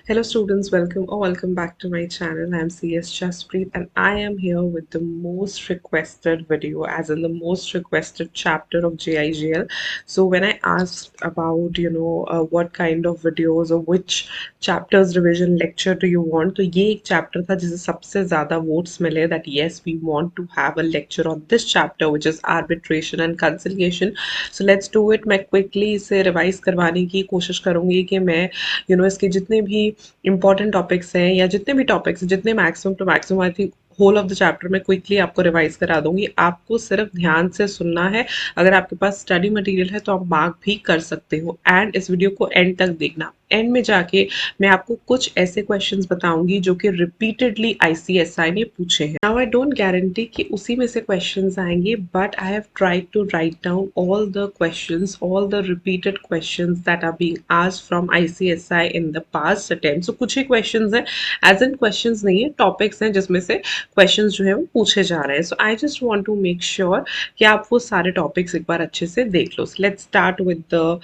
Hello students, welcome back to my channel. I'm CS Jaspreet and I am here with the most requested video, as in the most requested chapter of JIGL. So when I asked about what kind of videos or which chapters revision lecture do you want, तो ये एक chapter था जिसे सबसे ज़्यादा votes मिले that yes we want to have a lecture on this chapter which is arbitration and conciliation. So let's do it. मैं quickly इसे revise करवाने की कोशिश करूँगी कि मैं इसके जितने भी इंपॉर्टेंट टॉपिक्स हैं या जितने भी टॉपिक्स हैं, जितने maximum to maximum I think whole of the chapter में क्विकली आपको रिवाइज करा दूंगी। आपको सिर्फ ध्यान से सुनना है। अगर आपके पास स्टडी मटेरियल है तो आप मार्क भी कर सकते हो एंड इस वीडियो को एंड तक देखना। एंड में जाके मैं आपको कुछ ऐसे क्वेश्चंस बताऊंगी जो कि रिपीटेडली आईसीएसआई ने पूछे हैं। नाउ आई डोंट गारंटी कि उसी में से क्वेश्चंस आएंगे, but I have tried to write down all the questions, all the repeated questions that are being asked from ICSI in the past attempt. So कुछ ही क्वेश्चंस हैं, as in questions नहीं है, टॉपिक्स हैं जिसमें से questions जो है वो पूछे जा रहे हैं। So I just want to make sure कि आप वो सारे टॉपिक्स एक बार अच्छे से देख लो। Let's start with the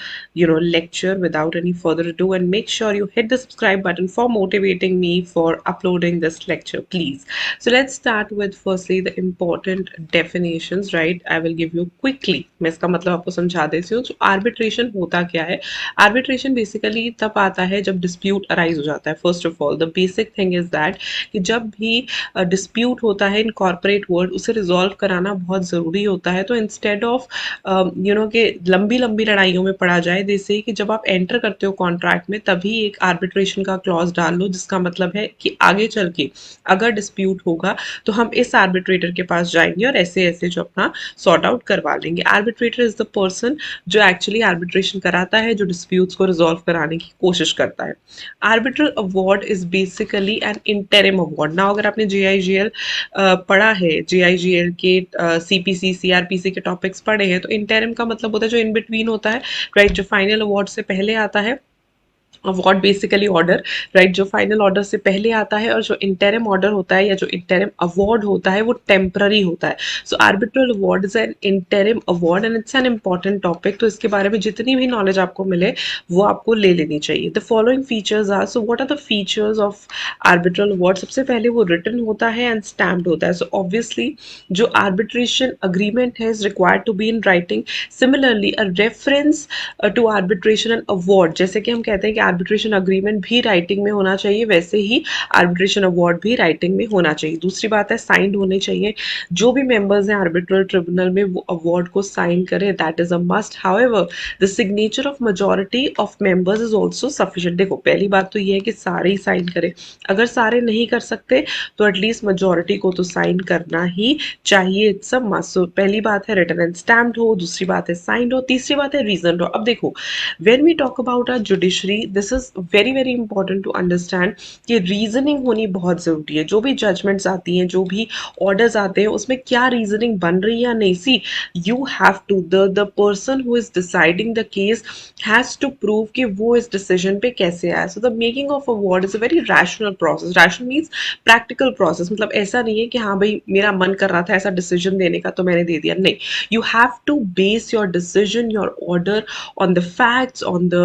lecture without any further ado, and make sure you hit the subscribe button for motivating me for uploading this lecture, please. So let's start with firstly the important definitions, right? I will give you quickly, मैं इसका मतलब आपको समझा देती हूँ। तो arbitration होता क्या है? आर्बिट्रेशन बेसिकली तब आता है जब डिस्प्यूट अराइज हो जाता है। First of all the basic thing is that कि जब भी डिस्प्यूट होता है इन कॉर्पोरेट वर्ल्ड, उसे रिजॉल्व कराना बहुत ज़रूरी होता है। तो इंस्टेड ऑफ कि लंबी लंबी लड़ाइयों में पड़ा जाए, जैसे कि जब आप एंटर करते हो कॉन्ट्रैक्ट में तभी एक आर्बिट्रेशन का क्लॉज डाल लो, जिसका मतलब है कि आगे चल के अगर डिस्प्यूट होगा तो हम इस आर्बिट्रेटर के पास जाएंगे और ऐसे ऐसे जो अपना सॉर्ट आउट करवा लेंगे। आर्बिट्रेटर इज द पर्सन जो एक्चुअली आर्बिट्रेशन कराता है, जो डिस्प्यूट्स को रिजॉल्व कराने की कोशिश करता है। Arbitral award is basically N interim award. ना अगर आपने जेआईजीएल पढ़ा है, जेआईजीएल के सीपीसी सीआरपीसी के टॉपिक्स पढ़े हैं, तो इंटरिम का मतलब होता है जो इन बिटवीन होता है, राइट, जो फाइनल अवार्ड से पहले आता है। अवार्ड बेसिकली ऑर्डर, राइट, जो फाइनल ऑर्डर से पहले आता है, और जो इंटरिम ऑर्डर होता है या जो इंटरिम अवार्ड होता है वो टेम्पररी होता है। So arbitral award is an interim award and it's an important topic. तो इसके बारे में जितनी भी नॉलेज आपको मिले वो आपको ले लेनी चाहिए। The following features are, so what are the features of arbitral award? सबसे पहले वो रिटन होता है एंड स्टैम्प्ड होता है। सो ऑब्वियसली जो आर्बिट्रेशन अग्रीमेंट है is required to be in writing. Similarly a reference to arbitration and award, जैसे कि हम कहते हैं कि आर्बिट्रेशन अग्रीमेंट भी राइटिंग में होना चाहिए, वैसे ही आर्बिट्रेशन अवार्ड भी राइटिंग में होना चाहिए। दूसरी बात है साइंड होने चाहिए। जो भी मेंबर्स हैं आर्बिट्रल ट्रिब्यूनल में वो अवार्ड को साइन करें, that is a must. However the signature of majority of members is also sufficient. देखो पहली बात तो ये है कि सारे ही साइन करें। अगर सारे नहीं कर सकते तो एटलीस्ट मेजॉरिटी को तो साइन करना ही चाहिए। It's a must. सो पहली बात है रिटन एंड स्टैम्प्ड हो, दूसरी बात है साइंड हो, तीसरी बात है रीजन हो। अब देखो when we talk about our judiciary, this is very very important to understand कि रीजनिंग होनी बहुत ज़रूरी है। जो भी जजमेंट्स आती हैं, जो भी ऑर्डर्स आते हैं, उसमें क्या रीजनिंग बन रही है या नहीं। See you have to the person who is deciding the case has to prove कि वो इस डिसीजन पे कैसे आया। So the making of a word is a very rational process. Rational means practical process. मतलब ऐसा नहीं है कि हाँ भाई मेरा मन कर रहा था ऐसा डिसीजन देने का तो मैंने दे दिया, नहीं। You have to base your decision, your order on the facts, on the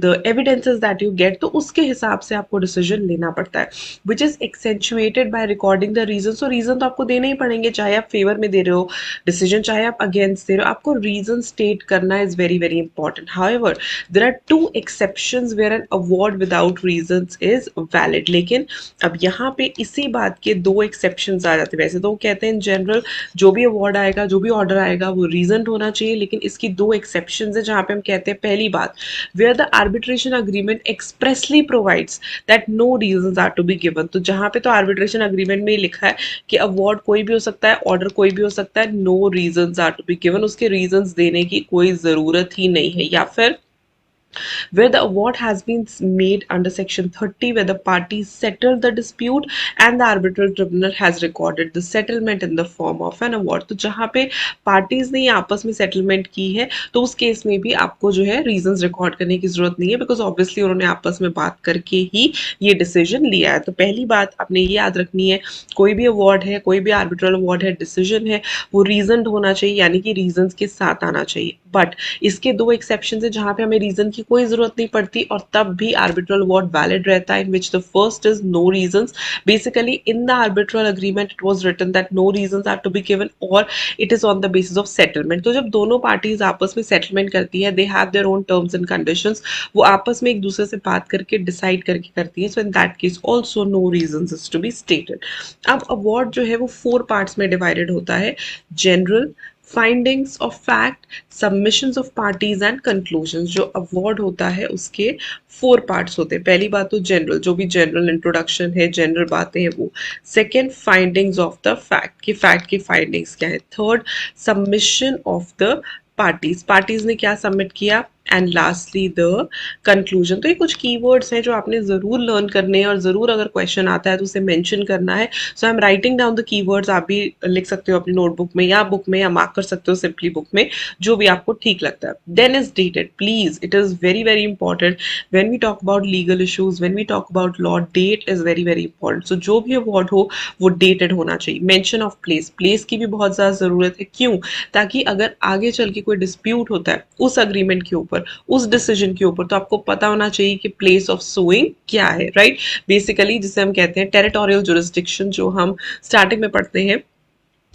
the evidences that you get, तो उसके हिसाब से आपको डिसीजन लेना पड़ता है, which is accentuated by recording the reasons। तो रीजन तो आपको देने ही पड़ेंगे, चाहे आप फेवर में दे रहे हो डिसीजन, चाहे आप अगेंस्ट दे रहे हो, आपको रीजन स्टेट करना is very very important. However there are two exceptions where an award without reasons is valid. लेकिन अब यहाँ पे इसी बात के दो एक्सेप्शंस आ जाते हैं। वैसे तो कहते हैं इन जनरल जो भी अवार्ड आएगा, जो भी ऑर्डर आएगा वो रीजन होना चाहिए, लेकिन इसकी दो एक्सेप्शंस है जहाँ पे हम कहते हैं पहली बात, where the arbitration agreement expressly provides that no reasons are to be given. तो जहाँ पे तो आर्बिट्रेशन अग्रीमेंट में लिखा है कि अवार्ड कोई भी हो सकता है, ऑर्डर कोई भी हो सकता है, no reasons are to be given, उसके रीजंस देने की कोई ज़रूरत ही नहीं है। या फिर where the award has been made under section 30, where the parties settled the dispute and the arbitral tribunal has recorded the settlement in the form of an award। तो जहाँ पे parties ने आपस में settlement की है तो उस केस में भी आपको जो है reasons record करने की जरूरत नहीं है, because obviously उन्होंने आपस में बात करके ही ये decision लिया है। तो पहली बात आपने ये याद रखनी है, कोई भी award है, कोई भी arbitral award है, decision है, वो reasoned होना चाहिए, यानी कि reasons के साथ आना चाहिए। बट इसके दो एक्सेप्शन है जहाँ पे हमें रीजन की कोई जरूरत नहीं पड़ती और तब भी आर्बिट्रल अवार्ड वैलिड रहता है, in which the first is no reasons. Basically in the arbitral agreement it was written that no reasons are to be given और it is on the basis of settlement. तो जब दोनों parties आपस में settlement करती है, they have their own terms and conditions, वो आपस में एक दूसरे से बात करके डिसाइड करके करती है. So in that case also no reasons is to be stated. अब अवार्ड जो है वो 4 पार्ट्स में डिवाइडेड होता है. General, findings of fact, submissions of parties and conclusions. जो अवार्ड होता है उसके 4 पार्ट्स होते हैं. पहली बात तो जनरल, जो भी जनरल इंट्रोडक्शन है, जनरल बातें हैं वो. Second, findings of the fact, कि फैक्ट की फाइंडिंग्स क्या है. Third, submission of the parties, parties ने क्या सबमिट किया. And lastly the conclusion. तो ये कुछ कीवर्ड्स हैं जो आपने जरूर लर्न करने हैं और जरूर अगर क्वेश्चन आता है तो उसे मेंशन करना है. So I am writing down the keywords. आप भी लिख सकते हो अपनी नोटबुक में या बुक में, या मार्क कर सकते हो सिंपली बुक में, जो भी आपको ठीक लगता है. Then is dated. Please, it is very very important when we talk about legal issues, when we talk about law, date is very very important. So जो भी अवार्ड हो वो डेटेड होना चाहिए. मेंशन ऑफ प्लेस, प्लेस की भी बहुत ज्यादा जरूरत है. क्यों? ताकि अगर आगे चल के कोई डिस्प्यूट होता है उस अग्रीमेंट के ऊपर, उस डिसीजन के ऊपर, तो आपको पता होना चाहिए कि प्लेस ऑफ सुइंग क्या है. राइट, बेसिकली जिसे हम कहते हैं टेरिटोरियल जुरिस्डिक्शन, जो हम स्टार्टिंग में पढ़ते हैं.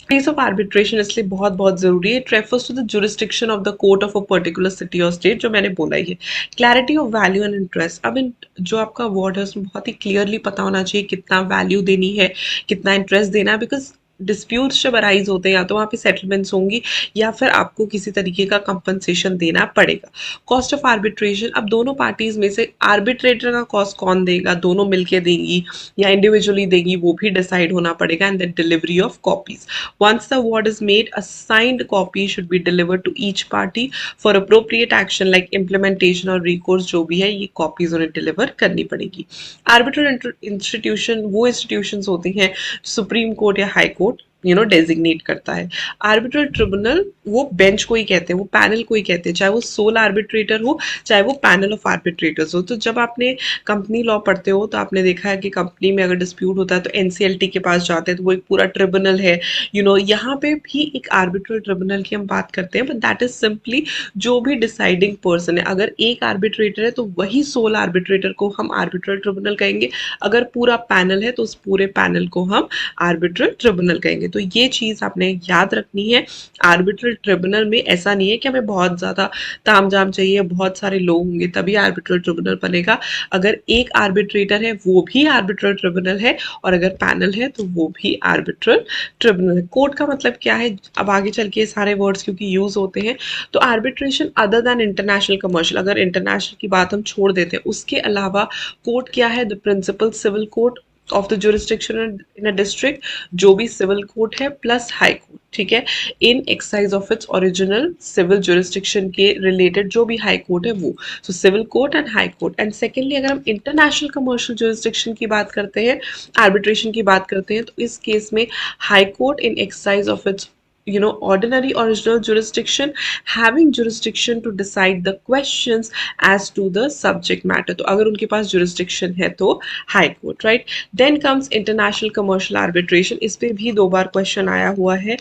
प्लेस ऑफ आर्बिट्रेशन इसलिए बहुत बहुत जरूरी है. It refers to the jurisdiction of the court of a particular city और स्टेट, जो मैंने बोला ही है. Clarity of value and interest. अब इन जो आपका अवार्ड है उसमें बहुत ही क्लियरली पता होना चाहिए कितना वैल्यू देनी है, कितना इंटरेस्ट देना है. बिकॉज डिस्प्यूट्स जब अराइज होते हैं या तो वहाँ पे सेटलमेंट्स होंगी या फिर आपको किसी तरीके का कंपनसेशन देना पड़ेगा. Cost of arbitration. अब दोनों पार्टीज में से आर्बिट्रेटर का कॉस्ट कौन देगा, दोनों मिलके देंगी या इंडिविजुअली देंगी, वो भी डिसाइड होना पड़ेगा. And then delivery of copies. Once the award is made, a signed copy should be delivered to each party for appropriate action like implementation और recourse. जो भी है ये copies उन्हें deliver करनी पड़ेगी. Arbitral institution वो institutions होती हैं सुप्रीम कोर्ट या हाई कोर्ट डेजिग्नेट करता है. आर्बिट्रल ट्रिब्यूनल वो बेंच को ही कहते हैं, वो पैनल को ही कहते हैं, चाहे वो सोल आर्बिट्रेटर हो चाहे वो पैनल ऑफ आर्बिट्रेटर्स हो. तो जब आपने कंपनी लॉ पढ़ते हो तो आपने देखा है कि कंपनी में अगर डिस्प्यूट होता है तो एनसीएलटी के पास जाते हैं, तो वो एक पूरा ट्रिब्यूनल है. यहाँ पे भी एक आर्बिट्रल ट्रिब्यूनल की हम बात करते हैं, बट दैट इज सिंपली जो भी डिसाइडिंग पर्सन है. अगर एक आर्बिट्रेटर है तो वही सोल आर्बिट्रेटर को हम आर्बिट्रल ट्रिब्यूनल कहेंगे. अगर पूरा पैनल है तो उस पूरे पैनल को हम आर्बिट्रल ट्रिब्यूनल कहेंगे. तो ये चीज आपने याद रखनी है. आर्बिट्रल ट्रिब्यूनल में ऐसा नहीं है कि हमें बहुत ज्यादा तामझाम चाहिए, बहुत सारे लोग होंगे तभी आर्बिट्रल ट्रिब्यूनल बनेगा. अगर एक आर्बिट्रेटर है वो भी आर्बिट्रल ट्रिब्यूनल है, और अगर पैनल है तो वो भी आर्बिट्रल ट्रिब्यूनल है. कोर्ट का मतलब क्या है, अब आगे चल के सारे वर्ड्स क्योंकि यूज होते हैं. तो arbitration other than international commercial, अगर इंटरनेशनल की बात हम छोड़ देते हैं, उसके अलावा कोर्ट क्या है, the principal civil court of the jurisdiction in a district, जो भी सिविल कोर्ट है प्लस हाई कोर्ट. ठीक है, in exercise of its original civil jurisdiction के रिलेटेड जो भी हाई कोर्ट है वो. So civil court and high court. And secondly अगर हम इंटरनेशनल कमर्शियल जुरिस्डिक्शन की बात करते हैं, आर्बिट्रेशन की बात करते हैं, तो इस केस में high court in exercise of it's ordinary original jurisdiction having jurisdiction to decide the questions as to the subject matter. तो अगर उनके पास jurisdiction है तो high court, right? Then comes international commercial arbitration. इस पे भी 2 बार question आया हुआ है.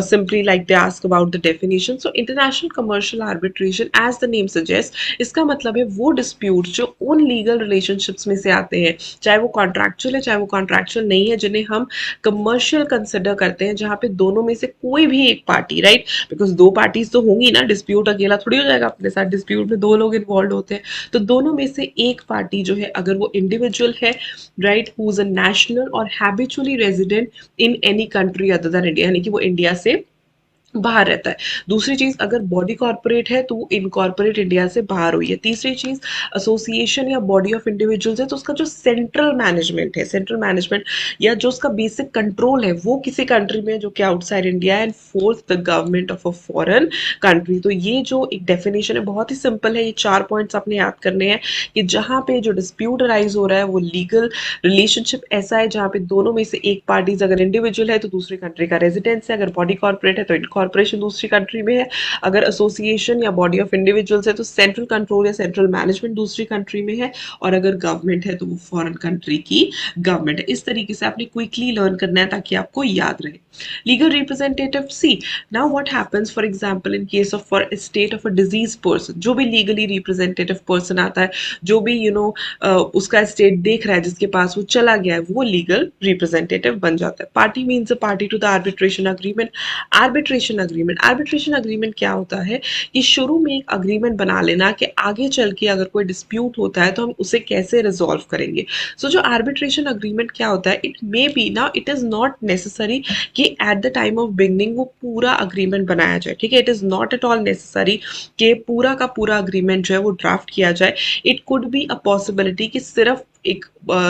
Simply like they ask about the definition. So international commercial arbitration as the name suggests, इसका मतलब है वो dispute जो उन legal relationships में से आते हैं, चाहे वो contractual है चाहे वो contractual नहीं है, जिन्हें हम commercial consider करते हैं, जहाँ पे दोनों में से कोई भी एक पार्टी, राइट, बिकॉज 2 पार्टीज तो होंगी ना, डिस्प्यूट अकेला थोड़ी हो जाएगा अपने साथ. डिस्प्यूट में 2 लोग इन्वॉल्व होते हैं, तो दोनों में से एक पार्टी जो है अगर वो इंडिविजुअल है, right, who is a national और habitually resident in any country other than India, यानी कि वो इंडिया से बाहर रहता है. दूसरी चीज, अगर बॉडी कॉर्पोरेट है तो वो इनकॉर्पोरेट इंडिया से बाहर हुई है. तीसरी चीज, एसोसिएशन या बॉडी ऑफ इंडिविजुअल्स है तो उसका जो सेंट्रल मैनेजमेंट है, सेंट्रल मैनेजमेंट या जो उसका बेसिक कंट्रोल है वो किसी कंट्री में जो कि आउटसाइड इंडिया है. And fourth, the government of a foreign country. तो ये जो एक डेफिनेशन है बहुत ही सिंपल है. ये 4 पॉइंट्स आपने याद करने हैं कि जहाँ पे जो डिस्प्यूट अराइज हो रहा है वो लीगल रिलेशनशिप ऐसा है जहाँ पे दोनों में से एक पार्टीज अगर इंडिविजुअल है तो दूसरी कंट्री का रेजिडेंस है, अगर बॉडी कॉर्पोरेट है तो कॉर्पोरेशन दूसरी कंट्री में है, अगर एसोसिएशन या बॉडी ऑफ इंडिविजुअल्स है तो सेंट्रल कंट्रोल या सेंट्रल मैनेजमेंट दूसरी कंट्री में है, और अगर गवर्नमेंट है तो वो फॉरेन कंट्री की गवर्नमेंट है। इस तरीके से आपने क्विकली लर्न करना है ताकि आपको याद रहे। Legal representative, see now what happens for example in case of for state of a deceased person, जो भी लीगली रिप्रेजेंटेटिव पर्सन आता है, जो भी उसका स्टेट देख रहा है, जिसके पास वो चला गया है, वो लीगल रिप्रेजेंटेटिव बन जाता है। Party means a party to the arbitration agreement. Arbitration agreement क्या होता है कि शुरू में एक अग्रीमेंट बना लेना कि आगे चल के अगर कोई डिस्प्यूट होता है तो हम उसे कैसे रिजॉल्व करेंगे। सो जो आर्बिट्रेशन अग्रीमेंट क्या होता है, इट मे बी ना, इट इज नॉट नेसेसरी कि eight the time of beginning वो पूरा अग्रीमेंट बनाया जाए, ठीक है। It is not at all necessary कि पूरा का पूरा अग्रीमेंट जो है वो ड्राफ्ट किया जाए। It could be a possibility कि सिर्फ एक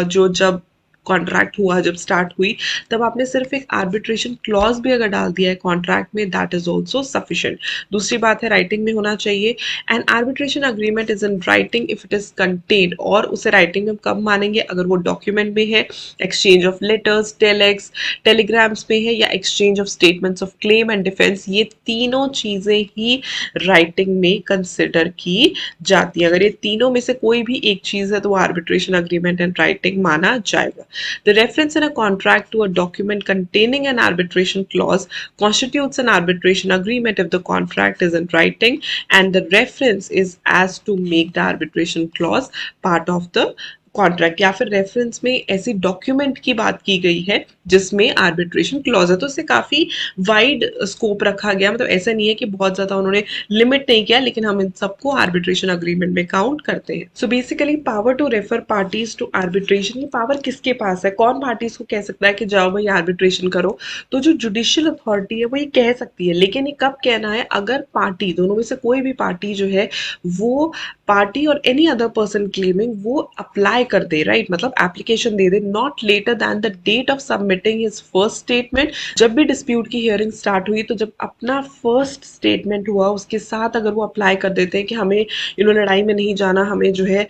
जो जब कॉन्ट्रैक्ट हुआ, जब स्टार्ट हुई, तब आपने सिर्फ एक आर्बिट्रेशन क्लॉज भी अगर डाल दिया है कॉन्ट्रैक्ट में, दैट इज ऑल्सो सफिशिएंट। दूसरी बात है राइटिंग में होना चाहिए। And arbitration agreement is in writing if it is contained, और उसे राइटिंग में कब मानेंगे, अगर वो डॉक्यूमेंट में है, exchange of letters, telex, telegrams में है, या exchange of statements of claim and defence, ये तीनों चीजें ही राइटिंग में कंसिडर की जाती है। अगर ये तीनों में से कोई भी एक चीज है तो वो आर्बिट्रेशन अग्रीमेंट एंड राइटिंग माना जाएगा। The reference in a contract to a document containing an arbitration clause constitutes an arbitration agreement if the contract is in writing and the reference is as to make the arbitration clause part of the contract, या फिर reference में ऐसी document की बात की गई है जिसमें आर्बिट्रेशन क्लॉज है। तो इससे काफी वाइड स्कोप रखा गया, मतलब ऐसा नहीं है कि बहुत ज्यादा उन्होंने लिमिट नहीं किया, लेकिन हम इन सबको आर्बिट्रेशन अग्रीमेंट में काउंट करते हैं। So basically power to refer parties to arbitration, ये पावर किसके पास है, कौन पार्टीज को कह सकता है कि जाओ भाई आर्बिट्रेशन करो, तो जो जुडिशियल अथॉरिटी है वो ये कह सकती है। लेकिन ये कब कहना है, अगर पार्टी, दोनों में से कोई भी पार्टी जो है वो पार्टी और एनी अदर पर्सन क्लेमिंग वो अप्लाई कर दे, राइट, मतलब एप्लीकेशन दे दे, not later than the date of submitting his first statement. जब भी डिस्प्यूट की हियरिंग स्टार्ट हुई तो जब अपना फर्स्ट स्टेटमेंट हुआ उसके साथ अगर वो अप्लाई कर देते हैं कि हमें लड़ाई में नहीं जाना, हमें जो है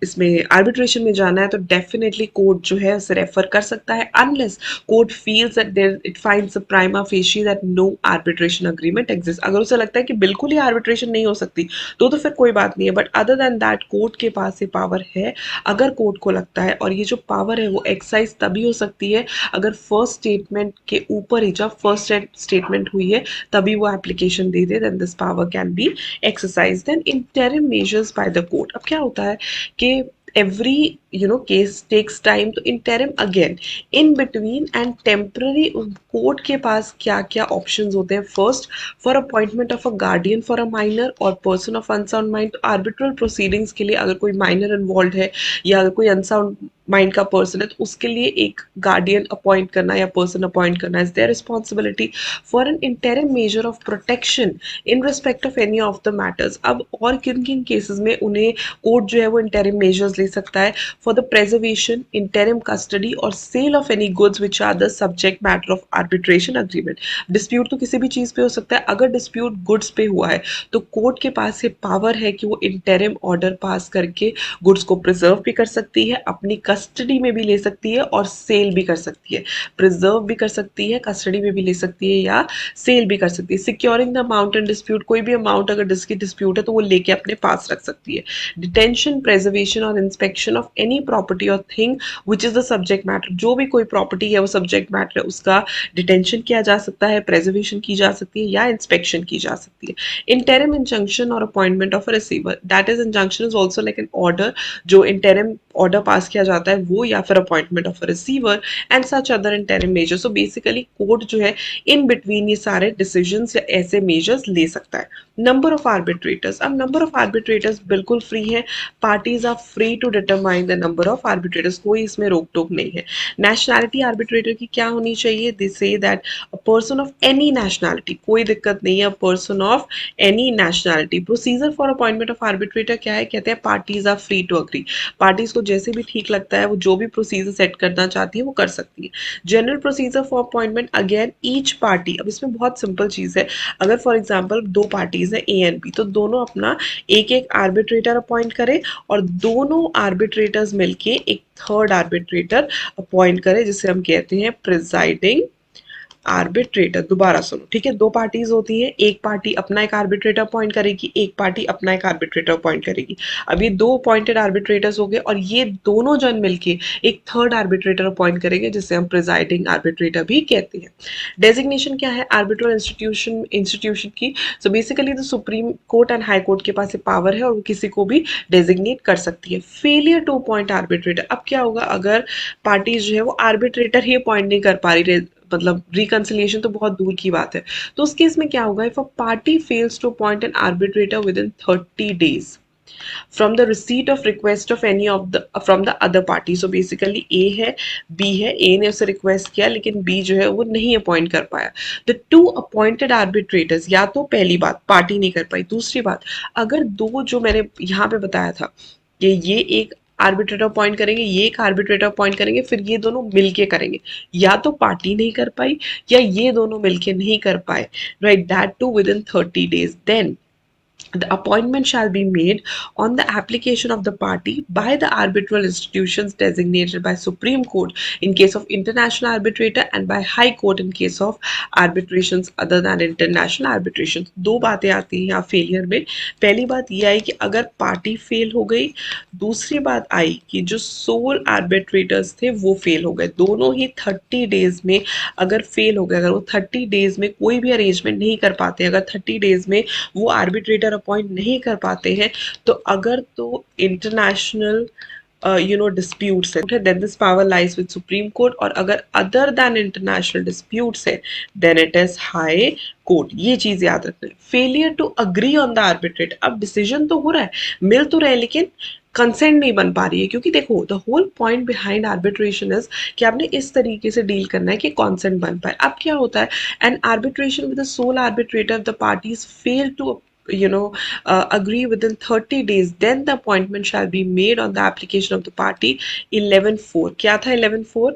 इसमें आर्बिट्रेशन में जाना है, तो डेफिनेटली कोर्ट जो है उसे रेफर कर सकता है, unless court feels that there it finds a prima facie that no arbitration agreement exist. अगर उसे लगता है कि बिल्कुल ही आर्बिट्रेशन नहीं हो सकती तो फिर कोई बात नहीं है, but other than that court के पास ये पावर है। अगर कोर्ट को लगता है, और ये जो पावर है वो एक्सरसाइज तभी हो सकती है अगर फर्स्ट स्टेटमेंट के ऊपर ही, जब फर्स्ट स्टेटमेंट हुई है तभी वो एप्लीकेशन दे दे, then this power can be exercise. Then interim measures by the court, अब क्या होता है कि every case takes time, तो interim again in between and temporary, court के पास क्या क्या ऑप्शंस होते हैं। First, for appointment of a guardian for a minor और पर्सन ऑफ अनसाउंड माइंड, तो आर्बिट्रल प्रोसीडिंग्स के लिए अगर कोई माइनर इन्वॉल्व है या अगर कोई अनसाउंड माइंड का पर्सन है तो उसके लिए एक गार्डियन अपॉइंट करना या पर्सन अपॉइंट करना is their responsibility. For an interim measure of protection in respect of any of the matters, अब और किन किन केसेस में उन्हें कोर्ट जो है वो इंटरिम मेजर्स ले सकता है, for the preservation, interim custody और sale of any goods which are the subject matter of arbitration agreement. Dispute तो किसी भी चीज पे हो सकता है, अगर डिस्प्यूट गुड्स पे हुआ है तो कोर्ट के पास ये पावर है कि वो इंटरिम ऑर्डर पास करके गुड्स को प्रिजर्व भी कर सकती है, अपनी कस्टडी में भी ले सकती है और सेल भी कर सकती है। प्रिजर्व भी कर सकती है, कस्टडी में भी ले सकती है या सेल भी कर सकती है। Securing the amount in dispute, कोई भी अमाउंट अगर जिसकी डिस्प्यूट है तो वो लेके अपने पास रख सकती है। डिटेंशन, प्रेजर्वेशन और इंस्पेक्शन ऑफ एनी प्रॉपर्टी और thing which is the subject matter, जो भी कोई प्रॉपर्टी है वो सब्जेक्ट मैटर है, उसका डिटेंशन किया जा सकता है, प्रेजर्वेशन की जा सकती है या इंस्पेक्शन की जा सकती है। इंटरिम इंजंक्शन और appointment of a receiver, that is injunction is also like an order, जो इंटरिम ऑर्डर पास किया जाता है वो, या फिर appointment of a receiver and such other interim measure. So basically court जो है इन बिटवीन ये सारे डिसीजंस या ऐसे मेजर्स ले सकता है। नंबर ऑफ आर्बिट्रेटर्स, अब नंबर ऑफ आर्बिट्रेटर्स बिल्कुल फ्री है, parties are free to determine the number of arbitrators, कोई इसमें रोक टोक नहीं है। नेशनैलिटी आर्बिट्रेटर की क्या होनी चाहिए, they say that a person of any nationality, कोई दिक्कत नहीं है, a person of any nationality. Procedure for appointment of arbitrator क्या है, कहते हैं parties are free to agree, parties को जैसे भी ठीक लगता है वो जो भी प्रोसीजर सेट करना चाहती है वो कर सकती है। General procedure for appointment, again each party, अब इसमें बहुत सिंपल चीज है, अगर फॉर एग्जांपल दो पार्टीज है ए एंड बी, तो दोनों अपना एक एक आर्बिट्रेटर अपॉइंट करें और दोनों आर्बिट्रेटर्स मिलके एक थर्ड आर्बिट्रेटर अपॉइंट करें, जिसे हम कहते हैं प्रिजाइडिंग आर्बिट्रेटर, दोबारा सुनो ठीक है, दो पार्टीज होती है, एक पार्टी अपना एक आर्बिट्रेटर अपॉइंट करेगी, एक पार्टी अपना एक आर्बिट्रेटर अपॉइंट करेगी। अब ये दो अपॉइंटेड आर्बिट्रेटर्स हो गए और ये दोनों जन मिलके एक थर्ड आर्बिट्रेटर अपॉइंट करेंगे जिसे हम प्रिजाइडिंग आर्बिट्रेटर भी कहते हैं। डेजिग्नेशन क्या है आर्बिट्रल इंस्टीट्यूशन की? So basically the supreme court and high court के पास ये पावर है और वो किसी को भी डेजिग्नेट कर सकती है। फेलियर टू अपॉइंट आर्बिट्रेटर, अब क्या होगा अगर पार्टीज जो है वो आर्बिट्रेटर ही अपॉइंट नहीं कर पा रही, मतलब रिकंसिलिएशन तो बहुत दूर की बात है, तो उस केस में क्या होगा, if a party fails to appoint an arbitrator within 30 days from the receipt of request of any of the from the other party, so basically A है, B है, A ने उसे रिक्वेस्ट किया लेकिन B जो है वो नहीं अपॉइंट कर पाया, the two appointed arbitrators, या तो पहली बात पार्टी नहीं कर पाई, दूसरी बात अगर दो जो मैंने यहाँ पे बताया था कि ये एक आर्बिट्रेटर अपॉइंट करेंगे, ये एक आर्बिट्रेटर अपॉइंट करेंगे, फिर ये दोनों मिलके करेंगे, या तो पार्टी नहीं कर पाई या ये दोनों मिलके नहीं कर पाए, right, that to within 30 days, then the appointment shall be made on the application of the party by the arbitral institutions designated by Supreme Court in case of international arbitrator and by High Court in case of arbitrations other than international arbitrations। दो बातें आती हैं यहाँ failure में, पहली बात ये आई कि अगर पार्टी फेल हो गई, दूसरी बात आई कि जो सोल आर्बिट्रेटर्स थे वो फेल हो गए, दोनों ही 30 days में अगर फेल हो गए, अगर वो 30 days में कोई भी अरेंजमेंट नहीं कर पाते, अगर 30 days में वो आर्बिट्रेटर अपॉइंट नहीं कर पाते हैं, तो अगर तो इंटरनेशनल डिस्प्यूट्स है then this power lies with Supreme Court, और अगर अदर देन इंटरनेशनल डिस्प्यूट्स है then it is High Court. ये चीज याद रखना है। Failure to agree on the arbitrate, अब डिसीजन तो हो रहा है, मिल तो रहे, लेकिन कंसेंट नहीं बन पा रही है, क्योंकि देखो the whole point behind arbitration is कि आपने इस तरीके से डील करना है कि कॉन्सेंट बन पाए। अब क्या होता है, an arbitration with the sole arbitrator the parties fail to agree within 30 days, then the appointment shall be made on the application of the party 11(4). क्या था 11(4)?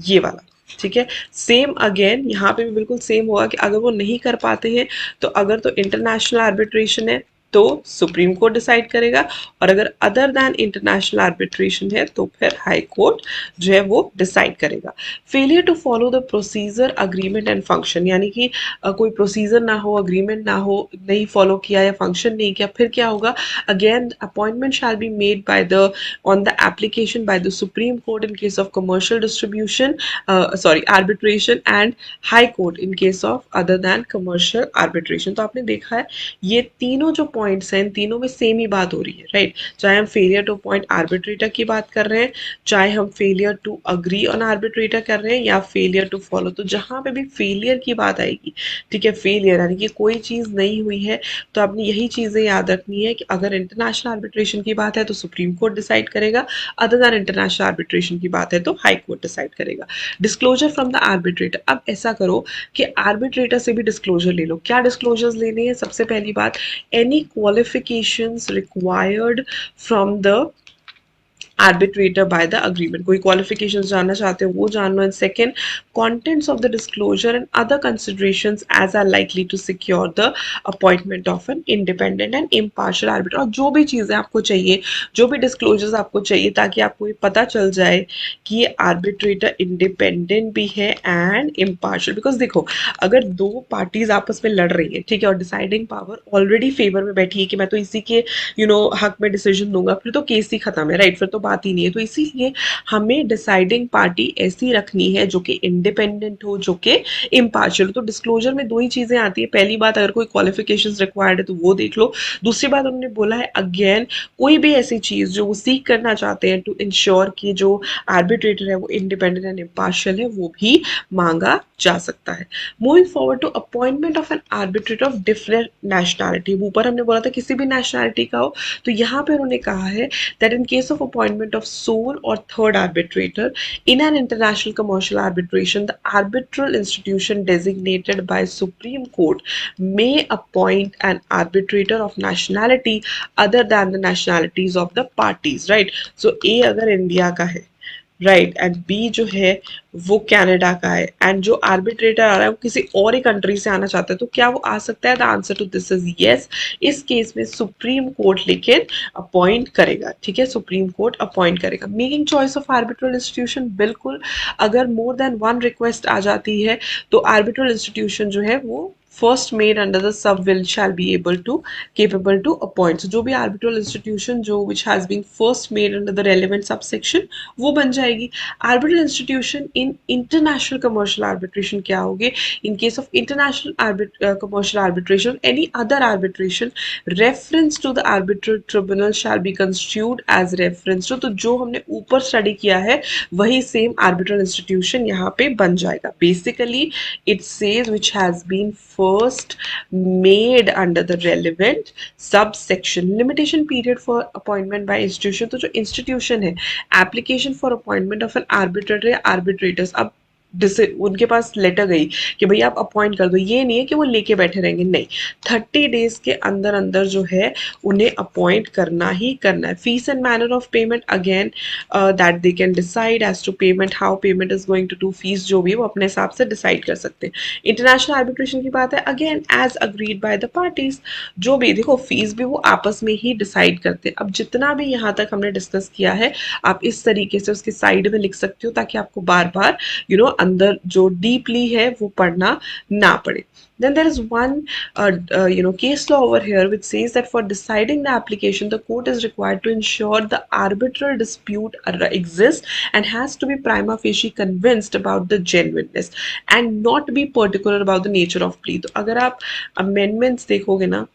ये वाला, ठीक है। सेम अगेन यहाँ पे भी बिल्कुल सेम होगा कि अगर वो नहीं कर पाते हैं तो अगर तो इंटरनेशनल आर्बिट्रेशन है तो सुप्रीम कोर्ट डिसाइड करेगा, और अगर अदर देन इंटरनेशनल आर्बिट्रेशन है तो फिर हाई कोर्ट जो है वो डिसाइड करेगा। Failure to follow the procedure agreement and function, यानी कि कोई प्रोसीजर ना हो, अग्रीमेंट ना हो, नहीं फॉलो किया या फंक्शन नहीं किया, फिर क्या होगा, again appointment shell be made by the on the application by the supreme court in case of commercial distribution sorry arbitration and high court in case of other than commercial arbitration. तो आपने देखा है ये तीनों जो points हैं, इन तीनों में सेम ही बात हो रही है, राइट। चाहे हम फेलियर टू अपॉइंट आर्बिट्रेटर की बात कर रहे हैं, चाहे हम failure to agree on arbitrator कर रहे हैं, या फेलियर टू फॉलो, तो जहां पे भी फेलियर की बात आएगी, ठीक है, फेलियर यानी कि कोई चीज नहीं हुई है, तो आपने यही चीजें याद रखनी है कि अगर इंटरनेशनल आर्बिट्रेशन की बात है तो सुप्रीम कोर्ट डिसाइड करेगा, अदर देन इंटरनेशनल आर्बिट्रेशन की बात है तो हाई कोर्ट डिसाइड करेगा। डिस्क्लोजर फ्रॉम द आर्बिट्रेटर, अब ऐसा करो कि आर्बिट्रेटर से भी डिस्क्लोजर ले लो। क्या डिस्क्लोजर्स लेने हैं? सबसे पहली बात, any qualifications required from the arbitrator by the agreement, कोई qualifications जानना चाहते हो वो जान लो, and second, contents of the disclosure and other considerations as are likely to secure the appointment of an independent and impartial arbiter, और जो भी चीज़ें आपको चाहिए, जो भी disclosures आपको चाहिए ताकि आपको ये पता चल जाए कि ये arbitrator independent भी है and impartial, because देखो अगर दो पार्टीज आपस में लड़ रही है, ठीक है, और डिसाइडिंग पावर ऑलरेडी फेवर में बैठी है कि मैं तो इसी के हक में डिसीजन दूंगा, फिर तो केस ही खत्म है, राइट, फिर तो बात ही नहीं है। तो इसीलिए हमें डिसाइडिंग पार्टी ऐसी रखनी है जो कि इंडिपेंडेंट हो, जो कि इम्पार्शियल हो। तो डिस्क्लोजर में दो ही चीजें आती है, पहली बात अगर कोई क्वालिफिकेशंस रिक्वायर्ड है तो वो देख लो, दूसरी बात उन्होंने बोला है अगेन कोई भी ऐसी चीज जो वो सीख करना चाहते हैं टू इंश्योर कि जो आर्बिट्रेटर है वो इंडिपेंडेंट एंड इम्पार्शियल है, वो भी मांगा जा सकता है। Moving forward to appointment of an arbitrator of different nationality, ऊपर हमने बोला था किसी भी नेशनैलिटी का हो, तो यहाँ पे उन्होंने कहा है that in case of appointment of sole or third arbitrator in an international commercial arbitration, the arbitral institution designated by Supreme Court may appoint an arbitrator of nationality other than the nationalities of the parties, right? So A अगर India का है, right, and B जो है वो Canada का है, and जो arbitrator आ रहा है वो किसी और ही कंट्री से आना चाहता है, तो क्या वो आ सकता है? The answer to this is yes. इस केस में सुप्रीम कोर्ट लेकिन अपॉइंट करेगा, ठीक है, सुप्रीम कोर्ट अपॉइंट करेगा। Making choice of arbitral institution, बिल्कुल, अगर मोर देन वन रिक्वेस्ट आ जाती है तो आर्बिट्रल इंस्टीट्यूशन जो है वो first made under the sub will shall be able to capable to appoint. So जो भी arbitral institution जो which has been first made under the relevant subsection वो बन जाएगी। arbitral institution in international commercial arbitration क्या होगे? In case of international commercial arbitration, any other arbitration, reference to the arbitral tribunal shall be construed as reference to, तो जो हमने ऊपर study किया है वही सेम arbitral institution यहाँ पे बन जाएगा। Basically it says which has been first made under the relevant subsection. Limitation period for appointment by institution, तो जो institution है, application for appointment of an arbitrator या arbitrators, अब उनके पास लेटर गई कि भैया आप अपॉइंट कर दो, ये नहीं है कि वो लेके बैठे रहेंगे, नहीं, 30 डेज के अंदर अंदर जो है उन्हें अपॉइंट करना ही करना है। Fees and manner of payment again that they can decide as to payment, how payment is going to do, fees जो भी है वो अपने हिसाब से डिसाइड कर सकते हैं। इंटरनेशनल आर्बिट्रेशन की बात है, again as agreed by the parties, जो भी देखो फीस भी वो आपस में ही डिसाइड करते हैं। अब जितना भी यहाँ तक हमने डिस्कस किया है आप इस तरीके से उसके साइड में लिख सकते हो ताकि आपको बार बार अंदर जो डीपली है वो पढ़ना ना पड़े। Then there is one case law over here which says that for deciding the application the court is required to ensure the arbitral dispute exists and has to be prima facie convinced about the genuineness and not be particular about the nature of plea। तो अगर आप amendments देखोगे ना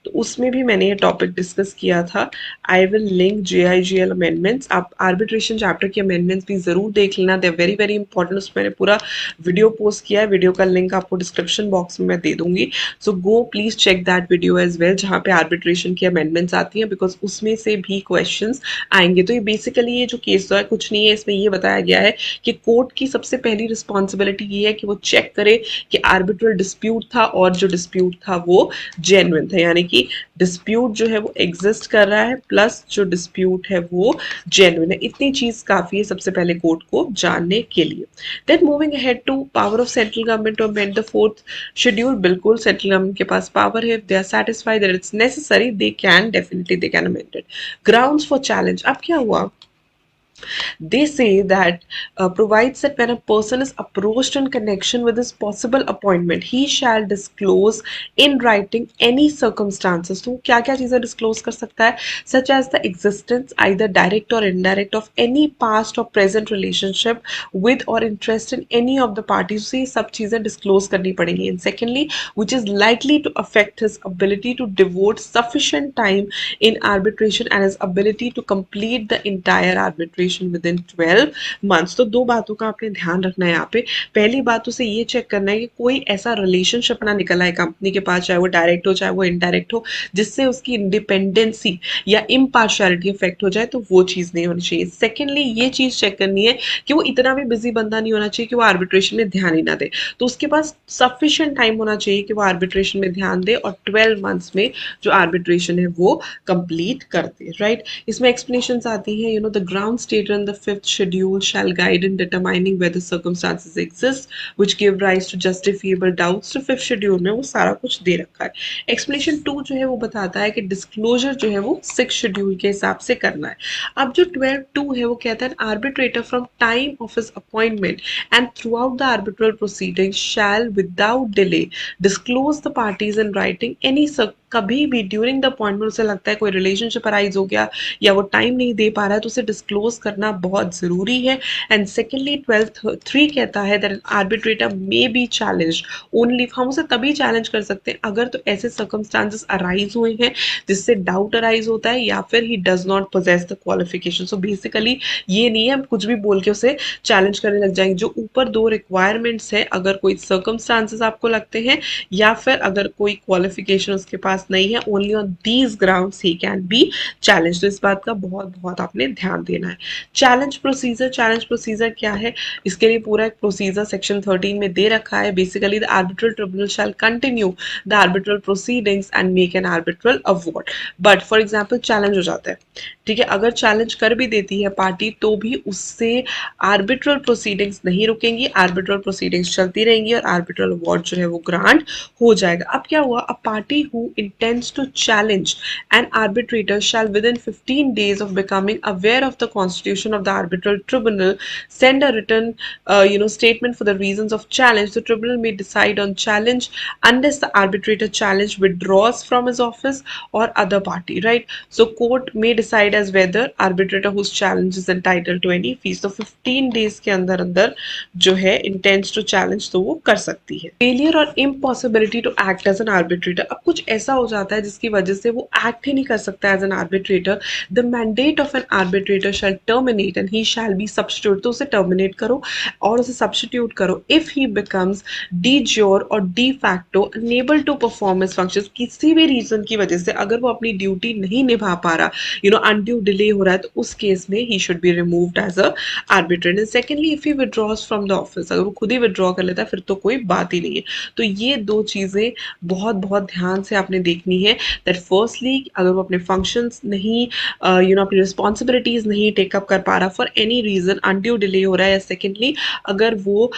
तो उसमें भी मैंने ये टॉपिक डिस्कस किया था। I will link JIGL amendments, आप आर्बिट्रेशन चैप्टर की अमेंडमेंट्स भी ज़रूर देख लेना, दे वेरी वेरी इंपॉर्टेंट। उसमें मैंने पूरा वीडियो पोस्ट किया है, वीडियो का लिंक आपको डिस्क्रिप्शन बॉक्स में मैं दे दूंगी, so go please check that video as well जहाँ पे आर्बिट्रेशन की अमेंडमेंट्स आती हैं, बिकॉज उसमें से भी क्वेश्चंस आएंगे। तो ये बेसिकली ये जो केस है कुछ नहीं है, इसमें ये बताया गया है कि कोर्ट की सबसे पहली रिस्पॉन्सिबिलिटी ये है कि वो चेक करे कि आर्बिट्रल डिस्प्यूट था और जो डिस्प्यूट था वो जेन्युइन था, यानी कि डिस्प्यूट जो है वो एग्जिस्ट कर रहा है प्लस जो डिस्प्यूट है वो जेन्युइन है। इतनी चीज काफी है सबसे पहले कोर्ट को जानने के लिए। Then moving ahead to power of central government to amend the fourth schedule, बिल्कुल सेंट्रल गवर्नमेंट के पास पावर है, they are satisfied that it's necessary, they can definitely they can amend it. Grounds for challenge, अब क्या हुआ, they say that provides that when a person is approached in connection with his possible appointment he shall disclose in writing any circumstances। तो क्या क्या चीज़ें disclose कर सकता है, such as the existence either direct or indirect of any past or present relationship with or interest in any of the parties, से सब चीज़ें disclose करनी पड़ेंगी। And secondly which is likely to affect his ability to devote sufficient time in arbitration and his ability to complete the entire arbitration with in 12 months. तो दो बातों का आपने ध्यान रखना है यहाँ पे। पहली बात उसे ये चेक करना है कि कोई ऐसा रिलेशनशिप ना निकल आए कंपनी के पास, चाहे वो डायरेक्ट हो चाहे वो इनडायरेक्ट हो, जिससे उसकी इंडिपेंडेंसी या इम्पार्शियलिटी इफेक्ट हो जाए, तो वो चीज़ नहीं होनी चाहिए। सेकेंडली ये चीज़ चेक करनी है कि वो इतना भी बिजी बंदा नहीं होना चाहिए कि वो आर्बिट्रेशन में ध्यान ही ना दे, तो उसके पास सफिशिएंट टाइम होना चाहिए कि वो आर्बिट्रेशन में ध्यान दे और 12 मंथ्स में जो आर्बिट्रेशन है वो कंप्लीट कर दे, राइट। इसमें एक्सप्लेनेशन आती है, the ground state in the fifth schedule shall guide in determining whether circumstances exist which give rise to justifiable doubts। तो फिफ्थ शेड्यूल में वो सारा कुछ दे रखा है। एक्सप्लेनेशन 2 जो है वो बताता है कि डिस्क्लोजर जो है वो 6 शेड्यूल के हिसाब से करना है। अब जो 12(2) है वो कहता है arbitrator from time of his appointment and throughout the arbitral proceeding shall without delay disclose the parties in writing any, कभी भी ड्यूरिंग द अपॉइंटमेंट उसे लगता है कोई रिलेशनशिप अराइज हो गया या वो टाइम नहीं दे पा रहा है तो उसे डिस्क्लोज करना बहुत ज़रूरी है। एंड सेकेंडली 12(3) कहता है that arbitrator may be challenge only, हम उसे तभी चैलेंज कर सकते हैं अगर तो ऐसे सर्कमस्टांसेस अराइज हुए हैं जिससे डाउट अराइज होता है या फिर he does not possess the qualification. So basically ये नहीं है हम कुछ भी बोल के उसे चैलेंज करने लग जाएंगे। जो ऊपर दो रिक्वायरमेंट्स है, अगर कोई सर्कमस्टांसेस आपको लगते हैं या फिर अगर कोई क्वालिफिकेशन उसके पास पास नहीं है, only on these grounds he can be challenge. तो इस बात का बहुत बहुत आपने ध्यान देना है। चैलेंज प्रोसीजर क्या है, इसके लिए पूरा एक प्रोसीजर सेक्शन 13 में दे रखा है। Basically the arbitral tribunal shall continue the arbitral proceedings and make an arbitral award. But for example challenge हो जाता है, ठीक है, अगर चैलेंज कर भी देती है पार्टी तो भी उससे आर्बिट्रल प्रोसीडिंग्स नहीं रुकेंगी, आर्बिट्रल प्रोसीडिंग्स चलती रहेंगी और आर्बिट्रल अवार्ड जो है वो ग्रांट हो जाएगा। अब क्या हुआ, a party who intends to challenge an arbitrator shall within 15 days of becoming aware of the constitution of the arbitral tribunal send a written statement for the reasons of challenge. The tribunal may decide on challenge unless the arbitrator challenge withdraws from his office or other party, right? So court may decide as whether arbitrator whose challenge is entitled to any fees. तो 15 days के अंदर अंदर जो है intends to challenge तो वो कर सकती है। Failure और impossibility to act as an arbitrator, अब कुछ ऐसा हो जाता है जिसकी वजह से वो act ही नहीं कर सकता as an arbitrator. The mandate of an arbitrator shall terminate and he shall be substitute. तो उसे terminate करो और उसे substitute करो if he becomes de jure और de facto unable to perform his functions. किसी भी रीजन की वजह से अगर वो अपनी ड्यूटी नहीं निभा पा रहा, अनड्यू डिले हो रहा है, तो उस केस में ही should be removed as a arbitrator. And secondly if he withdraws from the office, अगर वो खुद ही विड्रॉ कर लेता है फिर तो कोई बात ही नहीं है। तो ये दो चीजें बहुत बहुत ध्यान से आपने देखनी है, दैट फर्स्टली अगर वो अपने फंक्शंस नहीं अपनी रिस्पॉन्सिबिलिटीज नहीं टेकअप कर पा रहा for any reason, undue delay हो रहा है, या सेकेंडली अगर वो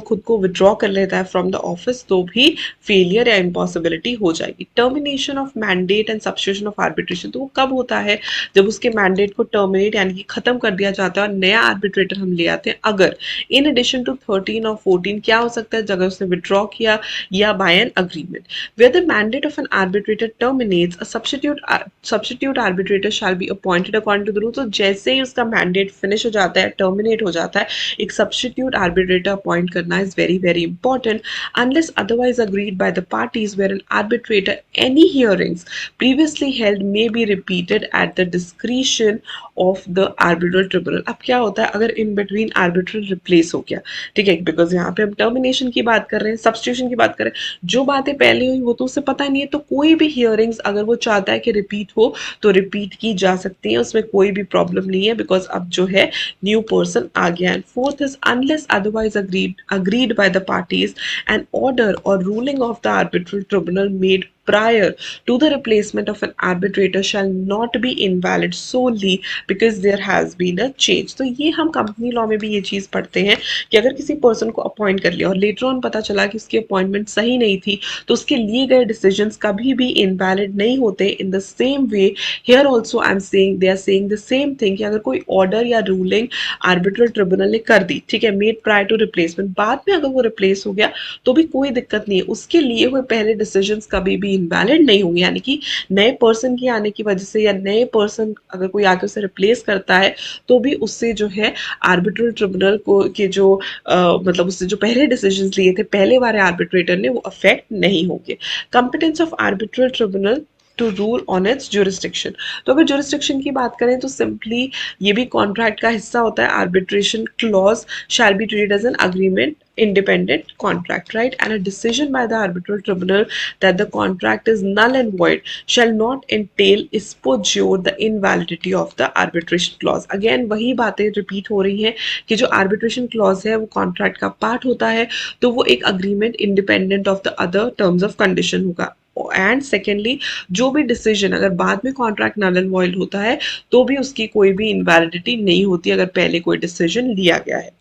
खुद को विड्रॉ कर लेता है फ्रॉम द ऑफिस तो भी फेलियर या इम्पॉसिबिलिटी हो जाएगी। Termination of mandate and substitution of arbitration, तो वो कब होता है, जब उसके मैंडेट को टर्मिनेट यानी कि खत्म कर दिया जाता है और नया आर्बिट्रेटर हम ले आते हैं। अगर इन एडिशन टू 13 और 14 क्या हो सकता है, अगर उसने विड्रॉ किया या by an agreement. Where the mandate of an arbitrator terminates, a substitute arbitrator shall be appointed according to the rule. तो जैसे ही उसका मैंडेट फिनिश हो जाता है, टर्मिनेट हो जाता है, एक सब्स्टिट्यूट आर्बिट्रेटर अपॉइंट करना is very very important. Unless otherwise agreed by the parties, where an arbitrator, any hearings previously held may be repeated at the discretion of the arbitral tribunal. अब क्या होता है अगर in between arbitral replace हो गया, ठीक है, because यहाँ पे हम टर्मिनेशन की बात कर रहे हैं, सब्स्टिट्यूशन की बात कर रहे हैं, जो बातें पहले हुई वो तो उसे पता नहीं है, तो कोई भी हियरिंग्स अगर वो चाहता है कि रिपीट हो तो रिपीट की जा सकती है, उसमें कोई भी प्रॉब्लम नहीं है, बिकॉज अब जो है न्यू पर्सन आ गया। And fourth is unless otherwise agreed by the parties, an order or ruling of the arbitral tribunal made prior to the replacement of an arbitrator shall not be invalid solely because there has been a change. तो ये हम company law में भी ये चीज पढ़ते हैं कि अगर किसी पर्सन को अपॉइंट कर लिया और लेटर ऑन पता चला कि उसकी अपॉइंटमेंट सही नहीं थी तो उसके लिए गए डिसीजंस कभी भी इनवैलिड नहीं होते। In the same way here also I am saying, they are saying the same thing कि अगर कोई ऑर्डर या रूलिंग आर्बिट्रल ट्रिब्यूनल ने कर दी, ठीक है, मेड प्रायर टू रिप्लेसमेंट, बाद में अगर वो रिप्लेस हो गया तो भी कोई दिक्कत नहीं है, उसके लिए हुए पहले डिसीजंस कभी भी इनवैलिड नहीं होंगे। यानी कि नए पर्सन के आने की वजह से या नए पर्सन अगर कोई आके उसे रिप्लेस करता है तो भी उससे जो है आर्बिट्रल ट्रिब्यूनल को के जो मतलब उससे जो पहले डिसीजंस लिए थे पहले वाले आर्बिट्रेटर ने वो अफेक्ट नहीं होंगे। Competence of arbitral tribunal to rule on its jurisdiction, तो अगर जुरिस्डिक्शन की बात करें तो सिंपली ये भी कॉन्ट्रैक्ट का हिस्सा होता है। Arbitration clause shall be treated as an agreement independent contract, right? And a decision by the arbitral tribunal that the contract is null and void shall not entail exposure the invalidity of the arbitration clause. Again वही बातें repeat हो रही हैं कि जो arbitration clause है वो contract का पार्ट होता है, तो वो एक agreement independent of the other terms of condition होगा। एंड सेकेंडली जो भी डिसीजन अगर बाद में कॉन्ट्रैक्ट नल एंड वॉइड होता है तो भी उसकी कोई भी इनवैलिडिटी नहीं होती अगर पहले कोई डिसीजन लिया गया है।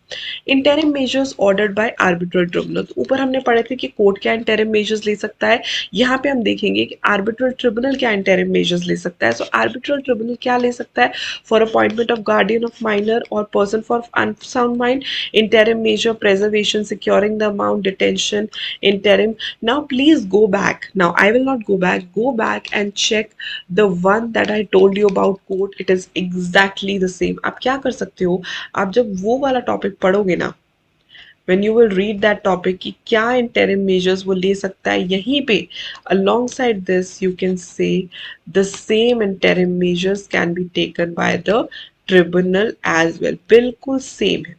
Interim measures ordered bye arbitral tribunal, तो ऊपर हमने पढ़े थे कि कोर्ट क्या इंटरिम मेजर्स ले सकता है, यहाँ पे हम देखेंगे कि आर्बिट्रल ट्रिब्यूनल क्या इंटरिम मेजर्स ले सकता है। सो आर्बिट्रल ट्रिब्यूनल क्या ले सकता है, for appointment of guardian of minor और person for unsound mind, interim measure preservation, securing the amount, detention, interim. Now please go back, now I will not go back, go back and check the one that I told you about court, it is exactly the same. आप क्या कर सकते हो, आप जब वो वाला topic पढ़ोगे ना, when you will read that topic कि क्या interim measures वो ले सकता है, यहीं पे alongside this you can say the same interim measures can be taken by the tribunal as well, बिल्कुल सेम है।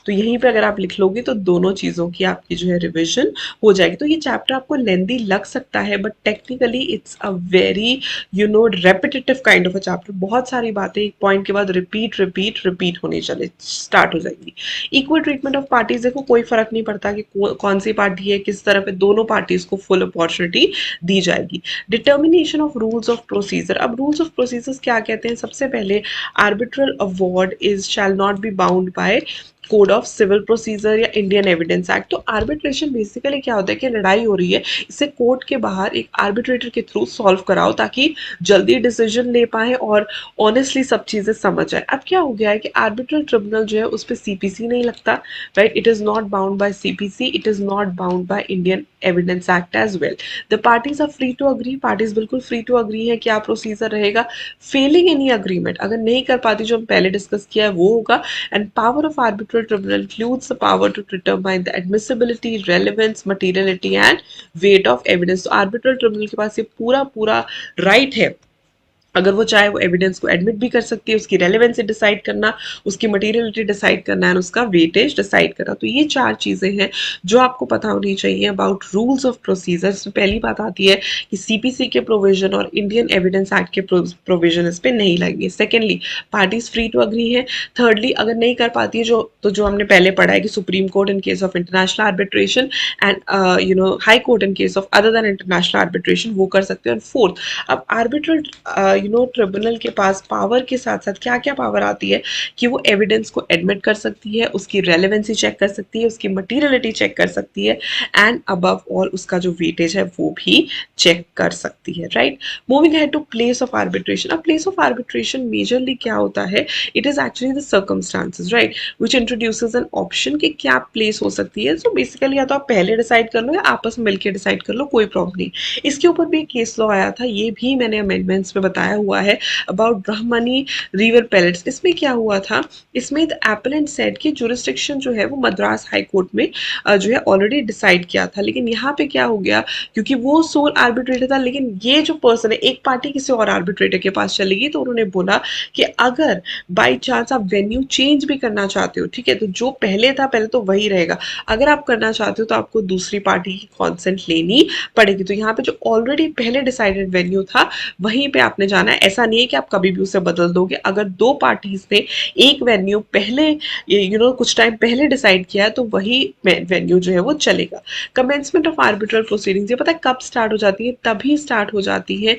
तो यहीं पे अगर आप लिख लोगे तो दोनों चीज़ों की आपकी जो है रिविजन हो जाएगी। तो ये चैप्टर आपको लेंदी लग सकता है but technically it's a very repetitive kind of a chapter. बहुत सारी बातें एक पॉइंट के बाद रिपीट रिपीट रिपीट होनी चले स्टार्ट हो जाएंगी। इक्वल ट्रीटमेंट ऑफ पार्टीज, देखो कोई फर्क नहीं पड़ता कि कौन सी पार्टी है किस तरफ है, दोनों पार्टीज को फुल अपॉर्चुनिटी दी जाएगी। Determination of rules of procedure, अब रूल्स ऑफ प्रोसीजर क्या कहते हैं? सबसे पहले arbitral award is shall not be bound by Code of Civil Procedure या इंडियन एविडेंस एक्ट। तो आर्बिट्रेशन बेसिकली क्या होता है कि लड़ाई हो रही है, इसे कोर्ट के बाहर एक आर्बिट्रेटर के थ्रू सॉल्व कराओ ताकि जल्दी डिसीजन ले पाए और ऑनेस्टली सब चीजें समझ जाए। अब क्या हो गया है कि आर्बिट्रल ट्रिब्यूनल जो है उस पर सीपीसी नहीं लगता, right? It is not bound by CPC, it is not bound by Indian evidence Act as well. The parties are free to agree, parties बिल्कुल फ्री टू अग्री है क्या प्रोसीजर रहेगा। फेलिंग एनी अग्रीमेंट, अगर नहीं कर पाती जो हम पहले डिस्कस किया है वो होगा। And power of arbitral tribunal includes the power to determine the admissibility, relevance, materiality and weight of evidence। तो आर्बिट्रल ट्रिब्यूनल के पास ये पूरा पूरा राइट है, अगर वो चाहे वो एविडेंस को एडमिट भी कर सकती है, उसकी रेलेवेंसी डिसाइड करना, उसकी मटीरियलिटी डिसाइड करना एंड उसका वेटेज डिसाइड करना। तो ये चार चीज़ें हैं जो आपको पता होनी चाहिए अबाउट रूल्स ऑफ प्रोसीजर। तो पहली बात आती है कि सीपीसी के प्रोविजन और इंडियन एविडेंस एक्ट के प्रोविजन इस पर नहीं लगेंगे। Secondly, parties free to agree है। थर्डली, अगर नहीं कर पाती है जो हमने पहले पढ़ा है कि supreme court in case of international arbitration and high court in case of other than international arbitration वो कर सकते हैं। और फोर्थ, अब आर्बिट्रल ट्रिब्यूनल के पास पावर के साथ साथ क्या क्या पावर आती है कि वो एविडेंस को एडमिट कर सकती है, उसकी रेलेवेंसी चेक कर सकती है, उसकी मटीरियलिटी चेक कर सकती है एंड अबव ऑल उसका जो वेटेज है वो भी चेक कर सकती है, right? Moving ahead to place of arbitration. अब प्लेस ऑफ आर्बिट्रेशन मेजरली क्या होता है? It is actually the circumstances, right, which introduces an option कि क्या प्लेस हो सकती है। सो बेसिकली या तो आप पहले डिसाइड कर लो या आपस में मिलकर डिसाइड कर लो, कोई प्रॉब्लम नहीं। इसके ऊपर भी एक केस लॉ आया था, ये भी मैंने अमेंडमेंट्स में बताया हुआ है, अबाउट ब्रह्मणी रिवर पैलेट्स। इसमें क्या हुआ था? इसमें द एपेलेंट सेड कि जुरिस्डिक्शन जो है वो मद्रास हाई कोर्ट में जो है ऑलरेडी डिसाइड किया था, लेकिन यहाँ पे क्या हो गया, क्योंकि वो सोल आर्बिट्रेटर था, लेकिन ये जो पर्सन है एक पार्टी किसी और आर्बिट्रेटर के पास चलेगी, तो उन्होंने बोला कि अगर बाई चांस आप वेन्यू चेंज भी करना चाहते हो, ठीक है, तो जो पहले था पहले तो वही रहेगा, अगर आप करना चाहते हो तो आपको दूसरी पार्टी की कॉन्सेंट लेनी पड़ेगी। तो यहाँ पे जो ऑलरेडी पहले डिसाइडेड वेन्यू था वहीं पे आपने जाना है। ऐसा नहीं है कि आप कभी भी उसे बदल दोगे। अगर दो पार्टीज ने एक वेन्यू पहले कुछ टाइम पहले डिसाइड किया है तो वही वेन्यू जो है वो चलेगा। कमेंसमेंट ऑफ आर्बिट्रल प्रोसीडिंग्स, ये पता है कब स्टार्ट हो जाती है? तभी स्टार्ट हो जाती है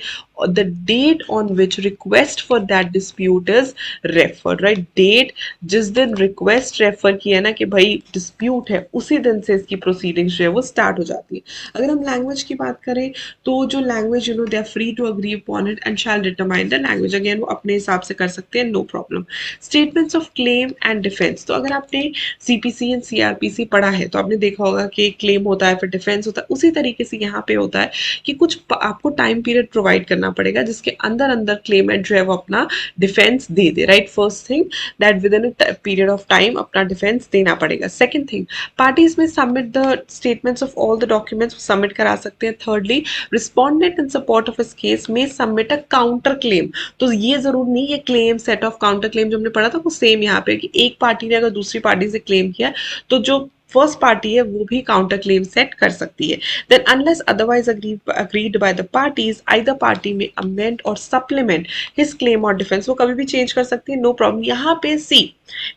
the date on which request for that dispute is referred, right? Date जिस दिन रिक्वेस्ट रेफर की है ना कि भाई डिस्प्यूट है, उसी दिन से इसकी प्रोसीडिंग्स जो है वो स्टार्ट हो जाती है। अगर हम लैंग्वेज की बात करें तो जो language they are free to agree upon it and shall determine the language, again वो अपने हिसाब से कर सकते हैं, no problem. Statements of claim and defence, तो अगर आपने सीपीसी एंड सीआरपीसी पढ़ा है तो आपने देखा होगा कि क्लेम होता है फिर डिफेंस होता है, उसी तरीके से यहाँ पे होता है कि कुछ आपको टाइम पीरियड प्रोवाइड करना पड़ेगा जिसके अंदर अंदर क्लेमेंट जो है वो अपना defence they they, right? First thing that with in a period of time अपना डिफेंस देना पड़ेगा। सेकंड थिंग, पार्टीज में submit the statements of all the documents submit करा सकते हैं। Thirdly, respondent in support of his case में submit अ counter claim. तो ये जरूर नहीं, ये claim set of counter claim जो हमने पढ़ा था वो सेम यहाँ पे कि एक पार्टी ने अगर दूसरी पार्टी से क्लेम किया तो जो फर्स्ट पार्टी है वो भी काउंटर क्लेम सेट कर सकती है। Then unless otherwise agreed by the parties, either party may amend or supplement his claim or defense, वो कभी भी चेंज कर सकती है, नो प्रॉब्लम। यहाँ पे सी,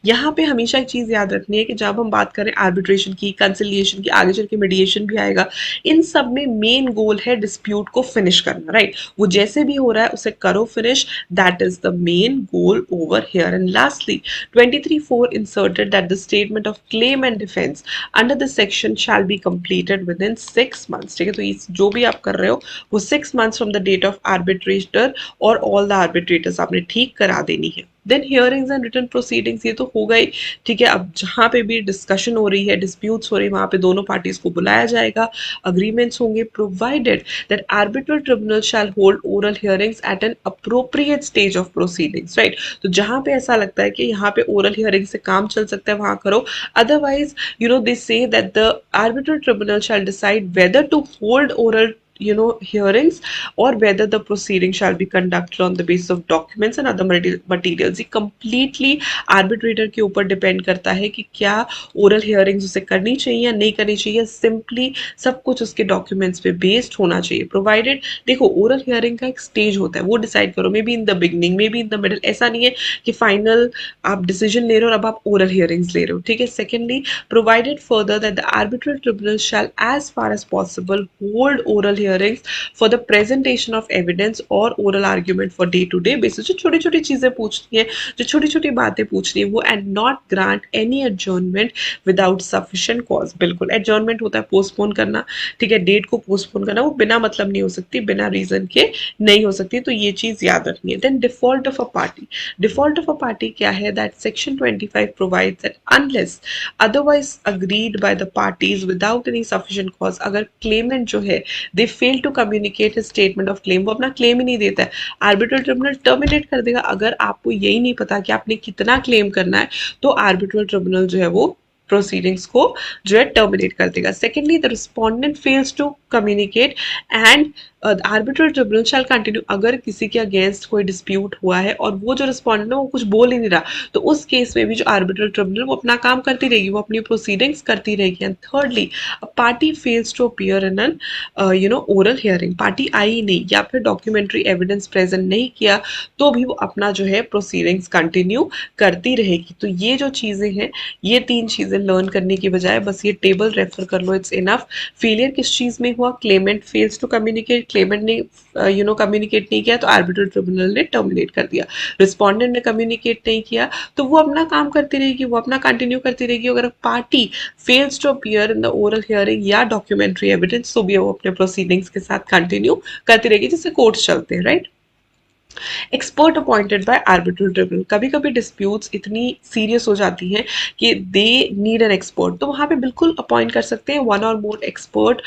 यहाँ पे हमेशा एक चीज याद रखनी है कि जब हम बात करें आर्बिट्रेशन की, कंसिलिएशन की, आगे चल के मीडिएशन भी आएगा, इन सब में मेन गोल है डिस्प्यूट को फिनिश करना, राइट? वो जैसे भी हो रहा है उसे करो finish, that is the main goal over here. And lastly 23(4) inserted that the statement of claim and defense under this section shall be completed within 6 months, ठीक है? तो इस जो भी आप कर रहे हो वो 6 months from the date of arbitrator और all the arbitrators आपने ठीक करा देनी है। Then hearings and written proceedings, ये तो हो गई, ठीक है? अब जहाँ पे भी डिस्कशन हो रही है, डिस्प्यूट्स हो रही है, वहाँ पे दोनों पार्टीज को बुलाया जाएगा, अग्रीमेंट्स होंगे, provided that arbitral tribunal shall hold oral hearings at an appropriate stage of proceedings, right? तो जहाँ पे ऐसा लगता है कि यहाँ पे ओरल हियरिंग से काम चल सकता है वहाँ करो, otherwise they say that the arbitral tribunal shall decide whether to hold oral hearings or whether the proceeding shall be conducted on the basis of documents and other materials. ये completely arbitrator के ऊपर depend करता है कि क्या oral hearings उसे करनी चाहिए या नहीं करनी चाहिए, simply सब कुछ उसके documents पे based होना चाहिए, provided देखो oral hearing का एक stage होता है, वो decide करो, maybe in the beginning, maybe in the middle, ऐसा नहीं है कि final आप decision ले रहे हो और अब आप oral hearings ले रहे हो, ठीक है. Secondly, provided further that the arbitral tribunal shall as far as possible hold oral hearings for the presentation of evidence or oral argument for day to day basis. जो छोटी छोटी चीजें पूछनी है, जो छोटी छोटी बातें पूछनी है वो, and not grant any adjournment without sufficient cause. बिल्कुल एडजर्नमेंट होता है पोस्टपोन करना, ठीक है, डेट को पोस्टपोन करना, वो बिना मतलब नहीं हो सकती, बिना रीजन के नहीं हो सकती, तो ये चीज याद रखनी है. Then default of a party. Default of a party क्या है, that section 25 provides that unless otherwise agreed by the parties without any sufficient cause, अगर claimant जो है they fail to communicate his statement of claim, वो अपना claim ही नहीं देता है, arbitral tribunal terminate कर देगा. अगर आपको यही नहीं पता कि आपने कितना claim करना है, तो arbitral tribunal जो है वो प्रोसीडिंग्स को जो है टर्मिनेट कर देगा. Secondly, the respondent fails to communicate and arbitral tribunal shall continue. अगर किसी के अगेंस्ट कोई डिस्प्यूट हुआ है और वो जो रिस्पोंडेंट है वो कुछ बोल ही नहीं रहा, तो उस केस में भी जो आर्बिट्रल ट्रिब्यूनल वो अपना काम करती रहेगी, वो अपनी प्रोसीडिंग्स करती रहेगी. And thirdly, a party fails to appear in an oral hearing, party आई नहीं या फिर डॉक्यूमेंट्री एविडेंस प्रेजेंट नहीं किया, तो भी वो अपना जो है प्रोसीडिंग्स कंटिन्यू करती रहेगी. तो ये जो चीजें हैं, ये तीन चीजें लर्न करने की बजाय बस ये टेबल रेफर कर लो, इट्स इनफ. फेलियर किस चीज में हुआ, claimant fails to communicate, claimant ने कम्युनिकेट नहीं किया तो आर्बिट्रल ट्रिब्यूनल ने टर्मिनेट कर दिया. रिस्पोंडेंट ने कम्युनिकेट नहीं किया तो वो अपना काम करती रहेगी, वो अपना कंटिन्यू करती रहेगी. अगर party fails to appear in the oral hearing या डॉक्यूमेंट्री एविडेंस, तो भी वो अपने प्रोसीडिंग्स के साथ कंटिन्यू करती रहेगी, जिससे कोर्ट्स चलते हैं, right. Expert appointed by arbitral tribunal. कभी कभी डिस्प्यूट्स इतनी सीरियस हो जाती हैं कि दे नीड एन एक्सपर्ट, तो वहाँ पे बिल्कुल अपॉइंट कर सकते हैं one or more expert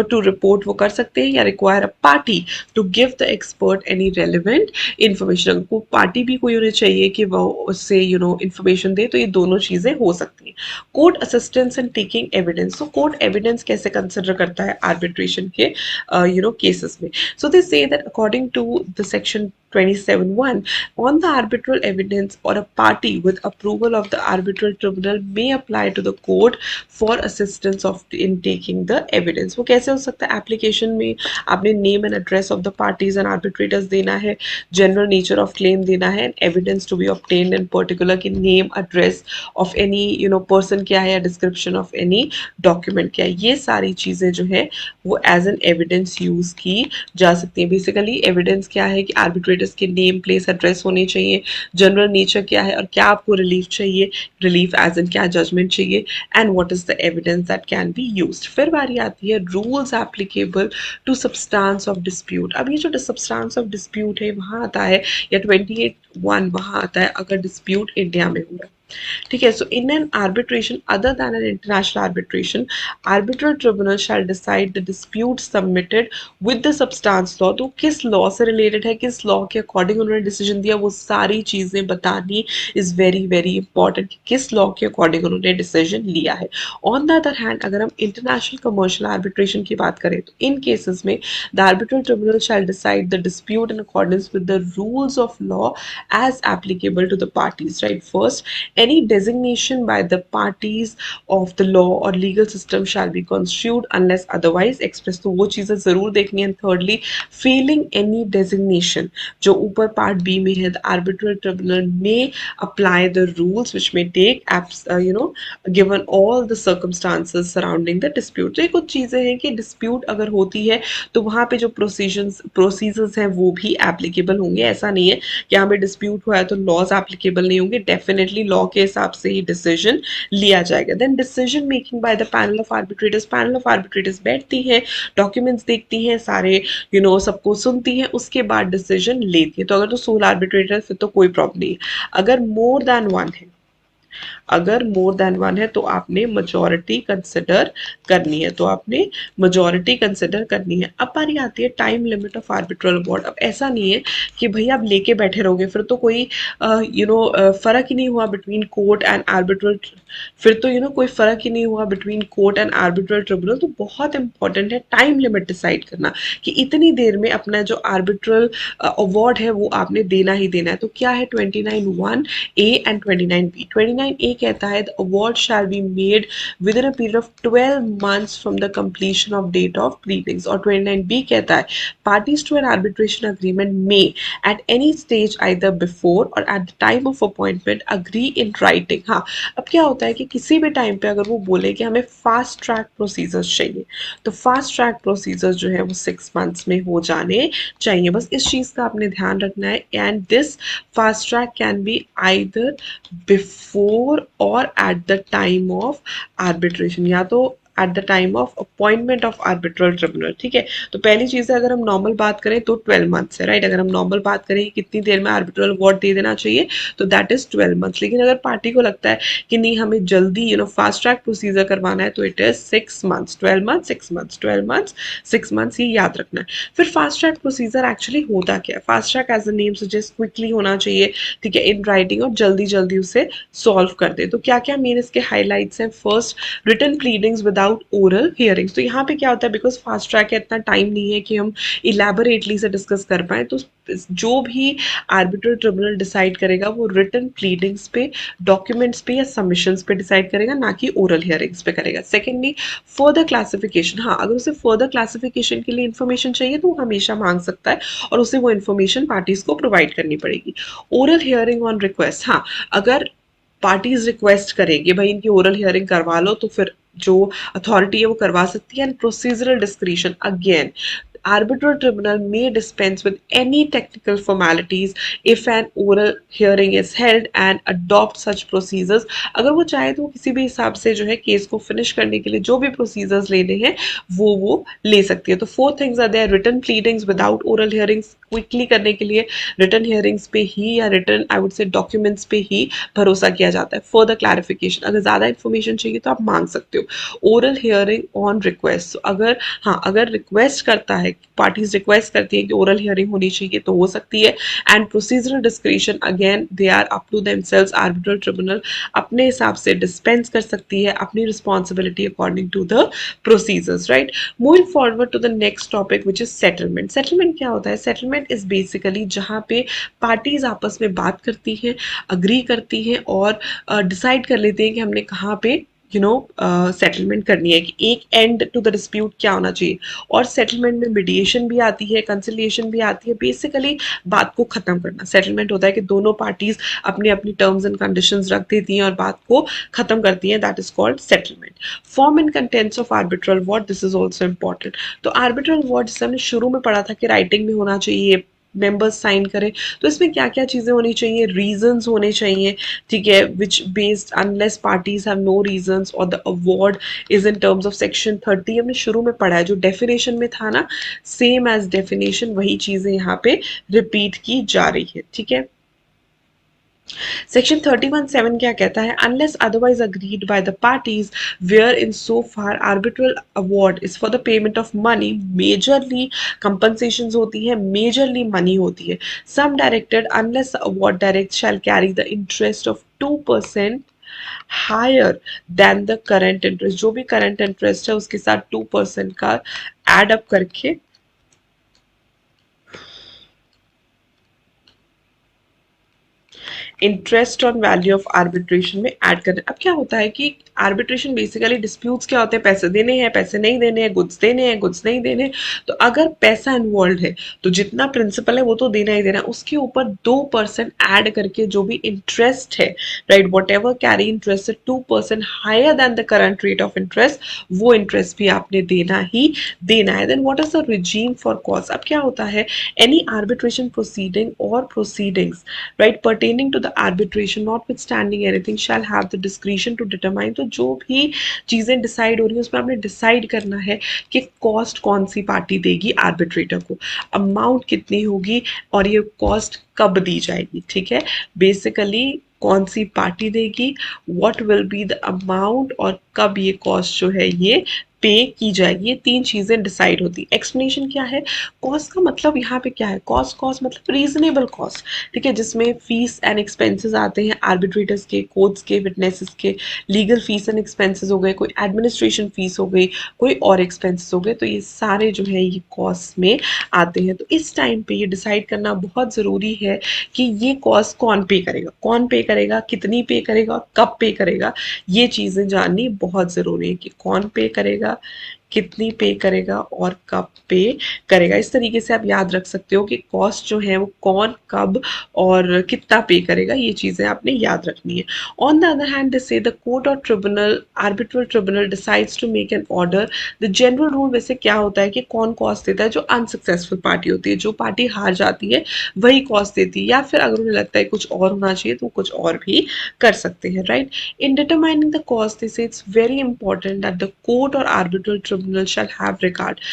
to report, वो कर सकते हैं, या require a party to give the expert any relevant information. को पार्टी भी कोई उन्हें चाहिए कि वो उससे इन्फॉर्मेशन दे, तो ये दोनों चीज़ें हो सकती हैं. Court assistance and taking evidence. तो कोर्ट एविडेंस कैसे कंसिडर करता है आर्बिट्रेशन के केसेस में. So they say that according to the section 27(1), on the arbitral evidence or a party with approval of the arbitral tribunal may apply to the court for assistance of in taking the evidence. वो कैसे हो सकता है, application में आपने name and address of the parties and arbitrators देना है, general nature of claim देना है, and evidence to be obtained in particular कि name address of any person क्या है, या डिस्क्रिप्शन ऑफ एनी डॉक्यूमेंट क्या है. ये सारी चीज़ें जो है वो एज एन एविडेंस यूज की जा सकती है. बेसिकली एविडेंस क्या है कि आर्बिट्रेटर्स के नेम, प्लेस, एड्रेस होने चाहिए, जनरल नेचर क्या है और क्या आपको रिलीफ चाहिए, रिलीफ एज एन क्या जजमेंट चाहिए, and what is the evidence that can be used. फिर बारी आती है rules applicable to substance of dispute. अब ये जो सब्सटेंस ऑफ डिस्प्यूट है वहाँ आता है, या 28(1) वहाँ आता है अगर डिस्प्यूट इंडिया में हुआ, ठीक है. So in an arbitration other than an international arbitration, arbitral tribunal shall decide the dispute submitted with the substance law. तो किस लॉ से रिलेटेड है, किस लॉ के अकॉर्डिंग उन्होंने डिसीजन दिया, वो सारी चीजें बतानी इज वेरी वेरी इंपॉर्टेंट, किस लॉ के अकॉर्डिंग उन्होंने डिसीजन लिया है. ऑन द अदर हैंड, अगर हम इंटरनेशनल कमर्शियल आर्बिट्रेशन की बात करें, तो इन केसेस में the arbitral tribunal shall decide the dispute in accordance with the rules of law as applicable to the parties, right? First, any designation by the parties of the law or legal system shall be construed unless otherwise expressed. तो वो चीज़ें ज़रूर देखनी है. Thirdly, failing any designation, जो ऊपर part B में है, the arbitral tribunal may apply the rules which may take given all the circumstances surrounding the dispute. तो ये कुछ चीज़ें हैं कि dispute अगर होती है तो वहाँ पे जो प्रोसीजर्स हैं वो भी एप्लीकेबल होंगे. ऐसा नहीं है कि यहाँ पे डिस्प्यूट हुआ है तो लॉज एप्लीकेबल नहीं होंगे, डेफिनेटली लॉ के हिसाब से ही डिसीजन लिया जाएगा. Then decision making by the panel of arbitrators. Panel of arbitrators बैठती हैं, डॉक्यूमेंट्स देखती हैं, सारे सबको सुनती हैं, उसके बाद डिसीजन लेती है. तो अगर तो सोल आर्बिट्रेटर फिर तो कोई प्रॉब्लम नहीं है. अगर मोर देन वन है, अगर मोर देन वन है तो आपने majority कंसिडर करनी है, तो आपने majority कंसिडर करनी है। अब बारी आती है time limit of arbitral award. अब ऐसा नहीं है कि भैया आप लेके बैठे रहोगे, फिर तो कोई फर्क ही नहीं हुआ बिटवीन कोर्ट एंड आर्बिट्रल, फिर तो कोई फर्क ही नहीं हुआ between court and arbitral tribunal. तो बहुत इंपॉर्टेंट है टाइम लिमिट डिसाइड करना कि इतनी देर में अपना जो आर्बिट्रल अवार्ड है वो आपने देना ही देना है। तो क्या है 29(1)(a) एंड 29(b)। 29(a) कहता है the award shall be made within a period of 12 months from the completion of date of pleadings. और 29(b) कहता है parties to an arbitration agreement may at any stage either before और at the time of appointment agree in writing. हाँ, अब क्या होता है कि किसी भी टाइम पे अगर वो बोले कि हमें फास्ट ट्रैक प्रोसीजर्स चाहिए, तो फास्ट ट्रैक प्रोसीजर्स जो है वो 6 मंथ्स में हो जाने चाहिए। बस इस चीज़ का आपने ध्यान रखना है। And this fast track can be either before और at the time of arbitration, या तो at the time of appointment of arbitral tribunal. ठीक है, तो पहली चीज़ है अगर हम नॉर्मल बात करें तो 12 मंथ्स है, राइट। अगर हम नॉर्मल बात करें कि कितनी देर में आर्बिट्रल अवार्ड दे देना चाहिए, तो दैट इज 12 मंथ्स। लेकिन अगर पार्टी को लगता है कि नहीं हमें जल्दी फास्ट ट्रैक प्रोसीजर करवाना है, तो it is 6 months. 12 months 6 months, 12 months 6 months, ये याद रखना है। फिर फास्ट ट्रैक प्रोसीजर एक्चुअली होता क्या है? Fast track as a name suggest quickly होना चाहिए, ठीक है, इन राइटिंग, और जल्दी जल्दी उसे सॉल्व कर दे। तो क्या क्या मेन इसके हाईलाइट्स हैं? First, written pleadings without oral hearings. तो यहाँ पे क्या होता है, बिकॉज फास्ट ट्रैक है, इतना टाइम नहीं है कि हम इलेबोरेटली से डिस्कस कर पाए, तो जो भी आर्बिट्रल ट्रिब्यूनल डिसाइड करेगा वो रिटन प्लीडिंग्स पे, डॉक्यूमेंट्स पे या सबमिशंस पे डिसाइड करेगा, ना कि ओरल हियरिंग्स पे करेगा। Secondly, further classification. हाँ, अगर उसे फर्दर क्लासिफिकेशन के लिए इन्फॉर्मेशन चाहिए तो वो हमेशा मांग सकता है, और उसे वो इन्फॉर्मेशन पार्टीज को प्रोवाइड करनी पड़ेगी। Oral hearing on request. हाँ, अगर पार्टीज रिक्वेस्ट करेंगे भाई इनकी ओरल हियरिंग करवा लो, तो फिर जो अथॉरिटी है वो करवा सकती है। And procedural discretion, again arbitral tribunal may dispense with any technical formalities if an oral hearing is held and adopt such procedures। अगर वो चाहे तो किसी भी हिसाब से जो है केस को फिनिश करने के लिए जो भी प्रोसीजर्स लेने हैं वो ले सकती है। तो 4 things are there, written pleadings without oral hearings, quickly करने के लिए रिटन हियरिंग्स पे ही या written I would say documents पे ही भरोसा किया जाता है। फर्दर क्लैरिफिकेशन, अगर ज़्यादा इन्फॉर्मेशन चाहिए तो आप मांग सकते हो। ओरल हियरिंग ऑन रिक्वेस्ट, अगर हाँ अगर रिक्वेस्ट करता है, पार्टीज रिक्वेस्ट करती है कि ओरल हियरिंग होनी चाहिए, तो हो सकती है। And procedural discretion, again they are up to themselves. Arbitral tribunal अपने हिसाब से डिस्पेंस कर सकती है, अपनी responsibility according to the procedures, right. Moving forward to the next topic which is settlement. Settlement क्या होता है? सेटलमेंट इज बेसिकली जहाँ पे पार्टीज आपस में बात करती हैं, अग्री करती हैं और डिसाइड कर लेते हैं कि हमने कहाँ पे सेटलमेंट करनी है, कि एक एंड टू द डिस्प्यूट क्या होना चाहिए। और सेटलमेंट में मीडिएशन भी आती है, कंसिलिएशन भी आती है। बेसिकली बात को खत्म करना सेटलमेंट होता है, कि दोनों पार्टीज अपनी अपनी टर्म्स एंड कंडीशंस रख देती हैं और बात को खत्म करती हैं, that is called settlement. Form and contents of arbitral award, this is also important. तो आर्बिट्रल अवार्ड जैसे हमने शुरू में पढ़ा था कि राइटिंग में होना चाहिए, मेंबर्स साइन करें, तो इसमें क्या क्या चीज़ें होनी चाहिए? रीजंस होने चाहिए, ठीक है, which based unless parties have no reasons और the award is in terms of section 30। हमने शुरू में पढ़ा है, जो डेफिनेशन में था ना, सेम एज डेफिनेशन वही चीज़ें यहाँ पे रिपीट की जा रही है, ठीक है। Section 31(7) क्या कहता है? Unless otherwise agreed by the parties, where in so far arbitral award is for the payment of money, majorly compensations होती है, majorly money होती है, sum directed unless the award direct shall carry the interest of 2% higher than the current interest। जो भी current interest है उसके साथ 2% का add up करके interest on value of arbitration में ऐड करना। अब क्या होता है कि आर्बिट्रेशन बेसिकली डिस्प्यूट्स क्या होते हैं? पैसे देने हैं, पैसे नहीं देने हैं, गुड्स देने हैं, गुड्स नहीं देने। तो अगर पैसा इन्वॉल्व है तो जितना प्रिंसिपल है वो तो देना ही देना, उसके ऊपर 2% ऐड करके जो भी इंटरेस्ट है, right, whatever carry interest है 2% higher than the current rate of interest, वो इंटरेस्ट भी आपने देना ही देना है। Then what is the regime for cost? अब क्या होता है, एनी आर्बिट्रेशन प्रोसीडिंग और proceedings, right, pertaining to the arbitration notwithstanding anything shall have the discretion to determine। तो जो भी चीज़ें डिसाइड हो रही है उसमें आपने डिसाइड करना है कि कॉस्ट कौन सी पार्टी देगी आर्बिट्रेटर को, अमाउंट कितनी होगी और ये कॉस्ट कब दी जाएगी, ठीक है। बेसिकली कौन सी पार्टी देगी, what will be the amount और कब ये कॉस्ट जो है ये पे की जाएगी। ये तीन चीजें डिसाइड होती है। एक्सप्लेनेशन क्या है, कॉस्ट का मतलब यहाँ पे क्या है, कॉस्ट कॉस्ट मतलब रीजनेबल कॉस्ट, ठीक है, जिसमें फीस एंड एक्सपेंसेस आते हैं, आर्बिट्रेटर्स के, कोर्ट्स के, विटनेसेस के, लीगल फीस एंड एक्सपेंसेस हो गए, कोई एडमिनिस्ट्रेशन फीस हो गई, कोई और एक्सपेंसेस हो गए, तो ये सारे जो है ये कॉस्ट में आते हैं। तो इस टाइम पे ये डिसाइड करना बहुत ज़रूरी है कि ये कॉस्ट कौन पे करेगा, कौन पे करेगा, कितनी पे करेगा, कब पे करेगा। ये चीज़ें जाननी बहुत ज़रूरी है कि कौन पे करेगा, कितनी पे करेगा और कब पे करेगा। इस तरीके से आप याद रख सकते हो कि कॉस्ट जो है वो कौन, कब और कितना पे करेगा, ये चीज़ें आपने याद रखनी है। On the other hand they say the court और tribunal, arbitral tribunal decides to make an order. The general rule वैसे क्या होता है कि कौन कॉस्ट देता है, जो अनसक्सेसफुल पार्टी होती है, जो पार्टी हार जाती है वही कॉस्ट देती है, या फिर अगर उन्हें लगता है कुछ और होना चाहिए तो कुछ और भी कर सकते हैं, right. In determining the cost, they say it's very important that the court or arbitral tribunal shall have regard.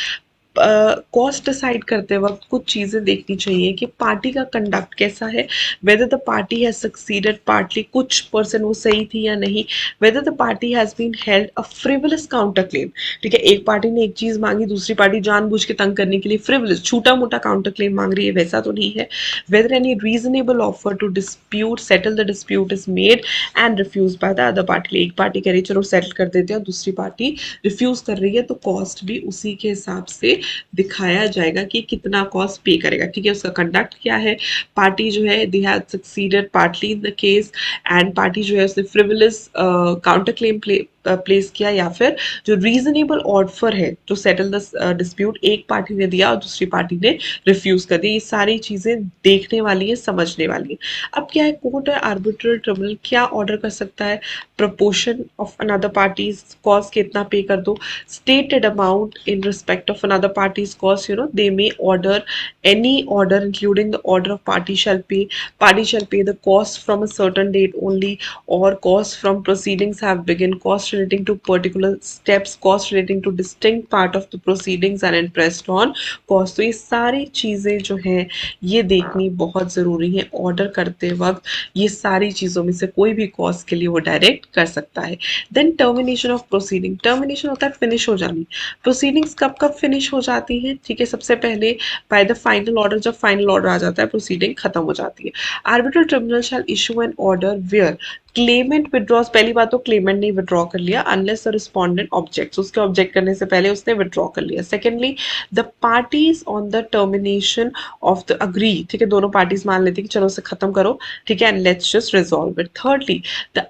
Cost decide करते वक्त कुछ चीज़ें देखनी चाहिए कि पार्टी का कंडक्ट कैसा है, whether the party has succeeded partly, कुछ पर्सन वो सही थी या नहीं, whether the party has been held a frivolous counter claim, ठीक है, एक पार्टी ने एक चीज़ मांगी, दूसरी पार्टी जानबूझ के तंग करने के लिए फ्रिवलस छोटा मोटा काउंटर क्लेम मांग रही है, वैसा तो नहीं है। Whether any reasonable offer to dispute settle the dispute is made and refuse by the other party, एक पार्टी कह रही है चलो सेटल कर देते हैं, दूसरी पार्टी रिफ्यूज कर रही है, तो कॉस्ट भी उसी के हिसाब से दिखाया जाएगा कि कितना कॉस्ट पे करेगा, ठीक है, उसका कंडक्ट क्या है, पार्टी जो है they have succeeded partly in the case, and party जो है उसने फ्रिवलस काउंटर क्लेम प्लेस किया, या फिर जो रीजनेबल ऑफर है जो सेटल द डिस्प्यूट एक पार्टी ने दिया और दूसरी पार्टी ने रिफ्यूज कर दिया। ये सारी चीजें देखने वाली है, समझने वाली है। अब क्या है, कोर्ट और आर्बिट्रल ट्रिब्यूनल क्या ऑर्डर कर सकता है, proportion of another parties cost कितना पे कर दो, stated amount in respect of another party's cost, you know, they may order any order including the order of party shall pay the cost from a certain date only, or cost from proceedings have begun, cost relating to particular steps, cost relating to distinct part of the proceedings and interest on cost। तो ये सारी चीज़ें जो हैं ये देखनी बहुत ज़रूरी है ऑर्डर करते वक्त, ये सारी चीज़ों में से कोई भी कॉस्ट के लिए वो डायरेक्ट कर सकता है। Then termination of proceeding, termination होता है फिनिश हो जानी, प्रोसीडिंग्स कब कब फिनिश हो जाती हैं, ठीक है, सबसे पहले बाय द फाइनल ऑर्डर, जब फाइनल ऑर्डर आ जाता है प्रोसीडिंग खत्म हो जाती है। Arbitral tribunal shall issue an order where claimant withdraws, पहली बात तो क्लेमेंट ने विड्रॉ कर लिया अनलेस द रिस्पोंडेंट ऑब्जेक्ट्स, उसके ऑब्जेक्ट करने से पहले उसने विड्रॉ कर लिया। Secondly the parties on the termination of the agree, ठीक है, दोनों पार्टीज मान लेती है कि चलो उसे खत्म करो, ठीक है, and let's just resolve it. Thirdly, the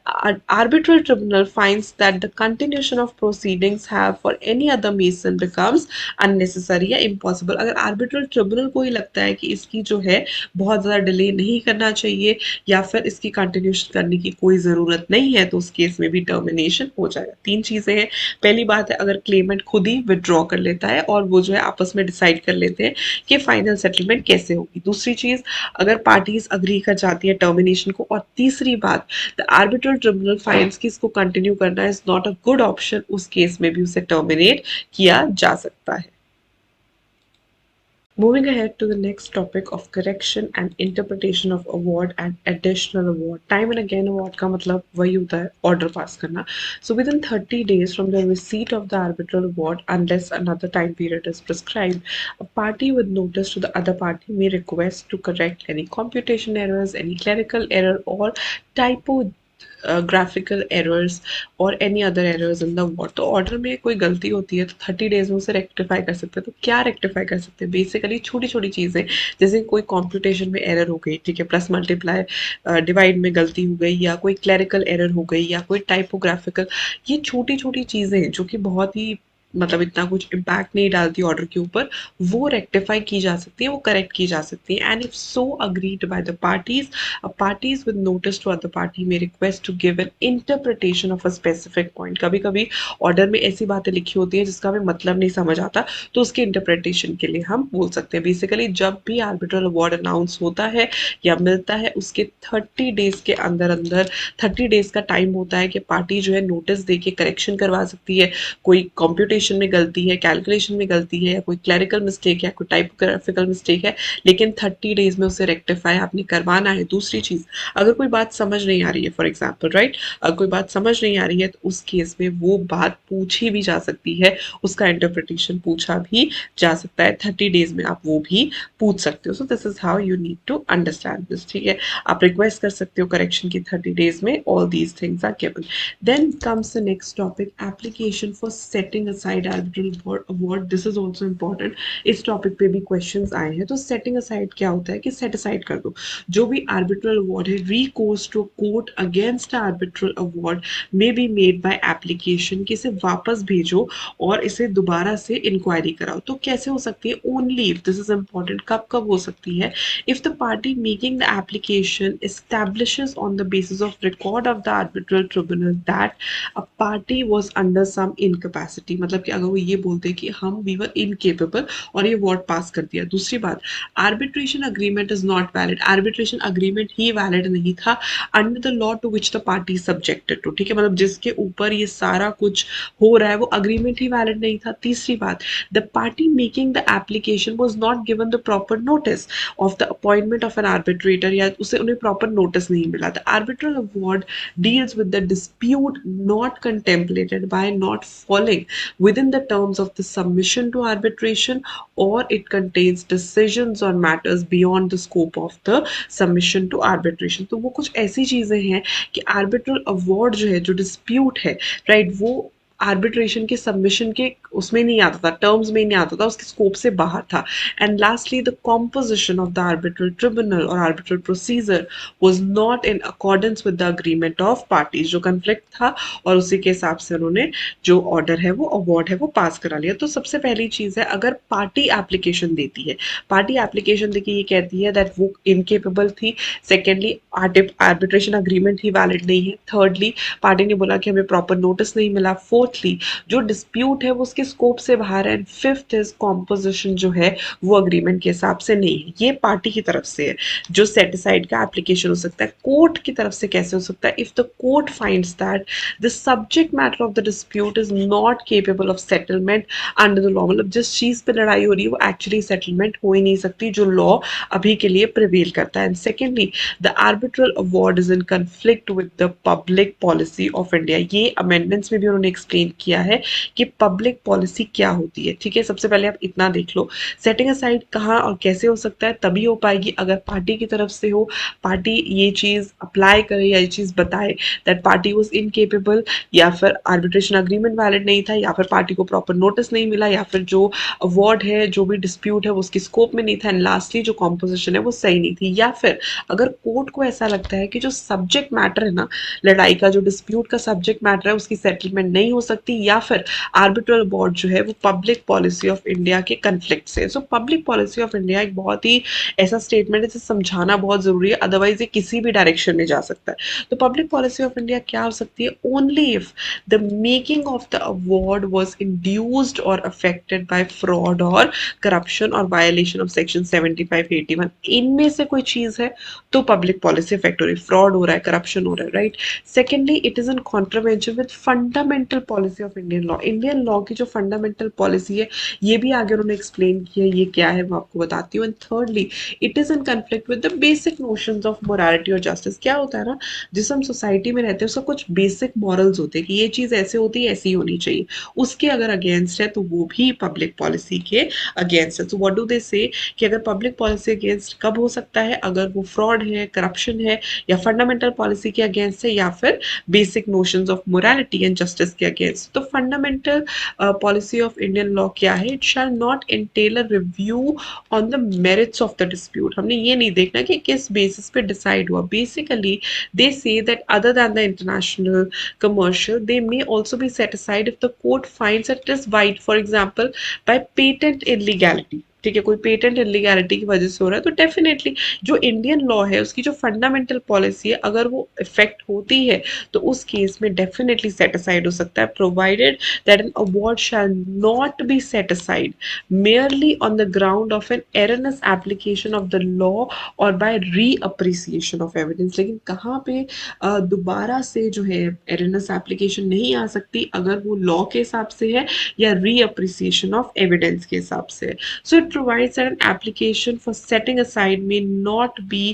arbitral tribunal finds that the continuation of proceedings have for any other reason becomes unnecessary या impossible। अगर arbitral tribunal को ही लगता है कि इसकी जो है बहुत ज़्यादा डिले नहीं करना चाहिए या फिर इसकी कंटिन्यूशन करने की कोई ज़रूरत नहीं है, तो उस केस में भी टर्मिनेशन हो जाएगा। तीन चीज़ें हैं, पहली बात है अगर क्लेमेंट खुद ही विड्रॉ कर लेता है और वो जो है आपस में डिसाइड कर लेते हैं कि फाइनल सेटलमेंट कैसे होगी। दूसरी चीज़, अगर पार्टीज अग्री कर जाती है टर्मिनेशन को। और तीसरी बात, द आर्बिट्रल ट्रिब्यूनल फाइंड्स कि इसको कंटिन्यू करना is not a good option, उस केस में भी उसे टर्मिनेट किया जा सकता है। Moving ahead to the next topic of correction and interpretation of award and additional award. Time and again award का मतलब वही होता है order pass करना. So within 30 days from the receipt of the arbitral award, unless another time period is prescribed, a party with notice to the other party may request to correct any computation errors, any clerical error or typo graphical errors और any other errors in the word. तो order में कोई गलती होती है तो 30 days में उसे रेक्टिफाई कर सकते हैं। तो क्या रेक्टिफाई कर सकते हैं, बेसिकली छोटी छोटी चीज़ें, जैसे कोई कॉम्प्यूटेशन में एरर हो गई, ठीक है, प्लस मल्टीप्लाई डिवाइड में गलती हो गई, या कोई क्लरिकल एरर हो गई, या कोई टाइपोग्राफिकल, ये छोटी छोटी चीज़ें जो कि बहुत ही मतलब इतना कुछ इम्पैक्ट नहीं डालती ऑर्डर के ऊपर, वो रेक्टिफाई की जा सकती है, वो करेक्ट की जा सकती है। And if so agreed by the parties, parties with notice to other party may request to give an interpretation of a specific point। कभी कभी ऑर्डर में ऐसी बातें लिखी होती हैं जिसका हमें मतलब नहीं समझ आता, तो उसके इंटरप्रिटेशन के लिए हम बोल सकते हैं। बेसिकली जब भी आर्बिट्रल अवार्ड अनाउंस होता है या मिलता है, उसके 30 डेज के अंदर अंदर 30 डेज का टाइम होता है कि पार्टी जो है नोटिस दे के करेक्शन करवा सकती है, कोई कॉम्प्यूटेशन इंटरप्रिटेशन में गलती है, कैलकुलेशन में गलती है, या कोई क्लरिकल मिस्टेक है, कोई टाइपोग्राफिकल मिस्टेक है, लेकिन 30 डेज में उसे रेक्टिफाई आपने करवाना है। दूसरी चीज़, अगर कोई बात समझ नहीं आ रही है, फॉर एग्जाम्पल राइट, अगर कोई बात समझ नहीं आ रही है तो उस केस में वो बात पूछी भी जा सकती है, उसका इंटरप्रिटेशन पूछा भी जा सकता है। 30 डेज में आप वो भी पूछ सकते हो। So this is how you need to understand this, ठीक है। आप रिक्वेस्ट कर सकते हो करेक्शन की 30 डेज में, all these things are given. Then comes the next topic, application for setting aside arbitral award. This is also important, इस topic पे भी क्वेश्चन आए हैं। तो सेटिंग असाइड क्या होता है कि सेट असाइड कर दो जो भी आर्बिट्रल अवार्ड है, recourse to court against arbitral award may be made by application, कि इसे वापस भेजो और इसे दोबारा से इंक्वायरी कराओ। तो कैसे हो सकती है? Only if, this is important, कब कब हो सकती है? If the party making the application establishes on the basis of record of the arbitral tribunal that a party was under some incapacity, मतलब कि अगर वो ये बोलते हैं कि हम वी वर इनकेपेबल और ये वॉर्ड पास कर दिया। दूसरी बात, arbitration agreement is not valid, arbitration agreement ही वैलिड नहीं था under the law to which the party subjected to, ठीक है, मतलब जिसके ऊपर ये सारा कुछ हो रहा है वो अग्रीमेंट ही वैलिड नहीं था। तीसरी बात, the party making the application was not given the proper notice of the appointment of an arbitrator, या उसे उन्हें प्रॉपर नोटिस नहीं मिला। The arbitral award deals with the dispute not contemplated by not following within the terms of the submission to arbitration, or it contains decisions on matters beyond the scope of the submission to arbitration। तो वो कुछ ऐसी चीजें हैं कि arbitral award जो है, जो डिस्प्यूट है राइट, वो आर्बिट्रेशन के सबमिशन के उसमें नहीं आता था, टर्म्स में नहीं आता था, उसके स्कोप से बाहर था। And lastly, the composition of the arbitral tribunal और arbitral procedure was not in accordance with the agreement of parties, जो कन्फ्लिक्ट था और उसी के हिसाब से उन्होंने जो ऑर्डर है, वो अवार्ड है, वो पास करा लिया। तो सबसे पहली चीज है, अगर पार्टी एप्लीकेशन देती है, पार्टी एप्लीकेशन देके ये कहती है दैट वो इनकेपेबल थी। सेकेंडली, आर्बिट्रेशन अग्रीमेंट ही वैलिड नहीं है। थर्डली, पार्टी ने बोला कि हमें प्रॉपर नोटिस नहीं मिला। फोर्थली, जो डिस्प्यूट है वो उसके स्कोप से बाहर है। एंड फिफ्थ इज कॉम्पोजिशन जो है वो अग्रीमेंट के हिसाब से नहीं है। ये पार्टी की तरफ से है जो सेटिसाइड का एप्लीकेशन हो सकता है। कोर्ट की तरफ से कैसे हो सकता है? If the court finds that the subject matter of the dispute is not capable of settlement under the law, मतलब जिस चीज पे लड़ाई हो रही है वो एक्चुअली सेटलमेंट हो ही नहीं सकती, जो लॉ अभी के लिए प्रिवेल करता है। And secondly, the arbitral award is in conflict with the public policy of India. ये अमेंडमेंट्स में भी उन्होंने एक्सप्लेन किया है कि पब्लिक पॉलिसी क्या होती है, ठीक है। सबसे पहले आप इतना देख लो, सेटिंग असाइड कहाँ और कैसे हो सकता है? तभी हो पाएगी अगर पार्टी की तरफ से हो, पार्टी ये चीज अप्लाई करे या ये चीज बताए दैट पार्टी वाज इनकेपेबल, या फिर आर्बिट्रेशन अग्रीमेंट वैलिड नहीं था, या फिर पार्टी को प्रॉपर नोटिस नहीं मिला, या फिर जो अवार्ड है, जो भी डिस्प्यूट है वो उसकी स्कोप में नहीं था। एंड लास्टली, जो कॉम्पोजिशन है वो सही नहीं थी। या फिर अगर कोर्ट को ऐसा लगता है कि जो सब्जेक्ट मैटर है ना, लड़ाई का जो डिस्प्यूट का सब्जेक्ट मैटर है उसकी सेटलमेंट नहीं हो सकती, या फिर आर्बिट्रल बोर्ड जो है वो पब्लिक पॉलिसी ऑफ इंडिया के कन्फ्लिक्ट से। So public policy of India एक बहुत ही ऐसा स्टेटमेंट है जिसे समझाना बहुत जरूरी है, अदरवाइज ये किसी भी डायरेक्शन में जा सकता है। तो पब्लिक पॉलिसी ऑफ इंडिया क्या हो सकती है? Only if the making of the award was induced और अफेक्टेड बाय फ्रॉड और करप्शन और वायलेशन ऑफ सेक्शन 7581, इनमें से कोई चीज है तो पब्लिक पॉलिसी इफेक्ट हो रही है, फ्रॉड हो रहा है, करप्शन हो रहा है, right. Secondly, it is in contravention with fundamental policy of Indian law. Indian law की जो फंडामेंटल पॉलिसी है ये भी आगे उन्होंने एक्सप्लेन किया, ये क्या है वो आपको बताती हूँ। And thirdly, it is in conflict with the basic notions of morality और जस्टिस। क्या होता है ना, जिस हम सोसाइटी में रहते हैं उसका कुछ बेसिक मॉरल्स होते हैं कि ये चीज ऐसे होती है, ऐसी होनी चाहिए, उसके अगर अगेंस्ट है तो वो भी पब्लिक पॉलिसी के अगेंस्ट है। So what do they say कि अगर पब्लिक पॉलिसी अगेंस्ट कब हो सकता है? अगर वो फ्रॉड है, करप्शन है, या फंडामेंटल पॉलिसी के अगेंस्ट है, या फिर basic notions of morality and justice के अगेंस्ट। तो fundamental policy of Indian law क्या है? It shall not entail a review on the merits of the dispute. हमने ये नहीं देखना कि किस बेसिस पे डिसाइड हुआ। Basically they say that other than the international commercial, they may also be set aside if the court finds that it is right, for example by patent illegality, ठीक है, कोई पेटेंट इलीगैलिटी की वजह से हो रहा है, तो डेफिनेटली जो इंडियन लॉ है उसकी जो फंडामेंटल पॉलिसी है अगर वो इफेक्ट होती है तो उस केस में डेफिनेटली सेट असाइड हो सकता है, provided that an award shell not B set aside merely on the ground of an erroneous application of the law or by reappreciation of evidence। लेकिन कहाँ पे दोबारा से जो है erroneous application नहीं आ सकती अगर वो लॉ के हिसाब से है या reappreciation of evidence के हिसाब से है। So it provides that an application for setting aside may not be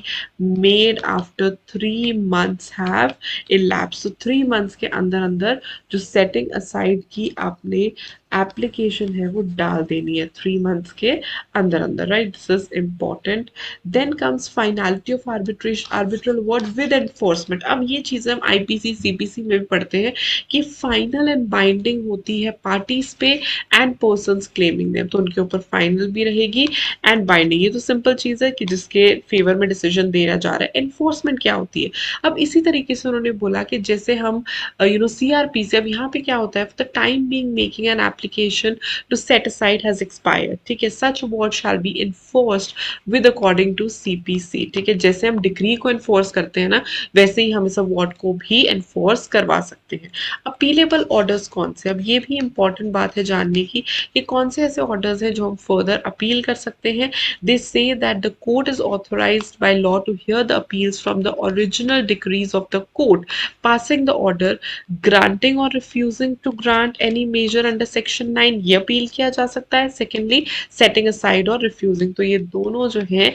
made after 3 months have elapsed। So 3 months के अंदर अंदर जो setting aside की आपने एप्लीकेशन है वो डाल देनी है 3 मंथ्स के अंदर अंदर, right. This is important. Then comes finality of arbitration arbitral award with enforcement. अब ये चीज़ें हम आईपीसी सीपीसी में भी पढ़ते हैं कि फाइनल एंड बाइंडिंग होती है पार्टीज पे एंड पर्सनस क्लेमिंग देम, तो उनके ऊपर फाइनल भी रहेगी एंड बाइंडिंग। ये तो सिंपल चीज़ है कि जिसके फेवर में डिसीजन देना जा रहा है। एनफोर्समेंट क्या होती है? अब इसी तरीके से उन्होंने बोला कि जैसे हम सीआरपी से, अब यहाँ पे क्या होता है, the time being making an application to set aside has expired, ठीक है, such award shall be enforced with according to CPC, ठीक है। जैसे हम डिग्री को इन्फोर्स करते हैं ना, वैसे ही हम इस अवार्ड को भी इन्फोर्स करवा सकते हैं। अपीलेबल ऑर्डर्स कौन से? अब ये भी इंपॉर्टेंट बात है जानने की कि कौन से ऐसे ऑर्डर्स हैं जो हम फर्दर अपील कर सकते हैं। They say that the court is authorised by law to hear the appeals from the original decrees of the court passing the order, granting or refusing to grant any measure under section 9, ये appeal किया जा सकता है। Secondly setting aside और refusing, तो ये दोनों जो हैं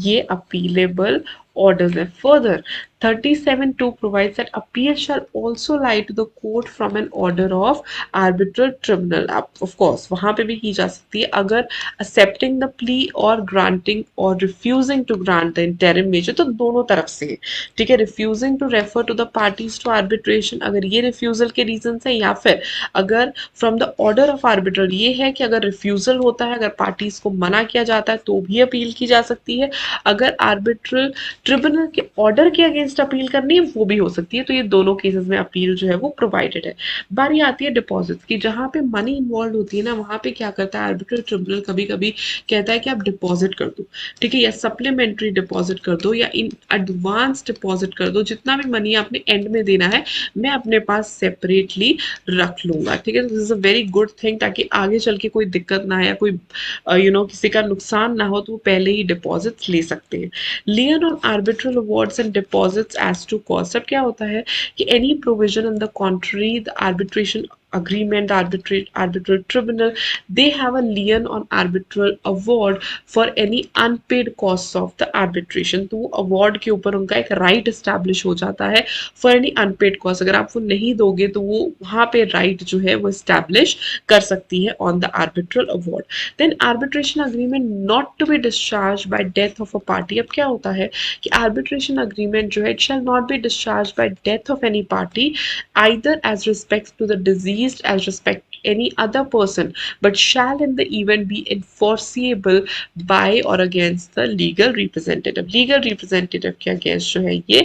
ये अपीलेबल orders है। Further, 37(2) provides that appeal shall also lie to the court from an order of arbitral tribunal। of course वहां पे भी की जा सकती है अगर accepting the plea or granting or refusing to grant the interim measure, तो दोनों तरफ से है, ठीक है। refusing to refer to the parties to arbitration, अगर ये refusal के reasons है, या फिर अगर from the order of arbitral ये है कि अगर refusal होता है, अगर parties को मना किया जाता है तो भी अपील की जा सकती है। अगर arbitral ट्रिब्यूनल के ऑर्डर के अगेंस्ट अपील करनी है वो भी हो सकती है। तो ये दोनों केसेस में अपील जो है वो प्रोवाइडेड है। बारी आती है डिपॉजिट की, जहां पे मनी इन्वॉल्व होती है ना, वहां पे क्या करता है आर्बिट्रल ट्रिब्यूनल, कभी कभी कहता है कि आप डिपॉजिट कर दो, ठीक है, या सप्लीमेंट्री डिपॉजिट कर दो या इन एडवांस डिपॉजिट कर दो, जितना भी मनी आपने एंड में देना है मैं अपने पास सेपरेटली रख लूंगा, ठीक है। This is a very good thing, ताकि आगे चल के कोई दिक्कत ना है या कोई किसी का नुकसान ना हो, तो वो पहले ही डिपॉजिट ले सकते हैं। Lien on arbitral awards and deposits as to cost. अब क्या होता है कि any provision on the contrary the arbitration agreement, arbitral tribunal, they have a lien on arbitral award for any unpaid costs of the arbitration। तो award के ऊपर उनका एक राइट एस्टैब्लिश हो जाता है फॉर एनी अनपेड कॉस्ट। अगर आप वो नहीं दोगे तो वो वहां पे राइट जो है वो एस्टैब्लिश कर सकती है on the arbitral award. Then arbitration agreement not to be discharge by death of a party. अब क्या होता है कि आर्बिट्रेशन अग्रीमेंट जो है it shall not be discharge by death of any party either as respects to the deceased as respect any other person, but shall in the event be enforceable by or against the legal representative। legal representative के against जो है ये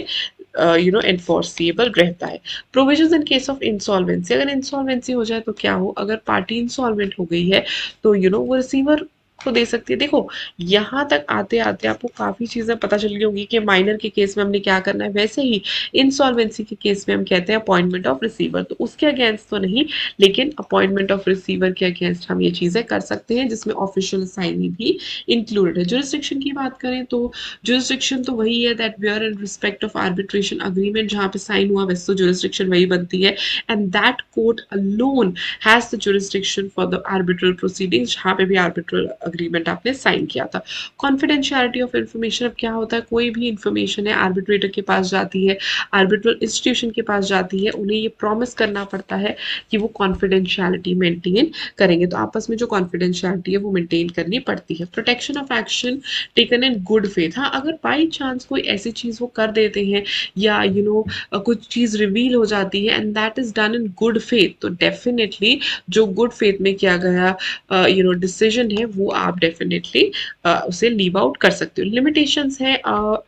enforceable रहता है। Provisions in case of insolvency, अगर insolvency हो जाए तो क्या हो, अगर पार्टी इंसॉल्वेंट हो गई है तो वो रिसीवर को दे सकती है। देखो यहाँ तक आते आते आपको काफी चीजें पता चल गई होंगी कि माइनर के केस में हमने क्या करना है, वैसे ही इंसॉल्वेंसी के केस में हम कहते हैं अपॉइंटमेंट ऑफ रिसीवर, तो उसके अगेंस्ट तो नहीं, लेकिन अपॉइंटमेंट ऑफ रिसीवर के अगेंस्ट हम ये चीजें कर सकते हैं, जिसमें ऑफिशियल साइनिंग भी इंक्लूडेड है। जुरिस्डिक्शन की बात करें तो जुरिस्डिक्शन तो वही है that we are in respect of arbitration agreement, जहां पे साइन हुआ वैसे तो जुरिस्डिक्शन वही बनती है, and that court alone has the jurisdiction for the arbitral proceedings, जहां पे भी आर्बिट्रल अग्रीमेंट आपने साइन किया था। कॉन्फिडेंशियलिटी ऑफ इंफॉर्मेशन, अब क्या होता है कोई भी इंफॉर्मेशन है आर्बिट्रेटर के पास जाती है, आर्बिट्रल इंस्टीट्यूशन के पास जाती है, उन्हें ये प्रॉमिस करना पड़ता है कि वो कॉन्फिडेंशियलिटी मेंटेन करेंगे, तो आपस में जो कॉन्फिडेंशियलिटी है वो मेंटेन करनी पड़ती है। Protection of action taken in good faith, हाँ अगर बाई चांस कोई ऐसी चीज वो कर देते हैं या कुछ चीज रिवील हो जाती है and that is done in good faith, तो डेफिनेटली जो गुड फेथ में किया गया डिसीजन है वो आप डेफिनेटली उसे लीव आउट कर सकते हो। लिमिटेशंस है,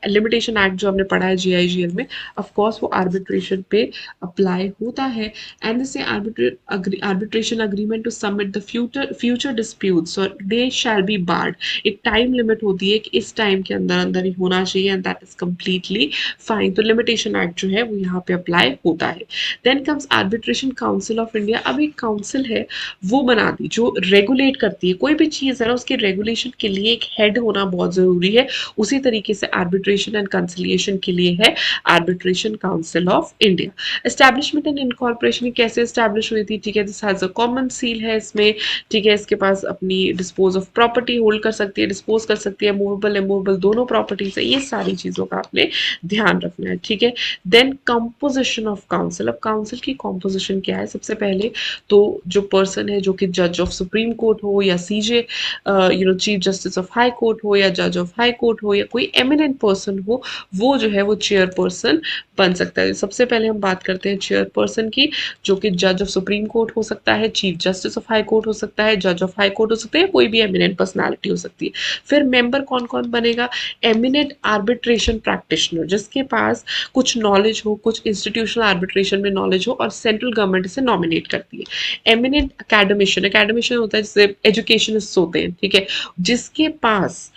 लिमिटेशन एक्ट जो हमने पढ़ा है जीआईजीएल में, ऑफ कोर्स वो आर्बिट्रेशन पे अप्लाई होता है। एंड से arbitration agreement to submit the future disputes और दे शैल बी बार्ड। एक टाइम लिमिट होती है कि इस टाइम के अंदर अंदर ही होना चाहिए, and that is completely fine. तो लिमिटेशन एक्ट जो है वो यहाँ पे अप्लाई होता है। Then comes arbitration council of India. अब एक काउंसिल है वो बना दी जो रेगुलेट करती है, कोई भी चीज़ है ना उसके रेगुलेशन के लिए एक हेड होना बहुत ज़रूरी है। उसी तरीके से आर्बिट्रेशन एंड कंसिलिएशन के लिए है arbitration council of India. Establishment and incorporation कैसे एस्टैब्लिश हुई थी, ठीक है, this has a common seal है इसमें, ठीक है, इसके पास अपनी डिस्पोज ऑफ प्रॉपर्टी होल्ड कर सकती है, डिस्पोज कर सकती है, मूवेबल इमूवेबल दोनों प्रॉपर्टीज है, ये सारी चीज़ों का आपने ध्यान रखना है, ठीक है। Then composition of council. अब काउंसिल की कॉम्पोजिशन क्या है, सबसे पहले तो जो पर्सन है जो कि जज ऑफ सुप्रीम कोर्ट हो या CJ chief justice of high court हो या जज ऑफ हाई कोर्ट हो या कोई एमिनेंट पर्सन हो, वो जो है वो चेयरपर्सन बन सकता है। सबसे पहले हम बात करते हैं चेयरपर्सन की, जो कि जज ऑफ सुप्रीम कोर्ट हो सकता है, chief justice of high court हो सकता है, जज ऑफ हाई कोर्ट हो सकता है, कोई भी एमिनेंट पर्सनालिटी हो सकती है। फिर मेंबर कौन कौन बनेगा, एमिनेंट आर्बिट्रेशन प्रैक्टिशनर, जिसके पास कुछ नॉलेज हो, कुछ इंस्टीट्यूशनल आर्बिट्रेशन में नॉलेज हो और सेंट्रल गवर्नमेंट इसे नॉमिनेट करती है। एमिनेंट अकेडमिशियन, अकेडमिशियन होता है जैसे एजुकेशनिस्ट होते हैं, ठीक है, जिसके पास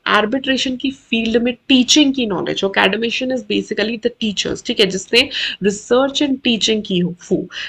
आर्बिट्रेशन की फील्ड में टीचिंग की नॉलेज हो। Academician is basically the teachers, ठीक है, जिसने रिसर्च एंड टीचिंग की हो।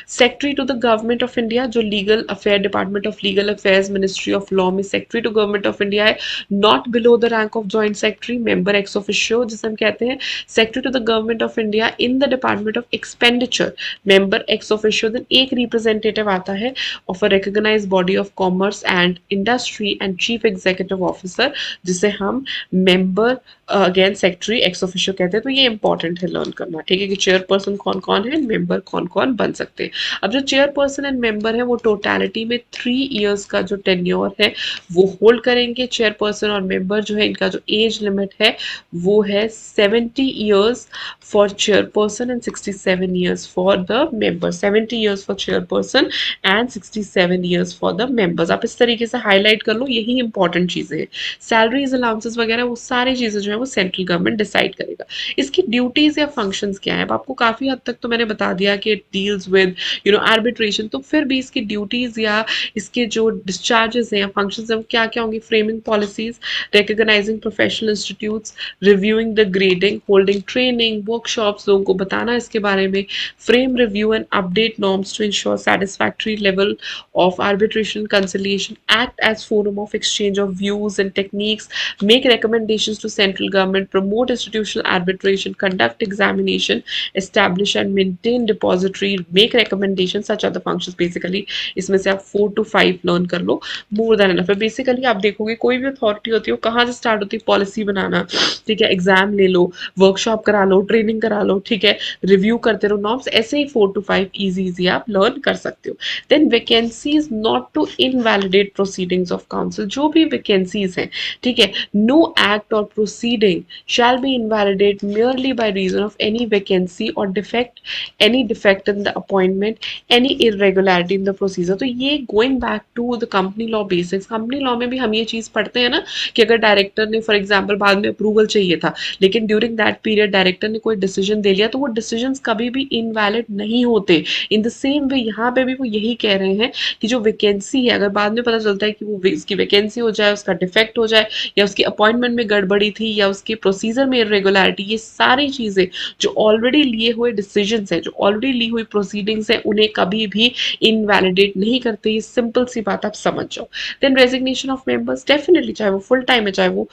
Secretary to the government of India, जो legal affair department of legal affairs ministry of law में secretary to government of India है, not below the rank of joint secretary, member ex officio जिसे हम कहते हैं, secretary to the government of India in the department of expenditure, member ex officio. Then एक representative आता है of a recognised body of commerce and industry and chief executive officer, जिसे हम member again secretary ex officio कहते हैं। तो ये important है लर्न करना, ठीक है, कि चेयरपर्सन कौन कौन है, मेंबर कौन कौन बन सकते हैं। अब जो चेयरपर्सन एंड मेंबर है वो टोटलिटी में 3 इयर्स का जो टेन्योर है वो होल्ड करेंगे। चेयरपर्सन और मेंबर जो है इनका जो एज लिमिट है वो है 70 years for chairperson and 67 years for the member. 70 years for chairperson and 67 years for the members. आप इस तरीके से हाईलाइट कर लो, यही इंपॉर्टेंट चीजें हैं। सैलरीज अलाउंसेस वगैरह वो सारी चीजें जो है वो सेंट्रल गवर्नमेंट डिसाइड करेगा। इसकी ड्यूटीज या फंक्शंस क्या है, अब आपको काफी हद तक तो मैंने बता दिया कि इट डील्स विद आर्बिट्रेशन, तो फिर भी इसकी ड्यूटीज या इसके जो डिस्चार्जेस हैं या फंक्शंस हैं वो क्या क्या होंगे, framing policies, recognising professional institutes, reviewing the grading, holding training workshops, लोगों को बताना इसके बारे में, frame review and update norms to ensure satisfactory level of arbitration conciliation, act as forum of exchange of views and techniques, make recommendations to central government, promote institutional arbitration, conduct examination, establish and maintain depository, make recommendations, such are the functions basically। इसमें से आप 4 to 5 learn कर लो, more than enough है। Basically आप देखोगे कोई भी authority होती है वो कहाँ से स्टार्ट होती है, पॉलिसी बनाना, ठीक है, एग्जाम ले लो, वर्कशॉप करा लो, ट्रेनिंग करा लो, ठीक है, रिव्यू करते रहो नॉर्म्स, ऐसे ही 4 to 5 इजी आप लर्न कर सकते हो। Then vacancies not to invalidate proceedings of council, जो भी वैकेंसीज हैं, ठीक है, no act or proceeding shall be invalidate merely by reason of any vacancy or defect, any defect in the appointment, any irregularity in the procedure। तो ये going back to the company law basics, company law में भी हम ये चीज पढ़ते हैं ना कि अगर डायरेक्टर ने फॉर एग्जाम्पल बाद में अप्रूवल चाहिए था लेकिन ड्यूरिंग दैट पीरियड डायरेक्टर ने कोई डिसीजन दे लिया तो वो डिसीजन कभी भी इनवैलिड नहीं होते। इन द सेम वे यहाँ पे भी वो यही कह रहे हैं कि जो वैकेंसी है अगर बाद में पता चलता है कि वो इसकी वैकेंसी हो जाए, उसका डिफेक्ट हो जाए, या उसकी अपॉइंटमेंट में गड़बड़ी थी, या उसके प्रोसीजर में इरेगुलरिटी, ये सारी चीजें जो ऑलरेडी लिए हुए डिसीजंस हैं, जो ऑलरेडी ली हुई प्रोसीडिंग्स हैं, उन्हें कभी भी इनवैलिडेट नहीं करते। ये सिंपल सी बात आप समझ जाओ। Then resignation of members, definitely चाहे वो फुल टाइम है चाहे वो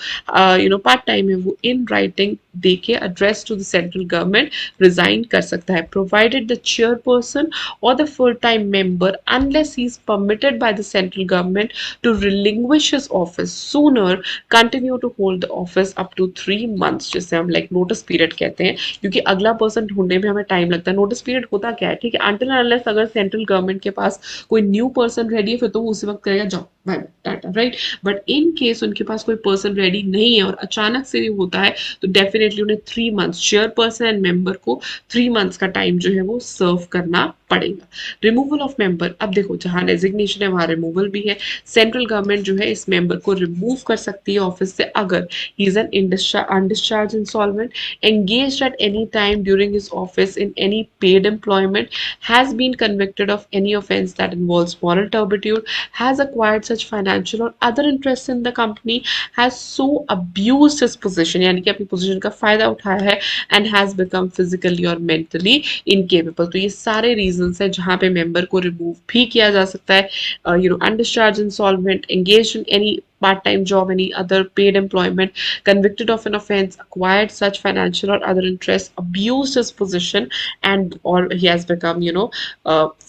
पार्ट टाइम है, वो इन राइटिंग दे के address to the central government resign कर सकता है, provided the chairperson or the full-time member, unless he is permitted by the central government to relinquish his office sooner, continue to hold the office up to 3 months, जिसे हम like notice period कहते हैं, क्योंकि अगला person ढूंढने में हमें time लगता है। नोटिस पीरियड होता क्या है, ठीक है, until and unless अगर सेंट्रल गवर्नमेंट के पास कोई न्यू पर्सन रेडी है फिर तो वो उसी वक्त करेगा जाओ bye tata, right. But in case उनके पास कोई पर्सन रेडी नहीं है और अचानक से होता है तो डेफिनेटली उन्हें 3 मंथ्स, चेयरपर्सन एंड मेंबर को 3 मंथ्स का टाइम जो है वो सर्व करना पड़ेगा। रिमूवल ऑफ मेंबर, अब देखो जहां रेजिग्नेशन है वहां रिमूवल भी है। सेंट्रल गवर्नमेंट जो है इस मेंबर को रिमूव कर सकती है ऑफिस से अगर he is an undischarged insolvent, engaged at any time during his office in any paid employment, has been convicted of any offense that involves moral turpitude, has acquired such financial or other interests in the company, has so abused his position यानी कि अपनी position का फायदा उठाया है, and has become physically or mentally incapable। तो ये सारे रीजंस है जहां पे मेंबर को रिमूव भी किया जा सकता है। Undischarged insolvent, engaged in any part-time job, any other paid employment, convicted of an offense, acquired such financial or other interest, abused his position, and or he has become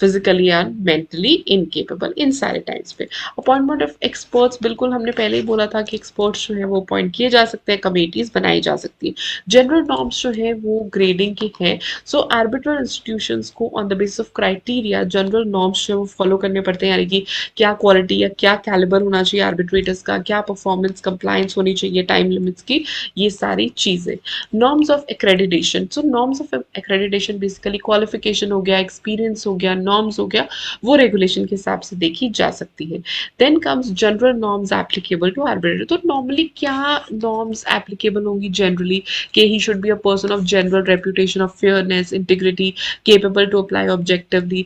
physically and mentally incapable। इन सारे times पे appointment of experts, बिल्कुल हमने पहले ही बोला था कि experts जो है वो अपॉइंट किए जा सकते हैं, कमेटीज बनाई जा सकती है। जनरल नॉर्म्स जो है वो ग्रेडिंग के हैं। सो आर्बिट्रल इंस्टीट्यूशंस को on the basis of criteria general norms जो है वो फॉलो करने पड़ते हैं, यानी कि क्या क्वालिटी या क्या कैलिबर होना चाहिए आर्बिट्रेटर्स का, क्या परफॉर्मेंस कंप्लायंस होनी चाहिए टाइम लिमिट्स की, ये सारी चीजें। Norms of accreditation, so norms of accreditation basically qualification हो गया, एक्सपीरियंस हो गया, नॉर्म्स हो गया, वो रेगुलेशन के हिसाब से देखी जा सकती है। Then comes general norms applicable to arbitrator. तो नॉर्मली क्या नॉर्म्स एप्लीकेबल होंगी जनरली, कि he should be a person of general reputation of fairness, integrity, capable to apply objectively,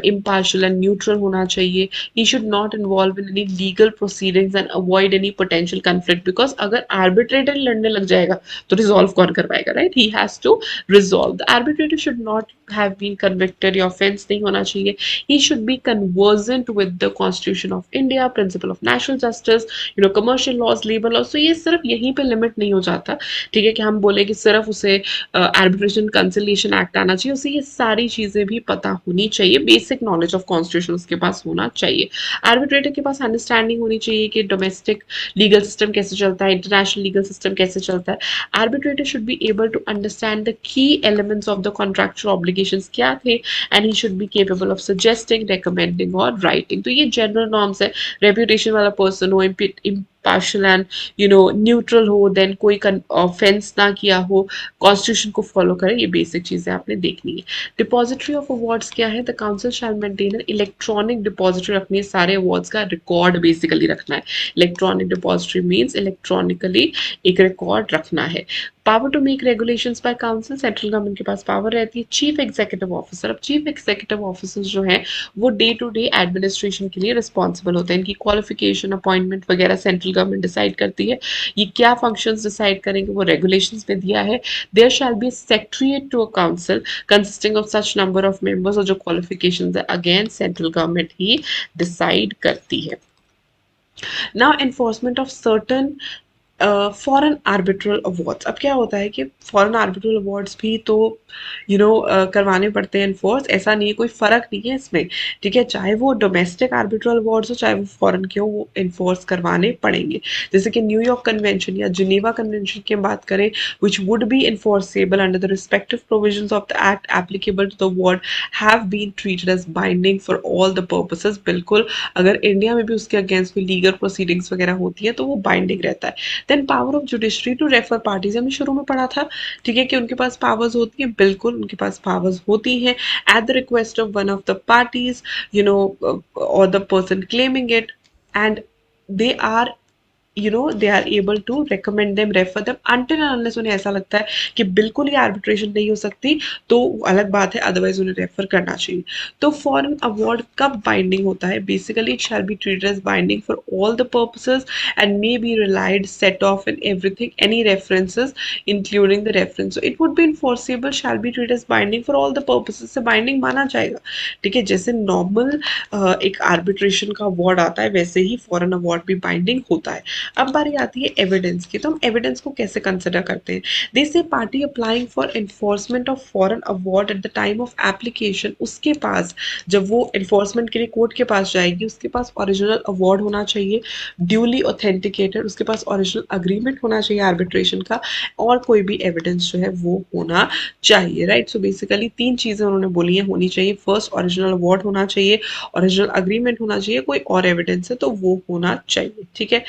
impartial and neutral होना चाहिए। he should not involve in any legal proceedings and avoid any potential conflict, because अगर arbitrator लड़ने लग जाएगा तो resolve कौन करवाएगा, right? He has to resolve। the arbitrator should not have been convicted या offense नहीं होना चाहिए। he should be conversant with the constitution of India, principle of national justice, commercial laws, labor laws। तो ये सिर्फ यहीं पे लिमिट नहीं हो जाता, ठीक है, कि हम बोले कि सिर्फ उसे आर्बिट्रेशन कंसिलिएशन एक्ट आना चाहिए, उसे ये सारी चीजें भी पता होनी चाहिए, बेसिक नॉलेज ऑफ कॉन्स्टिट्यूशन उसके पास होना चाहिए। आर्बिट्रेटर के पास अंडरस्टैंडिंग होनी चाहिए कि डोमेस्टिक लीगल सिस्टम कैसे चलता है, इंटरनेशनल लीगल सिस्टम कैसे चलता है। Arbitrator should be able to understand the key elements of the contractual obligations क्या थे, and he should be capable of suggesting, recommending और राइटिंग। तो ये जनरल नॉर्म्स है। रेप्यूटेशन वाला पर्सन हो, पार्शल एंड न्यूट्रल हो, देन कोई ऑफेंस ना किया हो, कॉन्स्टिट्यूशन को फॉलो करे, ये बेसिक चीजें आपने देखनी है। डिपॉजिटरी ऑफ अवार्ड्स क्या है? The council shall maintain an electronic depository रखनी है, सारे अवार्ड्स का रिकॉर्ड बेसिकली रखना है। इलेक्ट्रॉनिक डिपॉजिटरी मीन्स इलेक्ट्रॉनिकली एक रिकॉर्ड रखना है। Power to make regulations by council, central government के पास पावर रहती है। चीफ एग्जीक्यूटिव ऑफिसर, अब चीफ एग्जीक्यूटिव ऑफिसर्स जो है वो डे टू डे एडमिनिस्ट्रेशन के लिए रिस्पॉन्सिबल होते हैं। इनकी क्वालिफिकेशन, अपॉइंटमेंट वगैरह सेंट्रल गवर्नमेंट डिसाइड करती है। ये क्या फंक्शंस डिसाइड करेंगे वो रेगुलेशंस में दिया है। There shall be secretariat to a council consisting of such number of members, और जो क्वालिफिकेशंस है अगेन सेंट्रल गवर्नमेंट ही डिसाइड करती है। Now enforcement of certain foreign arbitral awards, अब क्या होता है कि फॉरेन आर्बिट्रल अवार्ड्स भी तो करवाने पड़ते हैं इन्फोर्स, ऐसा नहीं है, कोई फर्क नहीं है इसमें, ठीक है, चाहे वो डोमेस्टिक आर्बिट्रल अवार्ड्स हो चाहे वो फॉरेन के हो, वो इन्फोर्स करवाने पड़ेंगे। जैसे कि न्यूयॉर्क कन्वेंशन या जिनेवा कन्वेंशन की बात करें, which would be enforceable under the respective provisions of the act applicable to the award have been treated as binding for all the purposes. बिल्कुल, अगर इंडिया में भी उसके अगेंस्ट कोई लीगल प्रोसीडिंग्स वगैरह होती है तो वो बाइंडिंग रहता है। Then power of judiciary to refer parties, हमने शुरू में पढ़ा था, ठीक है, कि उनके पास पावर्स होती है, बिल्कुल उनके पास पावर्स होती हैं। At the request of one of the parties, और the person claiming it, and they are they are able to recommend them, refer them until and unless उन्हें ऐसा लगता है कि बिल्कुल ही आर्बिट्रेशन नहीं हो सकती, तो अलग बात है, अदरवाइज उन्हें रेफर करना चाहिए। तो फॉरेन अवार्ड कब बाइंडिंग होता है? Basically it shall be treated as binding for all the purposes and may be relied set off in everything, any references including the reference. It would be enforceable, shall be treated as binding for all the purposes, से binding माना जाएगा, ठीक है। जैसे normal एक arbitration का award आता है वैसे ही फॉरेन अवार्ड भी बाइंडिंग होता है। अब बारी आती है एविडेंस की, तो हम एविडेंस को कैसे कंसिडर करते हैं? दे से party applying for enforcement of foreign award eight the time of application, उसके पास जब वो एनफोर्समेंट के लिए कोर्ट के पास जाएगी, उसके पास ओरिजिनल अवार्ड होना चाहिए, ड्यूली ऑथेंटिकेटेड, उसके पास ओरिजिनल अग्रीमेंट होना चाहिए आर्बिट्रेशन का, और कोई भी एविडेंस जो है वो होना चाहिए, राइट। सो बेसिकली तीन चीजें उन्होंने बोली है होनी चाहिए। फर्स्ट, ओरिजिनल अवार्ड होना चाहिए, ओरिजिनल अग्रीमेंट होना चाहिए, कोई और एविडेंस है तो वो होना चाहिए, ठीक है।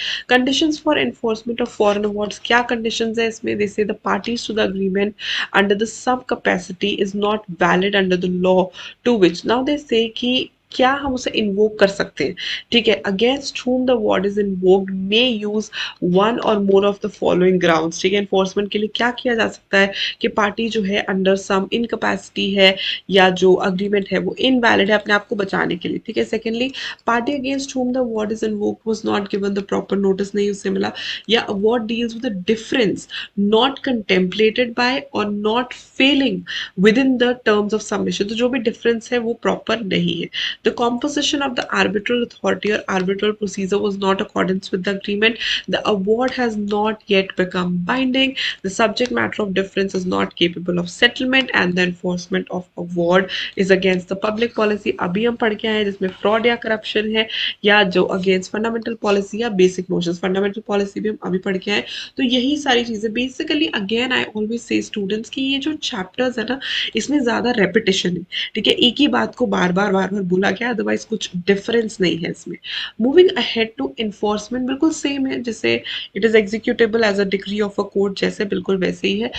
Conditions for enforcement of foreign awards, क्या कंडीशंस है इसमें? They say the parties to the agreement under the some capacity is not valid under the law to which, now they say कि क्या हम उसे इन्वोक कर सकते हैं, ठीक है, against whom the award is invoked may use one or more of the following grounds, ठीक है, एनफोर्समेंट के लिए क्या किया जा सकता है कि पार्टी जो है अंडर सम इनकैपेसिटी है या जो अग्रीमेंट है वो इनवैलिड है अपने आप को बचाने के लिए, ठीक है। Secondly, party against whom the award is invoked was not given the proper notice, नहीं उससे मिला, या award deals with a difference not contemplated by or not failing within the terms of submission, तो जो भी डिफरेंस है वो proper नहीं है। The composition of the arbitral authority or arbitral procedure was not accordance with the agreement. The award has not yet become binding. The subject matter of difference is not capable of settlement, and the enforcement of award is against the public policy. अभी हम पढ़ के आए हैं जिसमें fraud या corruption है, या जो against fundamental policy या basic notions, fundamental policy भी हम अभी पढ़ के आए। तो यही सारी चीजें basically, again I always say students की ये जो चैप्टर्स है ना, इसमें ज्यादा रेपिटेशन है, ठीक है, एक ही बात को बार बार बोला गया, अदरवाइज कुछ डिफरेंस नहीं है इसमें। मूविंग अहेड टू इन्फोर्समेंट, बिल्कुल सेम है, जैसे it is executable as a degree of a court, जैसे बिल्कुल वैसे ही है।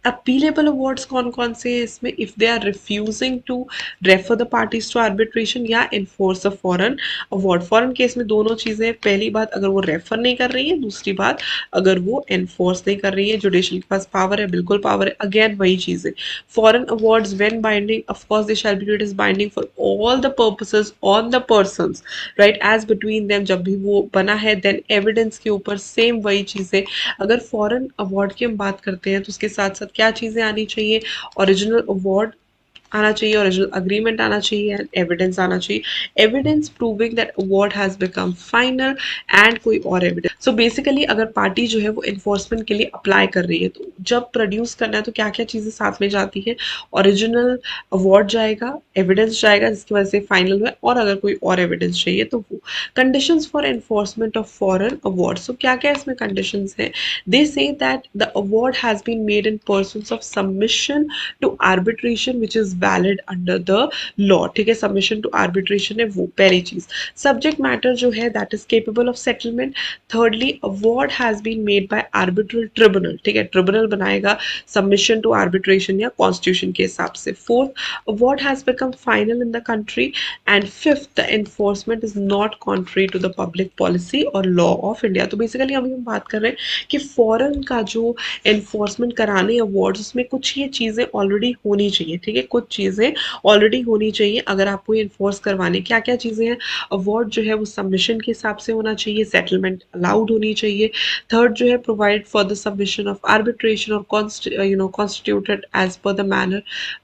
अपीलेबल अवार्ड्स कौन कौन से हैं इसमें? If they are refusing to refer the parties to arbitration या enforce a foreign award. Foreign case में दोनों चीजें, पहली बात अगर वो रेफर नहीं कर रही है, दूसरी बात अगर वो एनफोर्स नहीं कर रही है। जुडिशल के पास पावर है, बिल्कुल पावर है, अगेन वही चीज है। Foreign awards when binding, of course they shall be treated as binding for all the purposes on the persons, right, as between them, जब भी वो बना है, देन एविडेंस के ऊपर सेम वही चीजें। अगर फॉरेन अवार्ड की हम बात करते हैं तो उसके साथ साथ क्या चीजें आनी चाहिए? ओरिजिनल अवार्ड आना चाहिए, ओरिजिनल अग्रीमेंट आना चाहिए, एंड एविडेंस आना चाहिए, evidence proving that award has become final, and कोई और एविडेंस। सो बेसिकली अगर पार्टी जो है वो इन्फोर्समेंट के लिए अप्लाई कर रही है, तो जब प्रोड्यूस करना है तो क्या क्या चीजें साथ में जाती है? ओरिजिनल अवार्ड जाएगा, एविडेंस जाएगा जिसकी वजह से फाइनल हुआ, और अगर कोई और एविडेंस चाहिए तो वो। Conditions for enforcement of foreign award, so क्या क्या इसमें कंडीशंस है? They say that the award has been made in pursuance of submission to arbitration which is valid under the law, ठीक है, सबमिशन टू आर्बिट्रेशन है वो पहली चीज। सब्जेक्ट मैटर जो है that is capable of settlement. Thirdly, award has been made by arbitral tribunal, ठीक है, ट्रिब्यूनल बनाएगा सबमिशन टू आर्बिट्रेशन या कॉन्स्टिट्यूशन के हिसाब से। Fourth, award has become final in the country, and fifth, the enforcement is not contrary to the public policy or law of India. तो basically अभी हम बात कर रहे हैं कि फॉरेन का जो एनफोर्समेंट कराने अवार्ड्स, उसमें कुछ ये चीजें ऑलरेडी होनी चाहिए, ठीक है, कुछ चीजें ऑलरेडी होनी चाहिए अगर आपको इन्फोर्स करवाने। क्या क्या चीजें हैं? अवार्ड जो है वो सबमिशन के हिसाब से होना चाहिए, सेटलमेंट अलाउड होनी चाहिए। थर्ड जो है, provide for the submission of arbitration और constituted as per the manner.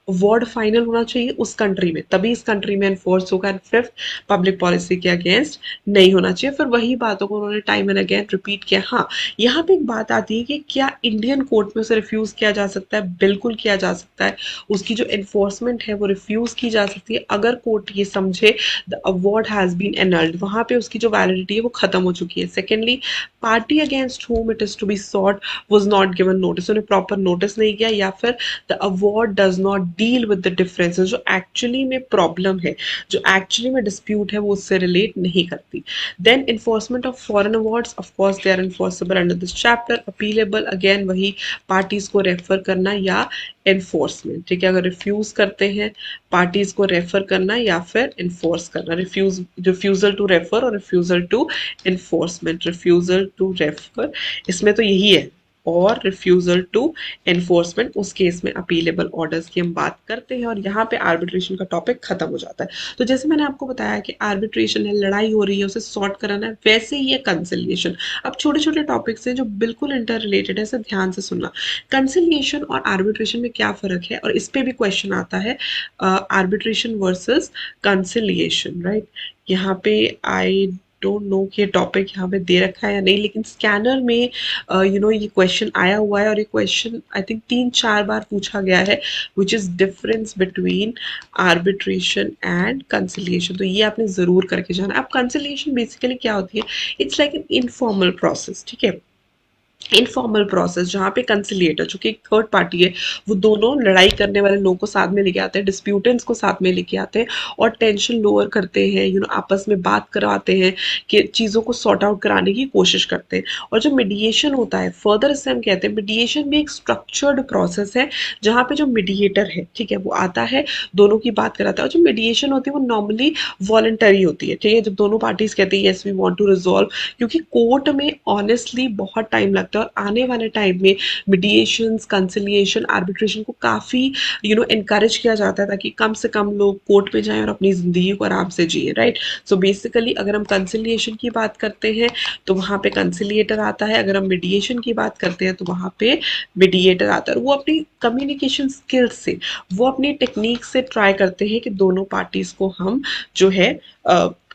Award final होना चाहिए उस कंट्री में, तभी इस कंट्री में एनफोर्स होगा। एंड फिफ्थ, पब्लिक पॉलिसी के अगेंस्ट नहीं होना चाहिए। फिर वही बातों को उन्होंने टाइम एंड अगेन रिपीट किया। हाँ, यहाँ पे एक बात आती है कि क्या इंडियन कोर्ट में उसे रिफ्यूज किया जा सकता है? बिल्कुल किया जा सकता है, उसकी जो एनफोर्समेंट है वो रिफ्यूज की जा सकती है अगर कोर्ट ये समझे the award has been annulled, वहां पे उसकी जो वैलिडिटी है वो खत्म हो चुकी है। Secondly, party against whom it is to be sought was not given notice, उन्हें प्रॉपर नोटिस नहीं किया, या फिर the award does not deal with the differences, जो एक्चुअली में प्रॉब्लम है, जो एक्चुअली में डिस्प्यूट है, वो उससे रिलेट नहीं करती। Then enforcement of foreign awards, of course they are enforceable under this chapter, appealable, again वही पार्टीज को रेफर करना या एनफोर्समेंट, ठीक है, अगर रिफ्यूज करते हैं पार्टीज को रेफर करना या फिर एनफोर्स करना, रिफ्यूजल टू रेफर और refusal to enforcement. Refusal to refer इसमें तो यही है, और रिफ्यूजल टू एनफोर्समेंट उस केस में अपीलेबल ऑर्डर्स की हम बात करते हैं, और यहाँ पे आर्बिट्रेशन का टॉपिक खत्म हो जाता है। तो जैसे मैंने आपको बताया कि आर्बिट्रेशन है, लड़ाई हो रही है, उसे सॉर्ट कराना है, वैसे ही है कंसिलिएशन। अब छोटे छोटे टॉपिक्स हैं जो बिल्कुल इंटर रिलेटेड है, इसे ध्यान से सुनना। कंसिलिएशन और आर्बिट्रेशन में क्या फर्क है, और इस पे भी क्वेश्चन आता है, आर्बिट्रेशन वर्सेस कंसिलिएशन, राइट। यहाँ पे आई डोंट नो कि ये टॉपिक यहाँ पे दे रखा है या नहीं, लेकिन स्कैनर में ये क्वेश्चन आया हुआ है, और ये क्वेश्चन आई थिंक 3-4 बार पूछा गया है, which is difference between arbitration and conciliation. तो ये आपने जरूर करके जाना। अब कंसिलिएशन बेसिकली क्या होती है? It's like an informal process, ठीक है, इनफॉर्मल प्रोसेस जहाँ पे कंसिलिएटर जो कि एक थर्ड पार्टी है, वो दोनों लड़ाई करने वाले लोगों को साथ में लेके आते हैं, डिस्प्यूटेंट्स को साथ में लेके आते हैं और टेंशन लोअर करते हैं, आपस में बात करवाते हैं कि चीज़ों को सॉर्ट आउट कराने की कोशिश करते हैं। और जो मीडिएशन होता है, फर्दर इससे हम कहते हैं मीडिएशन भी एक स्ट्रक्चर्ड प्रोसेस है जहाँ पे जो मीडिएटर है, ठीक है, वो आता है, दोनों की बात कराता है। और जो मीडिएशन होती है वो नॉर्मली वॉलंटरी होती है, ठीक है, जब दोनों पार्टीज कहते हैं yes we want to resolve, क्योंकि कोर्ट में ऑनेस्टली बहुत टाइम लगता है और आने वाले टाइम में मीडिएशंस, कंसिलिएशन, आर्बिट्रेशन को काफ़ी इनकरेज किया जाता है ताकि कम से कम लोग कोर्ट पे जाएं और अपनी ज़िंदगी को आराम से जिए, राइट। सो बेसिकली अगर हम कंसिलिएशन की बात करते हैं तो वहाँ पे कंसिलिएटर आता है, अगर हम मीडिएशन की बात करते हैं तो वहाँ पे मीडिएटर आता है। और वो अपनी कम्युनिकेशन स्किल्स से, वो अपनी टेक्निक से ट्राई करते हैं कि दोनों पार्टीज को हम जो है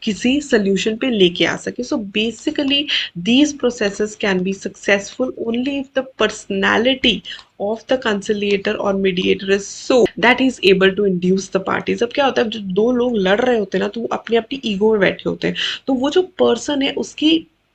किसी सोल्यूशन पे लेके आ सके। So basically these processes can be successful only if the personality of the conciliator or mediator is so that he is able to induce the parties। अब क्या होता है, जब दो लोग लड़ रहे होते हैं ना, तो वो अपनी अपनी ईगो में बैठे होते हैं, तो वो जो पर्सन है उसकी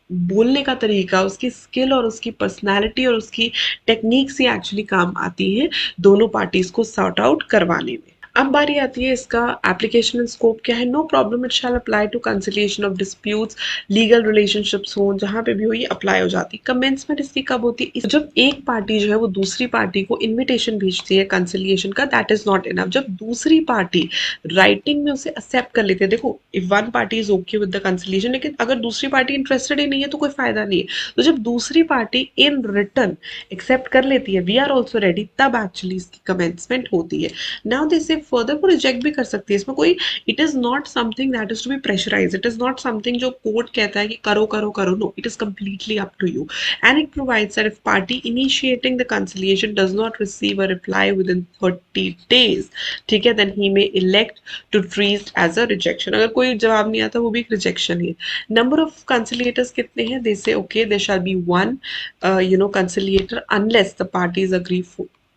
बोलने का तरीका, उसकी स्किल और उसकी पर्सनालिटी और उसकी टेक्निक से एक्चुअली काम आती है दोनों पार्टीज को सॉर्ट आउट करवाने में। अब बारी आती है इसका एप्लीकेशन एंड स्कोप क्या है। No problem it shall apply to conciliation of disputes, legal relationships हो, जहाँ पे भी हो ये अप्लाई हो जाती है। कमेंसमेंट इसकी कब होती है, जब एक पार्टी जो है वो दूसरी पार्टी को इन्विटेशन भेजती है कंसिलिएशन का, दैट इज नॉट इनफ। जब दूसरी पार्टी राइटिंग में उसे एक्सेप्ट कर लेती है, देखो if one party is okay with the conciliation, लेकिन अगर दूसरी पार्टी इंटरेस्टेड ही नहीं है तो कोई फायदा नहीं है। तो जब दूसरी पार्टी इन रिटर्न एक्सेप्ट कर लेती है, वी आर ऑल्सो रेडी, तब एक्चुअली इसकी कमेंसमेंट होती है। नाउ दिस से फर्दर वो रिजेक्ट भी कर सकती है, इसमें कोई, it is not something that is to be pressurise, it is not something जो कोर्ट कहता है कि करो करो करो, no, it is completely up to you. And it provides that if party initiating the conciliation does not receive a reply within 30 days, ठीक है, then he may elect to treat as a rejection. अगर कोई जवाब नहीं आता वो भी एक रिजेक्शन है। नंबर ऑफ कंसिलिएटर्स कितने हैं, they say okay there shall be one conciliator unless the parties agree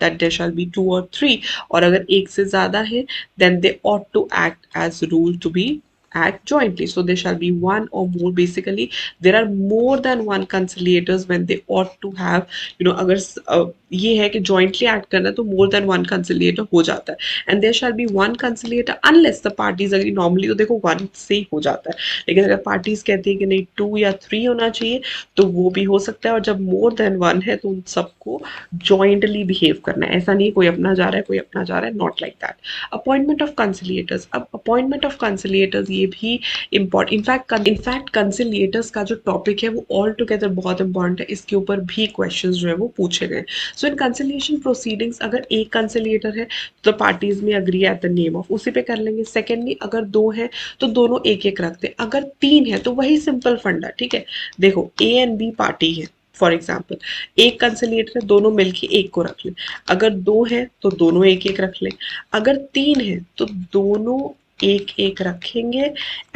that there shall be two or three, और अगर एक से ज़्यादा है then they ought to act as rule to be act jointly, so there shall be one or more, basically there are more than one conciliators when they ought to have, अगर ये है कि jointly act करना है तो more than one conciliator हो जाता है। and there shall be one conciliator unless the parties agree, normally तो देखो one से ही हो जाता है, लेकिन अगर parties कहती है कि नहीं 2 या 3 होना चाहिए तो वो भी हो सकता है। और जब more than one है तो उन सबको जॉइंटली बिहेव करना है, ऐसा नहीं कोई अपना जा रहा है कोई अपना जा रहा है, not like that. Appointment of conciliators, अब अपॉइंटमेंट ऑफ कंसिलिएटर्स ये भी इम्पॉर्टेंट, इनफैक्ट कंसिलिएटर्स का जो टॉपिक है वो ऑल टुगेदर बहुत इंपॉर्टेंट है, इसके ऊपर भी क्वेश्चंस जो है वो पूछे गए। सो इन कंसिलिएशन प्रोसीडिंग्स अगर एक कंसिलिएटर है तो parties may agree at the name of, उसी पे कर लेंगे। सेकेंडली अगर दो है तो दोनों एक एक रखते हैं, अगर तीन है तो वही सिंपल फंडा, ठीक है, देखो ए एंड बी पार्टी है, फॉर एग्जाम्पल एक कंसिलिएटर है, दोनों मिलके एक को रख लें, अगर दो है तो दोनों एक एक रख लें, अगर तीन है तो दोनों एक एक रखेंगे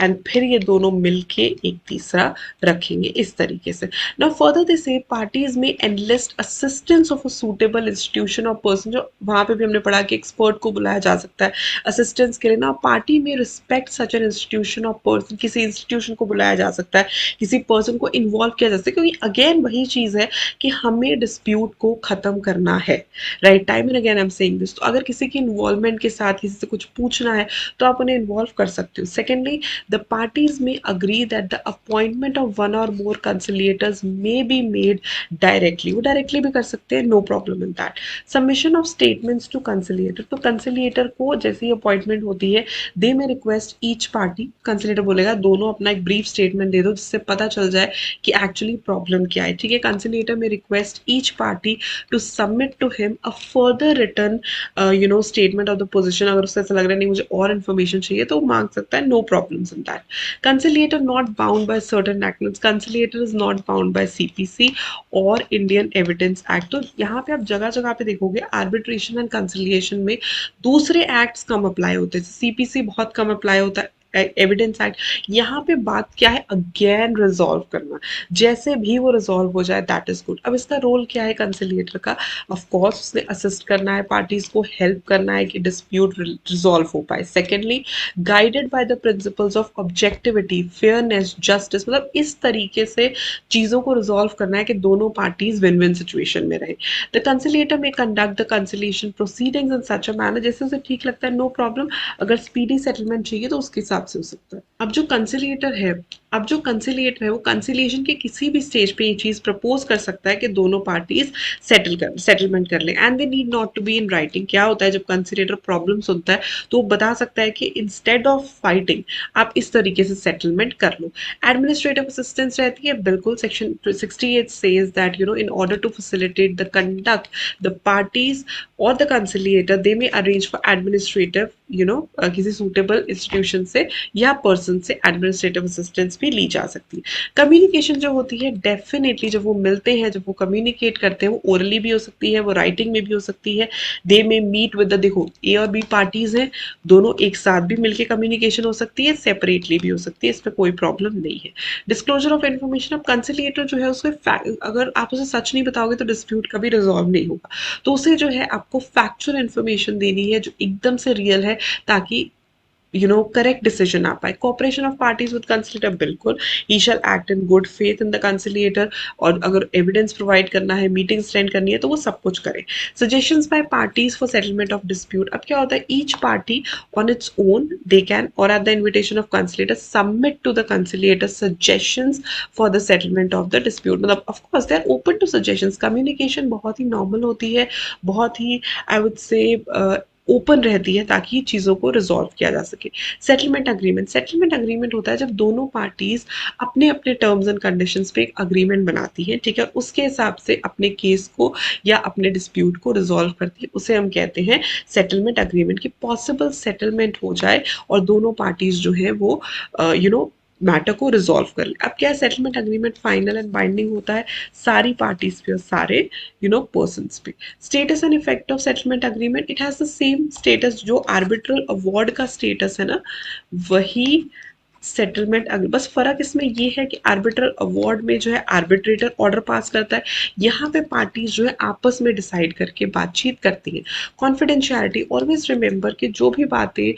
एंड फिर ये दोनों मिलके एक तीसरा रखेंगे, इस तरीके से। Now further they say parties may enlist assistance of a suitable institution or person, जो वहां पे भी हमने पढ़ा कि एक्सपर्ट को बुलाया जा सकता है असिस्टेंस के लिए ना, पार्टी में respect such an institution or person, किसी इंस्टीट्यूशन को बुलाया जा सकता है, किसी पर्सन को इन्वॉल्व किया जा सकता है, क्योंकि अगेन वही चीज है कि हमें डिस्प्यूट को खत्म करना है, right. Time and again I am saying this, तो अगर किसी की इन्वॉल्वमेंट के साथ किसी से कुछ पूछना है तो आप उन्हें इन्वॉल्व कर सकते हो। Secondly the parties may agree that the appointment of one or more conciliators may be made directly, वो डायरेक्टली भी कर सकते हैं, no problem in that. Submission of statements to conciliator, तो कंसिलिएटर को जैसी अपॉइंटमेंट होती है दे में रिक्वेस्ट ईच पार्टी, कंसिलिएटर बोलेगा दोनों अपना एक ब्रीफ स्टेटमेंट दे दो जिससे पता चल जाए कि एक्चुअली प्रॉब्लम क्या है, ठीक है। Conciliator may request each party to submit to him a further written statement of the position, अगर उससे ऐसा लग रहा है नहीं मुझे और इन्फॉर्मेशन चाहिए तो वो मांग सकता है, no problems in that. Conciliator not bound by certain acts, conciliator is not bound by CPC और इंडियन एविडेंस एक्ट। तो यहाँ पे आप जगह जगह पे देखोगे आर्बिट्रेशन एंड कंसिलिएशन में दूसरे एक्ट्स कम अप्लाई होते हैं, सीपीसी बहुत कम अप्लाई होता है, एविडेंस एक्ट, यहाँ पे बात क्या है, अगेन रिजॉल्व करना, जैसे भी वो रिजॉल्व हो जाए दैट इज गुड। अब इसका रोल क्या है कंसिलिएटर का, ऑफ कोर्स उसने असिस्ट करना है, पार्टीज को हेल्प करना है कि डिस्प्यूट रिजॉल्व हो पाए। Secondly, guided by the principles of objectivity, fairness, justice, मतलब इस तरीके से चीजों को रिजॉल्व करना है कि दोनों पार्टीज विन विन सिचुएशन में रहे। द कंसिलिएटर में conduct the conciliation proceedings in such a manner, जैसे उसे ठीक लगता है, नो प्रॉब्लम। अगर स्पीडी सेटलमेंट चाहिए तो उसके हिसाब से हो सकता है। अब जो कंसिलिएटर है वो कंसिलिएशन के किसी भी स्टेज पे ये चीज प्रपोज कर सकता है कि दोनों पार्टीज सेटलमेंट कर ले, and they need not to be in writing. क्या होता है जब कंसिलिएटर प्रॉब्लम सुनता है तो वो बता सकता है कि इंस्टेड ऑफ फाइटिंग आप इस तरीके से सेटलमेंट कर लो। एडमिनिस्ट्रेटिव असिस्टेंस रहती है, बिल्कुल section 68 says that in order to facilitate the conduct, the parties और the conciliator they may arrange for administrative किसी सूटेबल इंस्टीट्यूशन से या पर्सन से एडमिनिस्ट्रेटिव असिस्टेंस भी ली जा सकती है। कम्युनिकेशन जो होती है डेफिनेटली जब वो मिलते हैं, जब वो कम्युनिकेट करते हैं, वो ओरली भी हो सकती है, वो राइटिंग में भी हो सकती है। दे में मीट विद द, देखो ए और बी पार्टीज हैं, दोनों एक साथ भी मिलकर कम्युनिकेशन हो सकती है, सेपरेटली भी हो सकती है, इसमें कोई प्रॉब्लम नहीं है। डिस्क्लोजर ऑफ इन्फॉर्मेशन, अब कंसिलिएटर जो है उसको अगर आप उसे सच नहीं बताओगे तो डिस्प्यूट कभी रिजॉल्व नहीं होगा, तो उसे जो है आपको फैक्चुअल इन्फॉर्मेशन देनी है जो एकदम से रियल है, ताकि करेक्ट डिसीजन आ पाए। Cooperation of parties with conciliator, बिल्कुल ही shall act in good faith in the conciliator, और अगर एविडेंस प्रोवाइड करना है, मीटिंग अटेंड करनी है तो वो सब कुछ करे। Suggestions by parties for settlement of dispute, अब क्या होता है each party on its own they can or at the invitation of conciliator submit to the conciliator suggestions for the settlement of the dispute, मतलब of course they are open to suggestions. Communication बहुत ही normal होती है, बहुत ही आई would से open रहती है ताकि चीज़ों को रिजॉल्व किया जा सके। सेटलमेंट अग्रीमेंट होता है जब दोनों पार्टीज अपने अपने टर्म्स एंड कंडीशंस पे एक अग्रीमेंट बनाती हैं, ठीक है, उसके हिसाब से अपने केस को या अपने डिस्प्यूट को रिजॉल्व करती है, उसे हम कहते हैं सेटलमेंट अग्रीमेंट। की पॉसिबल सेटलमेंट हो जाए और दोनों पार्टीज जो है वो मैटर को रिजॉल्व कर ले। अब क्या है, settlement agreement final and binding होता है सारी पार्टीज पे और सारे पर्सन्स पे। Status and effect of settlement agreement, it has the same status जो आर्बिट्रल अवार्ड का स्टेटस है ना, वही सेटलमेंट बस फर्क इसमें ये है कि आर्बिट्रल अवार्ड में जो है आर्बिट्रेटर ऑर्डर पास करता है, यहाँ पे पार्टीज जो है आपस में डिसाइड करके बातचीत करती हैं। कॉन्फिडेंशियलिटी, ऑलवेज रिमेंबर कि जो भी बातें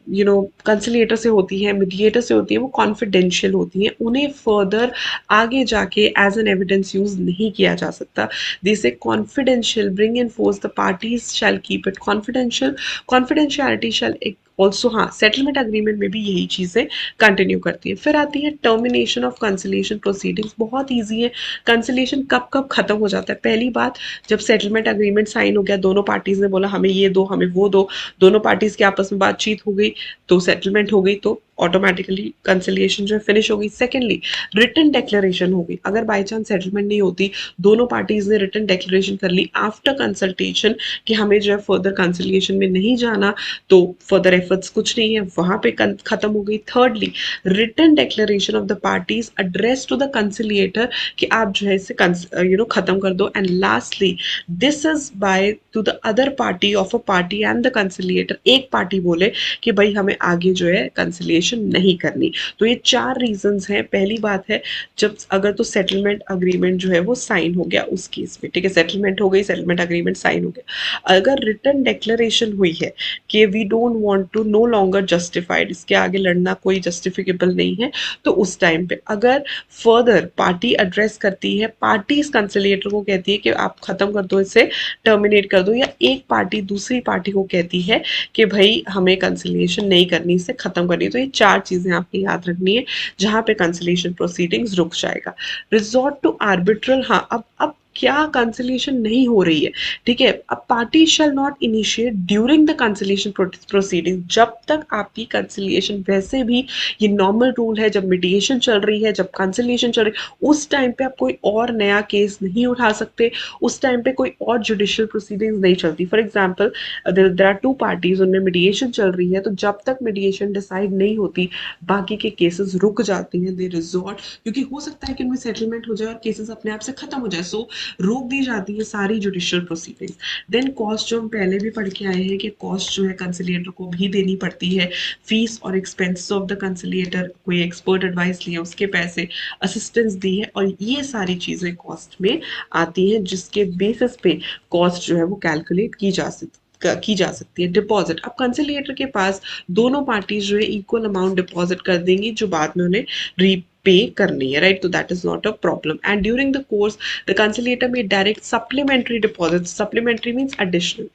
कंसिलिएटर से होती है, मीडिएटर से होती है, वो कॉन्फिडेंशियल होती हैं, उन्हें फर्दर आगे जाके एज एन एविडेंस यूज नहीं किया जा सकता। This a confidential, bring in force the parties shall keep it confidential, confidentiality shall also, हाँ सेटलमेंट अग्रीमेंट में भी यही चीजें कंटिन्यू करती है। फिर आती है टर्मिनेशन ऑफ कंसिलिएशन प्रोसीडिंग्स, बहुत ईजी है। कंसिलिएशन कब कब खत्म हो जाता है, पहली बात जब सेटलमेंट अग्रीमेंट साइन हो गया, दोनों पार्टीज ने बोला हमें ये दो हमें वो दो, दोनों पार्टीज के आपस में बातचीत हो गई तो सेटलमेंट हो गई, तो ऑटोमेटिकली कंसिलिएशन जो है फिनिश हो गई। सेकेंडली रिटन डेक्लेरेशन हो गई, अगर बाई चांस सेटलमेंट नहीं होती, दोनों पार्टीज ने रिटन डेक्लेरेशन कर ली आफ्टर कंसल्टेशन कि हमें जो है फर्दर कंसिलिएशन में नहीं जाना, तो फर्दर एफर्ट्स कुछ नहीं है, वहां पे खत्म हो गई। Thirdly written declaration of the parties address to the conciliator कि आप जो है इसे खत्म कर दो। And lastly this is by to the other party of a party and the conciliator, एक पार्टी बोले कि भाई हमें आगे जो है कंसिलिएशन नहीं करनी। तो ये चार रीजंस हैं। पहली बात है जब अगर तो सेटलमेंट अग्रीमेंट जो है वो साइन हो गया उस केस में, ठीक है, सेटलमेंट हो गई, सेटलमेंट अग्रीमेंट साइन हो गया। अगर रिटन डेक्लेरेशन हुई है कि we don't want to no longer justified, इसके आगे लड़ना कोई जस्टिफिकेबल नहीं है, तो उस टाइम पे अगर फर्दर पार्टी एड्रेस करती है, पार्टी इस कंसिलिएटर को कहती है कि आप खत्म कर दो, इसे टर्मिनेट कर दो, या एक पार्टी दूसरी पार्टी को कहती है कि भाई हमें कंसिलिएशन नहीं करनी, इसे खत्म करनी, तो ये चार चीजें आपको याद रखनी है जहां पे कंसिलिएशन प्रोसीडिंग्स रुक जाएगा। रिजॉर्ट टू आर्बिट्रल, हाँ अब क्या कंसिलिएशन नहीं हो रही है, ठीक है, अब party shall not initiate during the conciliation proceeding, जब तक आपकी कंसिलिएशन, वैसे भी ये नॉर्मल रूल है, जब मीडिएशन चल रही है, जब कंसिलिएशन चल रही है, उस टाइम पे आप कोई और नया केस नहीं उठा सकते, उस टाइम पे कोई और जुडिशियल प्रोसीडिंग्स नहीं चलती। For example there are two parties, उनमें मीडिएशन चल रही है, तो जब तक मीडिएशन डिसाइड नहीं होती बाकी के केसेस रुक जाते हैं, दे रिजॉर्ट, क्योंकि हो सकता है कि उनमें सेटलमेंट हो जाए और केसेस अपने आप से खत्म हो जाए। सो रोक दी जाती है सारी जुडिशियल प्रोसीडिंग्स। देन कॉस्ट जो हम पहले भी पढ़ के आए हैं कि कॉस्ट जो है कंसिलिएटर को भी देनी पड़ती है, फीस और एक्सपेंसेस ऑफ द कंसिलिएटर, कोई एक्सपर्ट एडवाइस लिया उसके पैसे, असिस्टेंस दी है, और ये सारी चीज़ें कॉस्ट में आती हैं जिसके बेसिस पे कॉस्ट जो है वो कैलकुलेट की जा सकती है। डिपॉजिट, अब कंसिलिएटर के पास दोनों पार्टीज जो है इक्वल अमाउंट डिपॉजिट कर देंगी जो बाद में उन्हें रीपे करनी है, राइट? तो that is not a problem. And during the course the conciliator may direct supplementary deposit, supplementary means additional,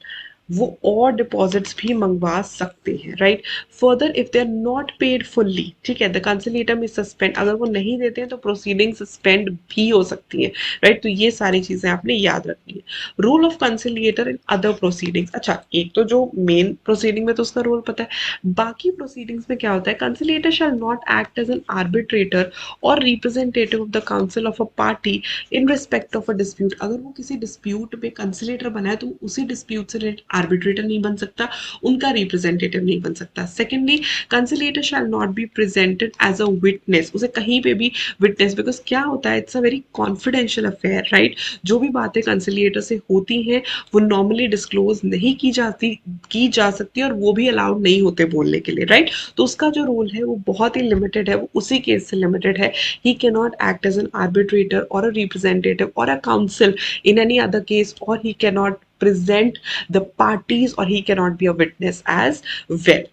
वो और डिपॉजिट्स भी मंगवा सकते हैं, right? Further if they are not paid fully, ठीक है, द कंसिलिएटर में सस्पेंड, अगर वो नहीं देते हैं तो प्रोसीडिंग सस्पेंड भी हो सकती है, राइट? तो ये सारी चीजें आपने याद रखनी है। Role of conciliator in other proceedings, अच्छा एक तो जो मेन प्रोसीडिंग में तो उसका रोल पता है, बाकी प्रोसीडिंग्स में क्या होता है? Conciliator shall not act as an arbitrator or representative of the counsel of a party in respect of a dispute. अगर वो किसी डिस्प्यूट में कंसिलेटर बना है तो उसी डिस्प्यूट से रिलेटेड आर्बिट्रेटर नहीं बन सकता, उनका रिप्रेजेंटेटिव नहीं बन सकता। Secondly, conciliator shall not be presented as a witness, उसे कहीं पे भी विटनेस, बिकॉज क्या होता है, it's a very confidential affair, right? जो भी बातें कंसिलिएटर से होती हैं वो नॉर्मली डिस्क्लोज नहीं की जा सकती और वो भी अलाउड नहीं होते बोलने के लिए, राइट? तो उसका जो रोल है वो बहुत ही लिमिटेड है, वो उसी केस से लिमिटेड है। He cannot act as an arbitrator or a representative or a counsel in any other case, or he cannot present the parties, or he cannot be a witness as well.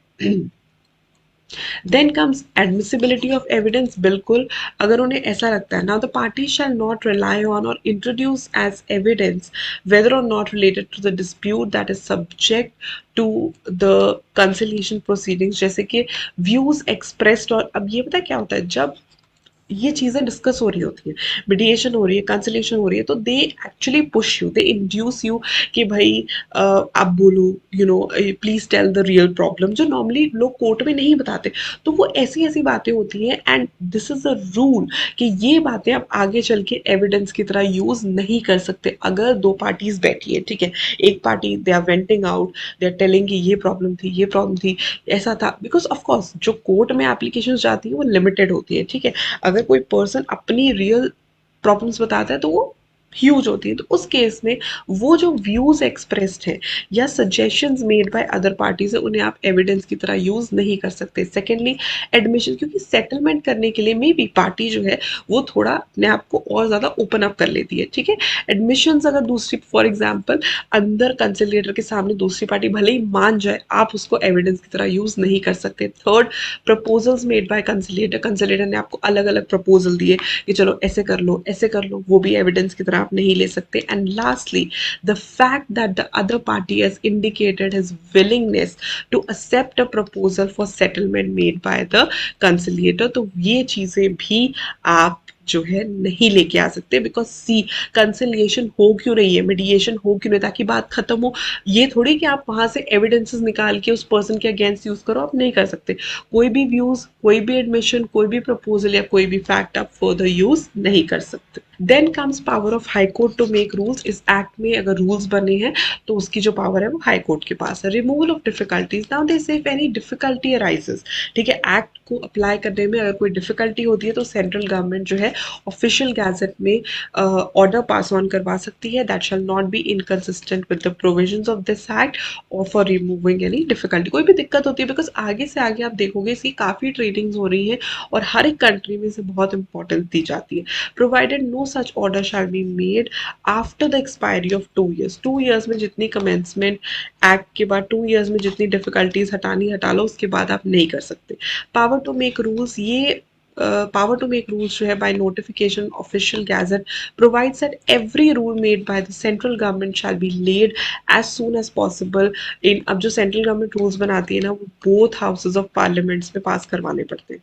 Then comes admissibility of evidence, बिल्कुल अगर उन्हें ऐसा लगता है, now the party shall not rely on or introduce as evidence whether or not related to the dispute that is subject to the conciliation proceedings, जैसे कि views expressed, और अब ये पता है क्या होता है, जब ये चीजें डिस्कस हो रही होती है, मीडिएशन हो रही है, कंसलेशन हो रही है, तो they actually push you, they induce you कि भाई आप बोलो, you know, please tell the real problem, जो नॉर्मली लोग कोर्ट में नहीं बताते। तो वो ऐसी ऐसी बातें होती हैं, and this is a rule कि ये बातें आप आगे चल के एविडेंस की तरह यूज नहीं कर सकते। अगर दो पार्टीज बैठी है, ठीक है, एक party they are venting out, they are telling कि ये प्रॉब्लम थी, ये प्रॉब्लम थी, ऐसा था, बिकॉज ऑफ कोर्स जो कोर्ट में एप्लीकेशन जाती है वो लिमिटेड होती है, ठीक है। अगर कोई पर्सन अपनी रियल प्रॉब्लम्स बताता है तो वो ह्यूज होती है, तो उस केस में वो जो व्यूज एक्सप्रेस्ड हैं या suggestions made by other parties है उन्हें आप एविडेंस की तरह यूज नहीं कर सकते। सेकेंडली, एडमिशन, क्योंकि सेटलमेंट करने के लिए मे बी पार्टी जो है वो थोड़ा अपने आप को और ज्यादा ओपन अप कर लेती है, ठीक है। एडमिशन अगर दूसरी, फॉर एग्जाम्पल, अंदर कंसिलिएटर के सामने दूसरी पार्टी भले ही मान जाए, आप उसको एविडेंस की तरह यूज नहीं कर सकते। थर्ड, प्रपोजल्स मेड बाय कंसिलिएटर, कंसिलिएटर ने आपको अलग अलग प्रपोजल दिए कि चलो ऐसे कर लो, ऐसे कर लो, वो भी एविडेंस की तरह आप नहीं ले सकते। And lastly, the fact that the other party has indicated his willingness to accept a proposal for settlement made by the conciliator, तो ये चीजें भी आप जो है नहीं लेके आ सकते, बिकॉज सी, कंसिलिएशन हो क्यों रही है, मीडिएशन हो क्यों नहीं, ताकि बात खत्म हो। ये थोड़ी कि आप वहां से एविडेंसेस निकाल के उस पर्सन के अगेंस्ट यूज करो, आप नहीं कर सकते। कोई भी व्यूज, कोई भी एडमिशन, कोई भी प्रपोजल या कोई भी फैक्ट आप फर्दर यूज नहीं कर सकते। Then comes power of high court to make rules. इस एक्ट में अगर रूल्स बने हैं तो उसकी जो पावर है वो हाई कोर्ट के पास है। Removal of difficulties, now they से इफ एनी डिफिकल्टी अराइजेस, ठीक है, एक्ट को अप्लाई करने में अगर कोई डिफिकल्टी होती है तो सेंट्रल गवर्नमेंट जो है ऑफिशियल गैजेट में ऑर्डर पास ऑन करवा सकती है, that shell not B inconsistent with the provisions of this act, और फॉर रिमूविंग एनी डिफिकल्टी। कोई भी दिक्कत होती है, बिकॉज आगे से आगे आप देखोगे इसकी काफी ट्रेडिंग्स हो रही है और हर एक कंट्री में इसे बहुत इंपॉर्टेंस दी जाती है। Provided no such order shall be made after the expiry of 2 years, 2 years में जितनी कमेंसमेंट एक्ट के बाद 2 years में जितनी डिफिकल्टीज हटानी हटा लो, उसके बाद आप नहीं कर सकते। पावर टू मेक रूल्स, ये power to make rules जो है by notification official gazette provides that every rule made by the central government shall be laid as soon as possible in, अब जो central government rules बनाती है ना वो both houses of parliaments में पास करवाने पड़ते हैं,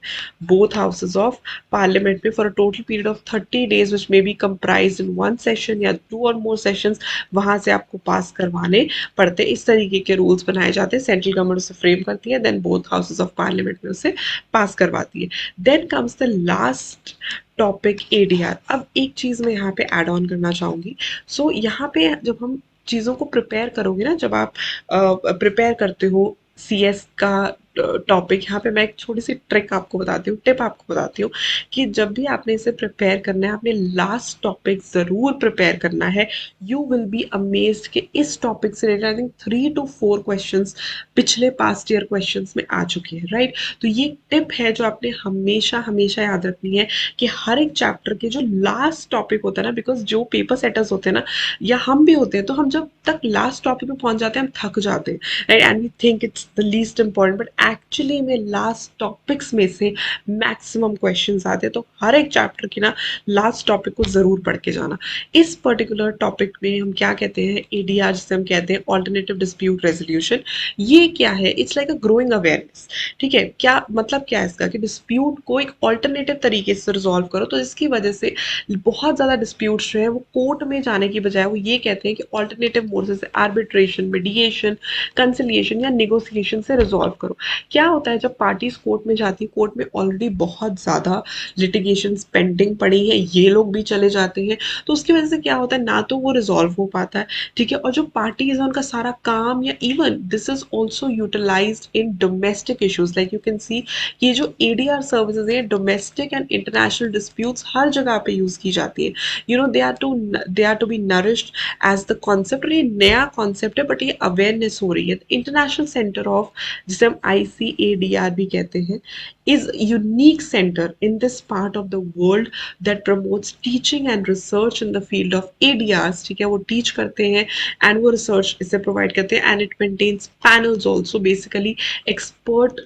both houses of parliament में for a total period of 30 days which may be comprised in one session या 2 or more sessions, वहां से आपको पास करवाने पड़ते हैं। इस तरीके के रूल्स बनाए जाते हैं, सेंट्रल गवर्नमेंट उसे फ्रेम करती है, then both houses of parliament में उसे पास करवाती है। Then comes the last topic, ADR. अब एक चीज मैं यहाँ पे ऐड ऑन करना चाहूंगी। सो यहाँ पे जब हम चीज़ों को प्रिपेयर करोगे ना, जब आप प्रिपेयर करते हो सीएस का टॉपिक, यहाँ पे मैं एक छोटी सी ट्रिक आपको बताती हूँ, टिप आपको बताती हूँ कि जब भी आपने इसे प्रिपेयर करना है, आपने लास्ट टॉपिक ज़रूर प्रिपेयर करना है। यू विल बी अमेज्ड कि इस टॉपिक से related I think 3 to 4 questions पिछले पास्ट ईयर क्वेश्चंस में आ चुके हैं, राइट। तो ये टिप है जो आपने हमेशा हमेशा याद रखनी है कि हर एक चैप्टर के जो लास्ट टॉपिक होता है ना, बिकॉज जो पेपर सेटर्स होते हैं ना, या हम भी होते हैं, तो हम जब तक लास्ट टॉपिक पे पहुंच जाते हैं हम थक जाते हैं, right, and we think it's the least important, but actually में लास्ट टॉपिक्स में से मैक्सिमम क्वेश्चंस आते हैं। तो हर एक चैप्टर की ना लास्ट टॉपिक को जरूर पढ़ के जाना। इस पर्टिकुलर टॉपिक में हम क्या कहते हैं, एडीआर जिसे हम कहते हैं, ऑल्टरनेटिव डिस्प्यूट रेजोल्यूशन। ये क्या है, it's like a growing awareness. ठीक है, क्या मतलब क्या है इसका, कि डिस्प्यूट को एक ऑल्टरनेटिव तरीके से रिजॉल्व करो, तो इसकी वजह से बहुत ज़्यादा डिस्प्यूट्स जो है वो कोर्ट में जाने की बजाय वो ये कहते हैं कि ऑल्टरनेटिव मोड जैसे आर्बिट्रेशन, मीडिएशन, कंसिलिएशन या निगोसिएशन से रिजॉल्व करो। क्या होता है जब पार्टीज कोर्ट में जाती है, कोर्ट में ऑलरेडी बहुत ज़्यादा लिटिगेशन पेंडिंग पड़ी है, ये लोग भी चले जाते हैं, तो उसकी वजह से क्या होता है, ना तो वो रिजॉल्व हो पाता है, ठीक है, और जो पार्टीज है उनका सारा काम, या even this is also utilized in domestic issues, like you can see ये जो एडीआर सर्विसेज है, डोमेस्टिक एंड इंटरनेशनल डिस्प्यूट्स हर जगह पे यूज की जाती है। You know they are to be nourished as the concept, और ये नया कॉन्सेप्ट है बट ये अवेयरनेस हो रही है। इंटरनेशनल सेंटर ऑफ, जिसे हम ICADR भी कहते हैं, is a unique center in this part of the world that promotes teaching and research in the field of ADRs, ठीक है, वो टीच करते हैं एंड वो रिसर्च इसे प्रोवाइड करते हैं, and it maintains panels also, basically expert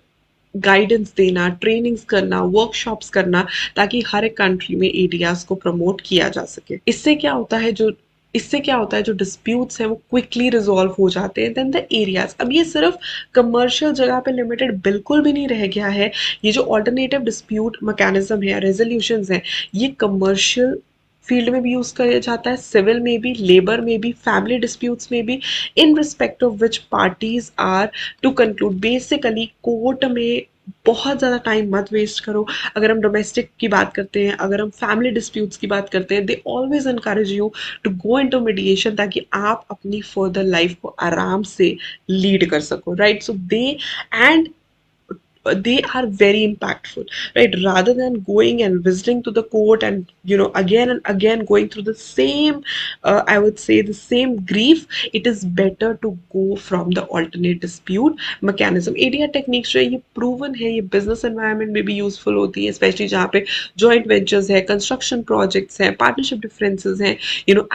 guidance देना, ट्रेनिंग्स करना, वर्कशॉप्स करना, ताकि हर एक कंट्री में एडीआर्स को प्रमोट किया जा सके। इससे क्या होता है, जो डिस्प्यूट्स हैं वो क्विकली रिजॉल्व हो जाते हैं देन द एरियाज। अब ये सिर्फ कमर्शियल जगह पे लिमिटेड बिल्कुल भी नहीं रह गया है। ये जो ऑल्टरनेटिव डिस्प्यूट मैकेनिज्म है, रेजोल्यूशंस हैं, ये कमर्शियल फील्ड में भी यूज किया जाता है, सिविल में भी, लेबर में भी, फैमिली डिस्प्यूट्स में भी, in respect of which parties are to conclude. Basically court में बहुत ज़्यादा टाइम मत वेस्ट करो। अगर हम डोमेस्टिक की बात करते हैं, अगर हम फैमिली डिस्प्यूट्स की बात करते हैं, they always encourage you to go into mediation, ताकि आप अपनी फर्दर लाइफ को आराम से लीड कर सको, right. So they and they are very impactful, right, rather than going and visiting to the court and again and again going through the same I would say the same grief. It is better to go from the alternate dispute mechanism. ADR techniques जो है ये proven है, ये business environment में भी useful होती है, especially जहाँ पे joint ventures है, construction projects हैं, partnership differences हैं,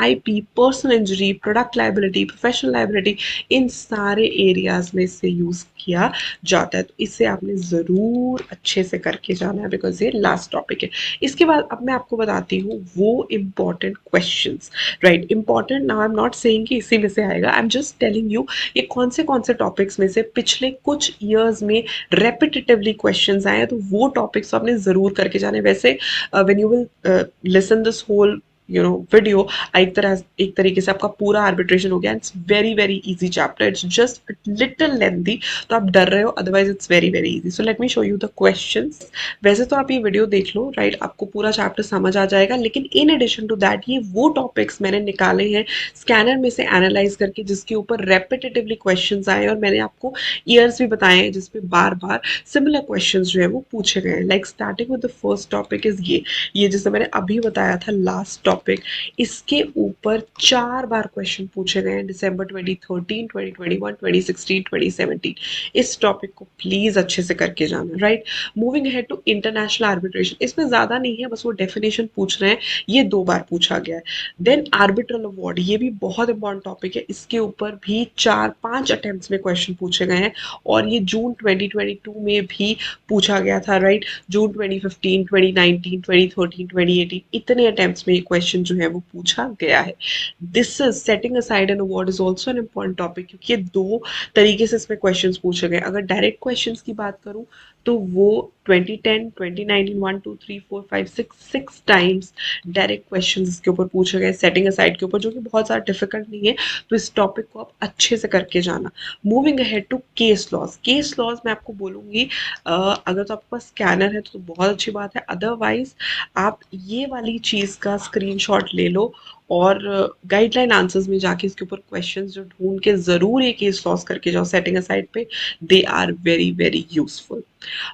IP, personal injury, product liability, professional liability, इन सारे areas में इसे use किया जाता है। तो इसे आपने ज़रूर अच्छे से करके जाना है, बिकॉज ये लास्ट टॉपिक है। इसके बाद अब मैं आपको बताती हूँ वो important questions, right. Important now I am not saying कि इसी में से आएगा, I am just telling you ये कौन से टॉपिक्स में से पिछले कुछ ईयर्स में रेपिटेटिवली क्वेश्चंस आए हैं, तो वो टॉपिक्स आपने ज़रूर करके जाने। वैसे when you will listen this whole video, एक तरीके से आपका पूरा आर्बिट्रेशन हो गया। It's very very easy chapter, it's just little lengthy, तो आप डर रहे हो, otherwise it's very very easy. So let me show you the questions. वैसे तो आप ये वीडियो देख लो, राइट, आपको पूरा चैप्टर समझ आ जाएगा, लेकिन इन एडिशन टू दैट ये वो टॉपिक्स मैंने निकाले हैं स्कैनर में से एनालाइज करके, जिसके ऊपर रेपिटेटिवली क्वेश्चंस आए, और मैंने आपको ईयर्स भी बताए हैं जिसपे बार बार सिमिलर क्वेश्चंस जो है वो पूछे गए हैं। Like starting with the first topic is ये जैसे मैंने अभी बताया था लास्ट टॉपिक, इसके ऊपर 4 बार क्वेश्चन पूछे गए हैं, दिसंबर 2013, 2021, 2016, 2017। इस टॉपिक को प्लीज अच्छे से करके जाना, right. Moving ahead to international arbitration, इसमें ज्यादा नहीं है, बस वो डेफिनेशन पूछ रहे हैं, ये 2 बार पूछा गया है। देन आर्बिट्रल अवार्ड, ये भी बहुत इंपॉर्टेंट टॉपिक है, इसके ऊपर भी 4-5 अटेम्प्ट्स में क्वेश्चन पूछे गए हैं, और ये जून 2022 में भी पूछा गया था, राइट। जून 2015, 2019, 2013, 2018, इतने अटेम्प्ट्स में ये क्वेश्चन जो है वो पूछा गया है। This is setting aside an award is also an important topic, क्योंकि ये 2 तरीके से इसमें क्वेश्चन पूछे गए। अगर डायरेक्ट क्वेश्चन की बात करूं तो वो 2010, 2019, 1 2 3 4 5 6 टाइम्स डायरेक्ट क्वेश्चन इसके ऊपर पूछे गए, सेटिंग असाइड के ऊपर, जो कि बहुत ज़्यादा डिफिकल्ट नहीं है। तो इस टॉपिक को आप अच्छे से करके जाना। Moving ahead to case laws, case laws मैं आपको बोलूँगी, अगर तो आपके पास स्कैनर है तो बहुत अच्छी बात है, अदरवाइज आप ये वाली चीज़ का स्क्रीनशॉट ले लो और गाइडलाइन आंसर्स में जाके इसके ऊपर क्वेश्चंस जो ढूंढ के ज़रूर ये केस लॉस करके जाओ सेटिंग असाइड पे, they are very very useful.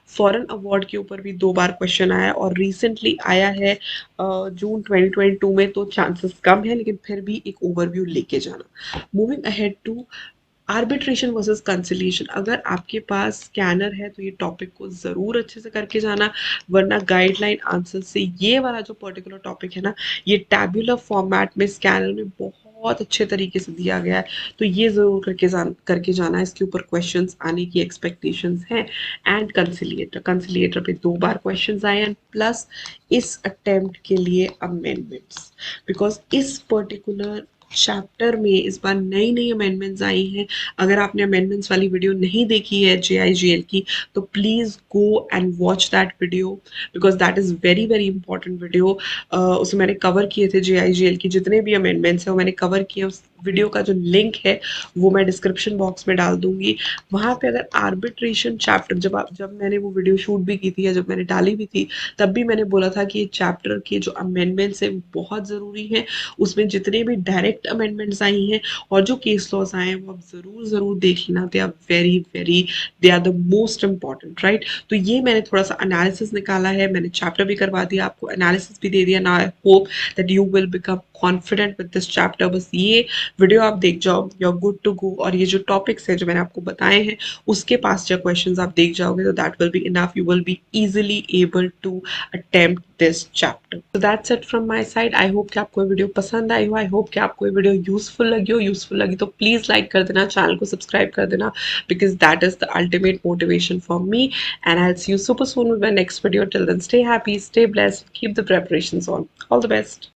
Foreign award के ऊपर भी 2 बार क्वेश्चन आया और रिसेंटली आया है जून 2022 में, तो चांसेस कम है लेकिन फिर भी एक ओवरव्यू लेके जाना। Moving ahead to arbitration versus conciliation, अगर आपके पास स्कैनर है तो ये टॉपिक को ज़रूर अच्छे से करके जाना, वरना गाइडलाइन आंसर से ये वाला जो पर्टिकुलर टॉपिक है ना, ये टैब्यूलर फॉर्मेट में स्कैनर में बहुत अच्छे तरीके से दिया गया है, तो ये ज़रूर करके जाना, इसके ऊपर क्वेश्चंस आने की एक्सपेक्टेशंस हैं। एंड कंसिलिएटर, कंसिलिएटर पे 2 बार क्वेश्चंस आए एंड प्लस इस अटेम्प्ट के लिए अमेंडमेंट्स, बिकॉज इस पर्टिकुलर चैप्टर में इस बार नई नई अमेंडमेंट्स आई हैं। अगर आपने अमेंडमेंट्स वाली वीडियो नहीं देखी है JIGL की, तो please go and watch that video, because that is very very important video. उसमें मैंने कवर किए थे JIGL की जितने भी अमेंडमेंट्स हैं वो मैंने कवर किए। उस वीडियो का जो लिंक है वो मैं डिस्क्रिप्शन बॉक्स में डाल दूंगी। वहाँ पे अगर आर्बिट्रेशन चैप्टर, जब मैंने वो वीडियो शूट भी की थी या जब मैंने डाली भी थी, तब भी मैंने बोला था कि ये चैप्टर के जो अमेंडमेंट्स है वो बहुत ज़रूरी हैं। उसमें जितने भी डायरेक्ट अमेंडमेंट्स आई हैं और जो केस लॉज आए हैं वो आप ज़रूर ज़रूर देख लेना। They are very very, they are the most important, right. तो ये मैंने थोड़ा सा एनालिसिस निकाला है, मैंने चैप्टर भी करवा दिया, आपको एनालिसिस भी दे दिया ना। I hope that you will become confident with this chapter. बस ये वीडियो आप देख जाओ, you are good to go. और ये जो टॉपिक्स हैं जो मैंने आपको बताए हैं उसके पास जो क्वेश्चंस आप देख जाओगे तो that will be enough, you will be easily able to attempt this chapter. तो that's it from my side. I hope कि आपको ये वीडियो पसंद आई हो, आई होप कि आपको ये वीडियो यूजफुल लगी हो। यूजफुल लगी तो प्लीज लाइक कर देना, चैनल को सब्सक्राइब कर देना, because that is the ultimate motivation for me. And I will see you super soon with my next video. Till then, stay happy, stay blessed, keep the preparations on. All the best.